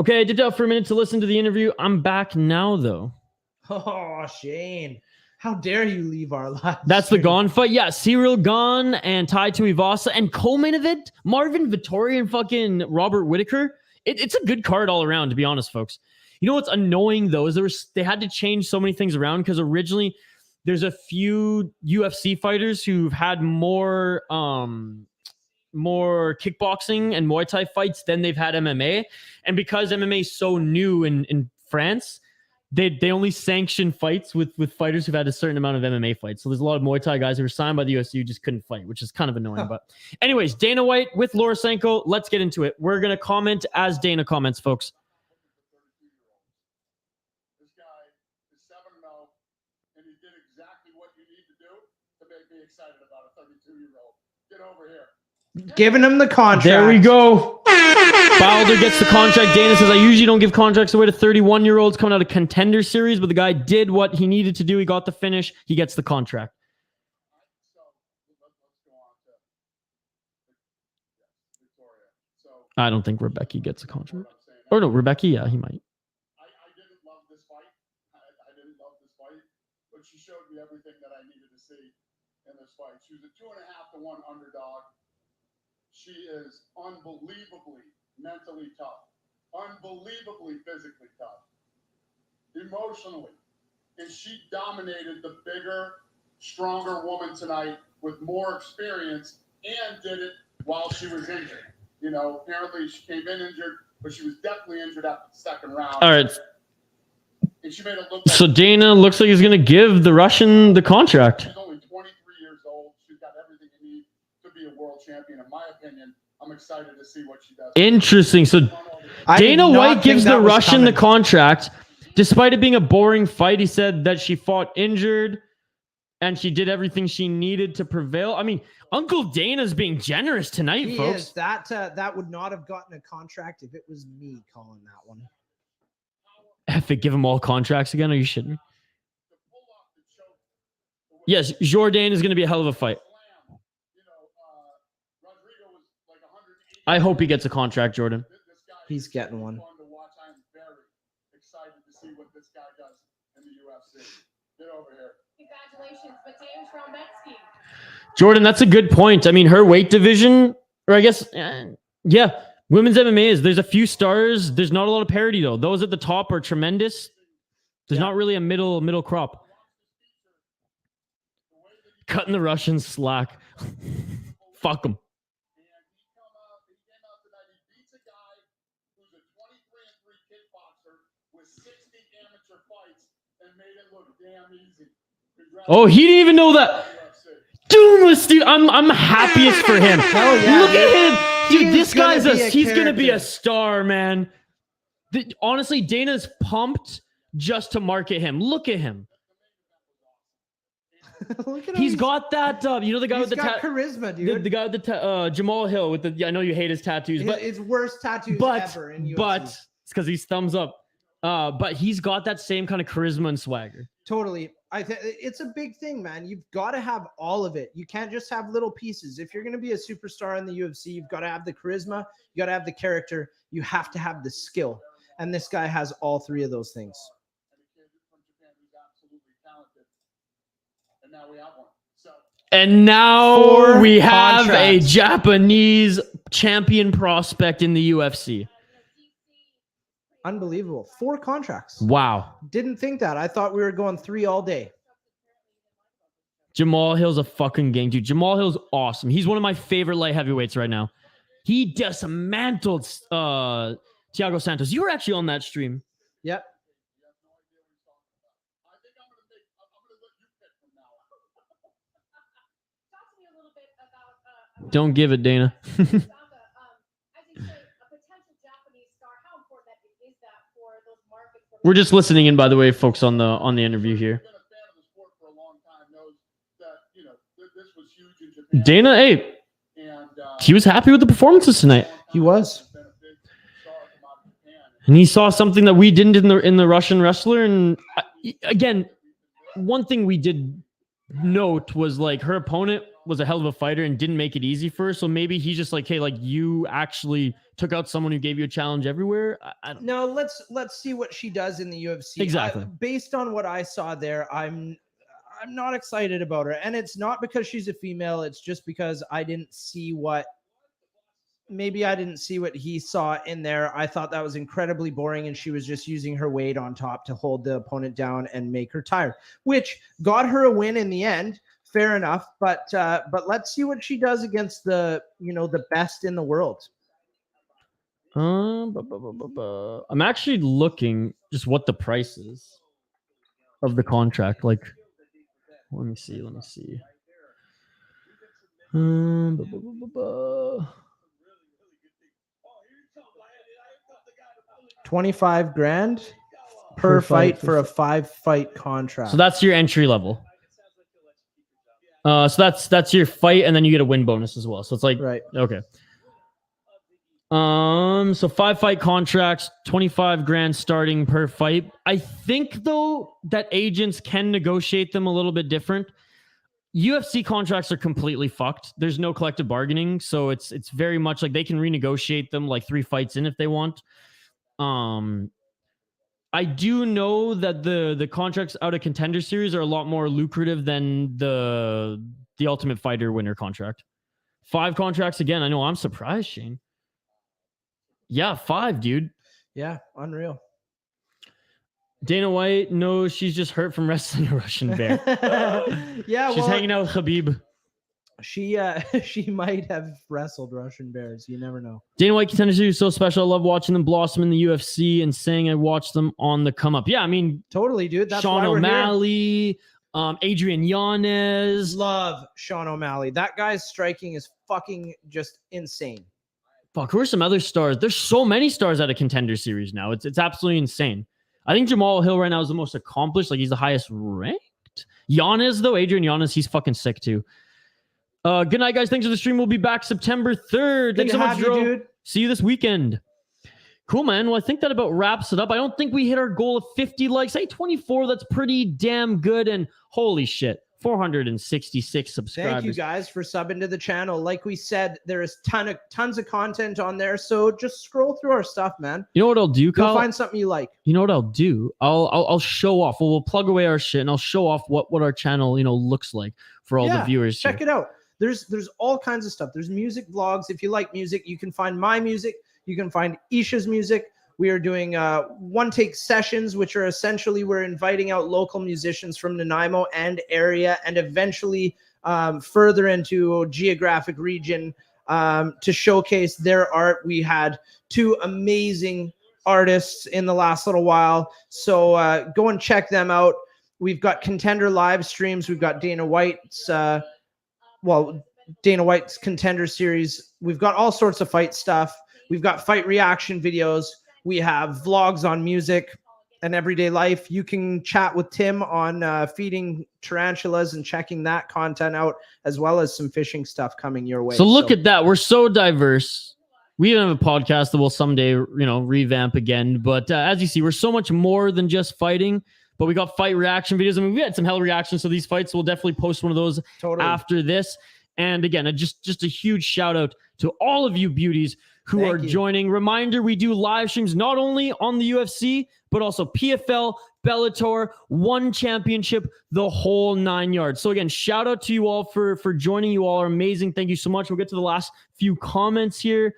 S1: Okay, I did that for a minute to listen to the interview. I'm back now, though.
S2: Oh, Shane. How dare you leave our lives?
S1: That's the Gone fight. Yeah, Cyril Gone and Tai Tuivasa and co-main event, Marvin Vettori and fucking Robert Whittaker. It's a good card all around, to be honest, folks. You know what's annoying, though, is they had to change so many things around because originally there's a few UFC fighters who've had more kickboxing and Muay Thai fights than they've had MMA. And because MMA is so new in France, they only sanction fights with fighters who've had a certain amount of MMA fights. So there's a lot of Muay Thai guys who were signed by the UFC who just couldn't fight, which is kind of annoying. But anyways, Dana White with Lorosenko. Let's get into it. We're going to comment as Dana comments, folks.
S4: This guy is 7-0, and he did exactly what you need to do to make me excited about a 32-year-old. Get over here.
S2: Giving him the contract.
S1: There we go. Bilder gets the contract. Dana says, I usually don't give contracts away to 31-year-olds coming out of Contender series, but the guy did what he needed to do. He got the finish. He gets the contract.
S4: So let's go on to Victoria. So
S1: I don't think Rębecki gets a contract.
S4: what I'm saying.
S1: Or no, Rębecki, yeah, he might.
S4: I didn't love this fight. I didn't love this fight, but she showed me everything that I needed to see in this fight. She was a 2.5 to 1 underdog. She is unbelievably mentally tough, unbelievably physically tough, emotionally. And she dominated the bigger, stronger woman tonight with more experience and did it while she was injured. You know, apparently she came in injured, but she was definitely injured after the second round.
S1: All right.
S4: And she made it look like
S1: So Dana looks like he's going to give the Russian the contract.
S4: she's only 23 years old. She's got everything you need to be a world champion, in my opinion. I'm excited to see what she does.
S1: Interesting. So
S2: I did
S1: Dana
S2: not
S1: White
S2: think
S1: gives
S2: that
S1: the
S2: was
S1: Russian the
S2: coming.
S1: contract. Despite it being a boring fight, he said that she fought injured and she did everything she needed to prevail. I mean, Uncle Dana's being generous tonight,
S2: He
S1: folks.
S2: is. That would not have gotten a contract if it was me calling that one.
S1: If they give him all contracts again, are you shitting me? Yes, Jourdain is going to be a hell of a fight. I hope he gets a contract, Jordan.
S2: He's getting one.
S4: Fun to watch. I'm very excited to see what this guy does in the UFC. Get over here.
S5: Congratulations, Mateusz Rębecki.
S1: Jordan, that's a good point. I mean, her weight division, or I guess, yeah, women's MMA is, there's a few stars. There's not a lot of parity, though. Those at the top are tremendous. There's not really a middle crop. Cutting the Russians slack. Fuck them.
S4: And he came out tonight. He beats a guy who's a 23-3 kickboxer with 60 amateur fights and made it look damn easy.
S1: Oh, he didn't even know that. Dumas, dude, I'm happiest for him.
S2: Hell yeah,
S1: Look at him,
S2: He
S1: dude.
S2: is
S1: This guy's
S2: gonna be a
S1: he's gonna be a
S2: character.
S1: star, man. Honestly, Dana's pumped just to market him. Look at him.
S2: Look at him.
S1: He's got that. You know the guy
S2: He's
S1: with the
S2: got charisma, dude.
S1: the guy with the Jamal Hill with the. I know you hate his tattoos, but
S2: His worst tattoos
S1: but
S2: ever in UFC.
S1: but it's because he's thumbs up. But he's got that same kind of charisma and swagger.
S2: Totally. It's a big thing, man. You've got to have all of it. You can't just have little pieces. If you're going to be a superstar in the UFC, you've got to have the charisma, you got to have the character, you have to have the skill. And this guy has all three of those things.
S4: And a kid from Japan who's absolutely talented. And now we have one. So
S1: And now
S2: 4
S1: we have a
S2: contracts.
S1: Japanese champion prospect in the UFC.
S2: Unbelievable. 4 contracts.
S1: Wow.
S2: Didn't think that. I thought we were going 3 all day.
S1: Jamal Hill's a fucking gang, dude. Jamal Hill's awesome. He's one of my favorite light heavyweights right now. He dismantled Thiago Santos. You were actually on that stream.
S2: Yep.
S4: you have no idea what he's talking about. I think I'm gonna let you pick from now on.
S5: Talk to me a little bit about
S1: Don't give it, Dana.
S5: As you say, a potential Japanese star. How important is that for those markets?
S1: We're just listening in, by the way, folks, on the interview here.
S4: Been a fan of the sport for a long time. Knows that this was huge in Japan.
S1: Dana, hey,
S4: And
S1: he was happy with the performances tonight.
S2: He was.
S4: Been
S1: And he saw something that we didn't in the Russian wrestler. And again, one thing we did note was like her opponent was a hell of a fighter and didn't make it easy for her. So maybe he's just like, hey, like you actually took out someone who gave you a challenge everywhere. I don't
S2: No, let's see what she does in the UFC.
S1: Exactly.
S2: Based on what I saw there, I'm not excited about her. And it's not because she's a female. It's just because I didn't see what he saw in there. I thought that was incredibly boring, and she was just using her weight on top to hold the opponent down and make her tired, which got her a win in the end. Fair enough, but let's see what she does against the best in the world.
S1: I'm actually looking just what the price is of the contract. Like, let me see.
S2: 25 grand per fight for a 5-fight contract.
S1: So that's your entry level. So that's your fight, and then you get a win bonus as well. So it's like,
S2: right.
S1: Okay. So 5-fight contracts, 25 grand starting per fight. I think though that agents can negotiate them a little bit different. UFC contracts are completely fucked. There's no collective bargaining, so it's very much like they can renegotiate them like 3 fights in if they want. I do know that the contracts out of Contender Series are a lot more lucrative than the Ultimate Fighter winner contract. 5 contracts again. I know, I'm surprised, Shane. Yeah, 5, dude.
S2: Yeah, unreal.
S1: Dana White knows she's just hurt from wrestling a Russian bear.
S2: Yeah,
S1: she's hanging out with Khabib.
S2: She might have wrestled Russian bears. You never know.
S1: Dana White Contender Series is so special. I love watching them blossom in the UFC and saying I watched them on the come up. Yeah, I mean,
S2: totally, dude. That's
S1: Sean
S2: why we're
S1: O'Malley, Adrian Yanez.
S2: Love Sean O'Malley. That guy's striking is fucking just insane.
S1: Fuck, who are some other stars? There's so many stars out of Contender Series now. It's absolutely insane. I think Jamal Hill right now is the most accomplished. Like, he's the highest ranked. Yanez, though, Adrian Yanez, he's fucking sick too. Good night, guys. Thanks for the stream. We'll be back September 3rd. Thanks so much, Drew.
S2: dude.
S1: See you this weekend. Cool, man. Well, I think that about wraps it up. I don't think we hit our goal of 50 likes. Hey, 24. That's pretty damn good. And holy shit, 466 subscribers.
S2: Thank you guys for subbing to the channel. Like we said, there is tons of content on there. So just scroll through our stuff, man.
S1: You know what I'll do, Kyle?
S2: You'll find something you like.
S1: You know what I'll do? I'll show off. We'll plug away our shit and I'll show off what our channel, looks like for all the viewers.
S2: Check it out. There's all kinds of stuff. There's music vlogs. If you like music, you can find my music. You can find Isha's music. We are doing one-take sessions, which are essentially we're inviting out local musicians from Nanaimo and area and eventually further into geographic region to showcase their art. We had 2 amazing artists in the last little while. So go and check them out. We've got Contender live streams. We've got Dana White's Dana White's Contender Series. We've got all sorts of fight stuff. We've got fight reaction videos. We have vlogs on music and everyday life. You can chat with Tim on feeding tarantulas and checking that content out, as well as some fishing stuff coming your way.
S1: So look at that. We're so diverse. We even have a podcast that will someday, revamp again. But as you see, we're so much more than just fighting. But we got fight reaction videos. I mean, we had some hell reactions to these fights. So we'll definitely post one of those after this. And again, just a huge shout out to all of you beauties who are joining. Reminder, we do live streams not only on the UFC, but also PFL, Bellator, One Championship, the whole 9 yards. So again, shout out to you all for joining. You all are amazing. Thank you so much. We'll get to the last few comments here.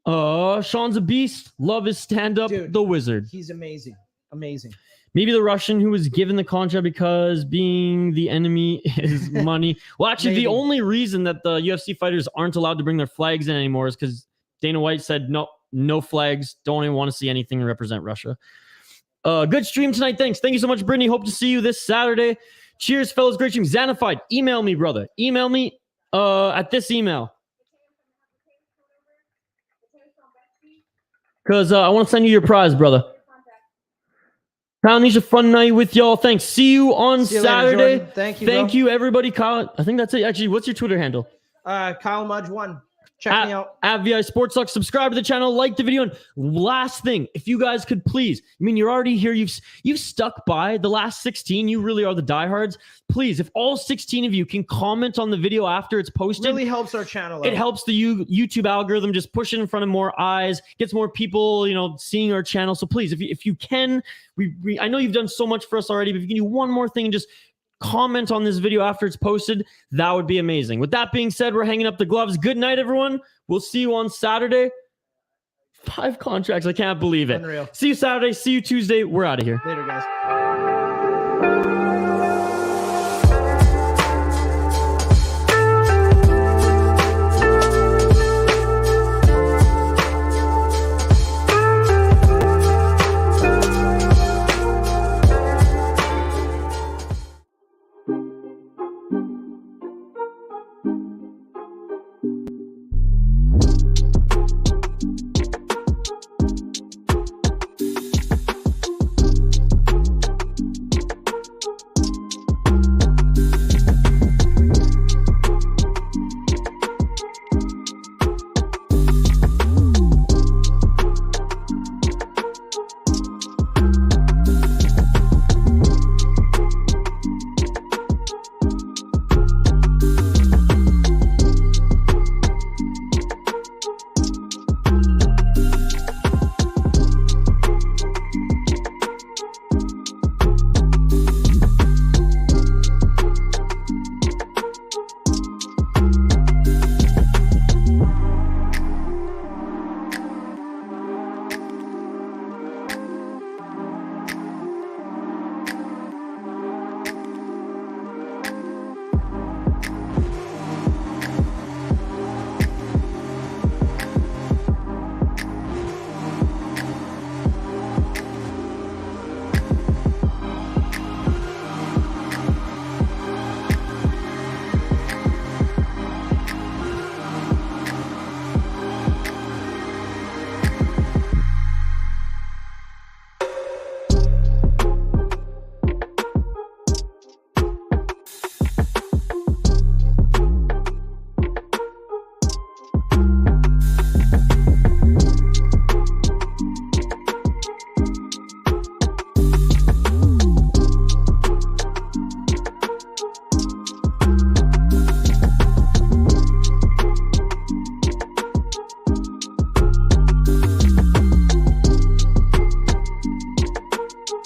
S1: Sean's a beast. Love his stand-up. Dude, the wizard.
S2: He's amazing. Amazing.
S1: Maybe the Russian who was given the contract because being the enemy is money. Well, actually, the only reason that the UFC fighters aren't allowed to bring their flags in anymore is because Dana White said, no flags. Don't even want to see anything to represent Russia. Good stream tonight. Thanks. Thank you so much, Brittany. Hope to see you this Saturday. Cheers, fellas. Great stream. Xanified, email me, brother. Email me at this email. Because I want to send you your prize, brother. Kyle, a fun night with y'all. Thanks. See you on Saturday.
S2: Later, Thank you.
S1: Thank you, everybody. Kyle, I think that's it. Actually, what's your Twitter handle?
S2: Kyle Mudge 1. Check me out.
S1: At VI Sports Talk. Subscribe to the channel, like the video. And last thing, if you guys could please, I mean, you're already here. You've stuck by the last 16. You really are the diehards. Please, if all 16 of you can comment on the video after it's posted,
S2: Really helps our channel out.
S1: it helps the YouTube algorithm just push it in front of more eyes, gets more people, seeing our channel. So please, if you can, I know you've done so much for us already, but if you can do one more thing and just comment on this video after it's posted, that would be amazing. With that being said, we're hanging up the gloves. Good night, everyone. We'll see you on Saturday. 5 contracts. I can't believe it.
S2: Unreal.
S1: See you Saturday. See you Tuesday. We're out of here.
S2: Later, guys.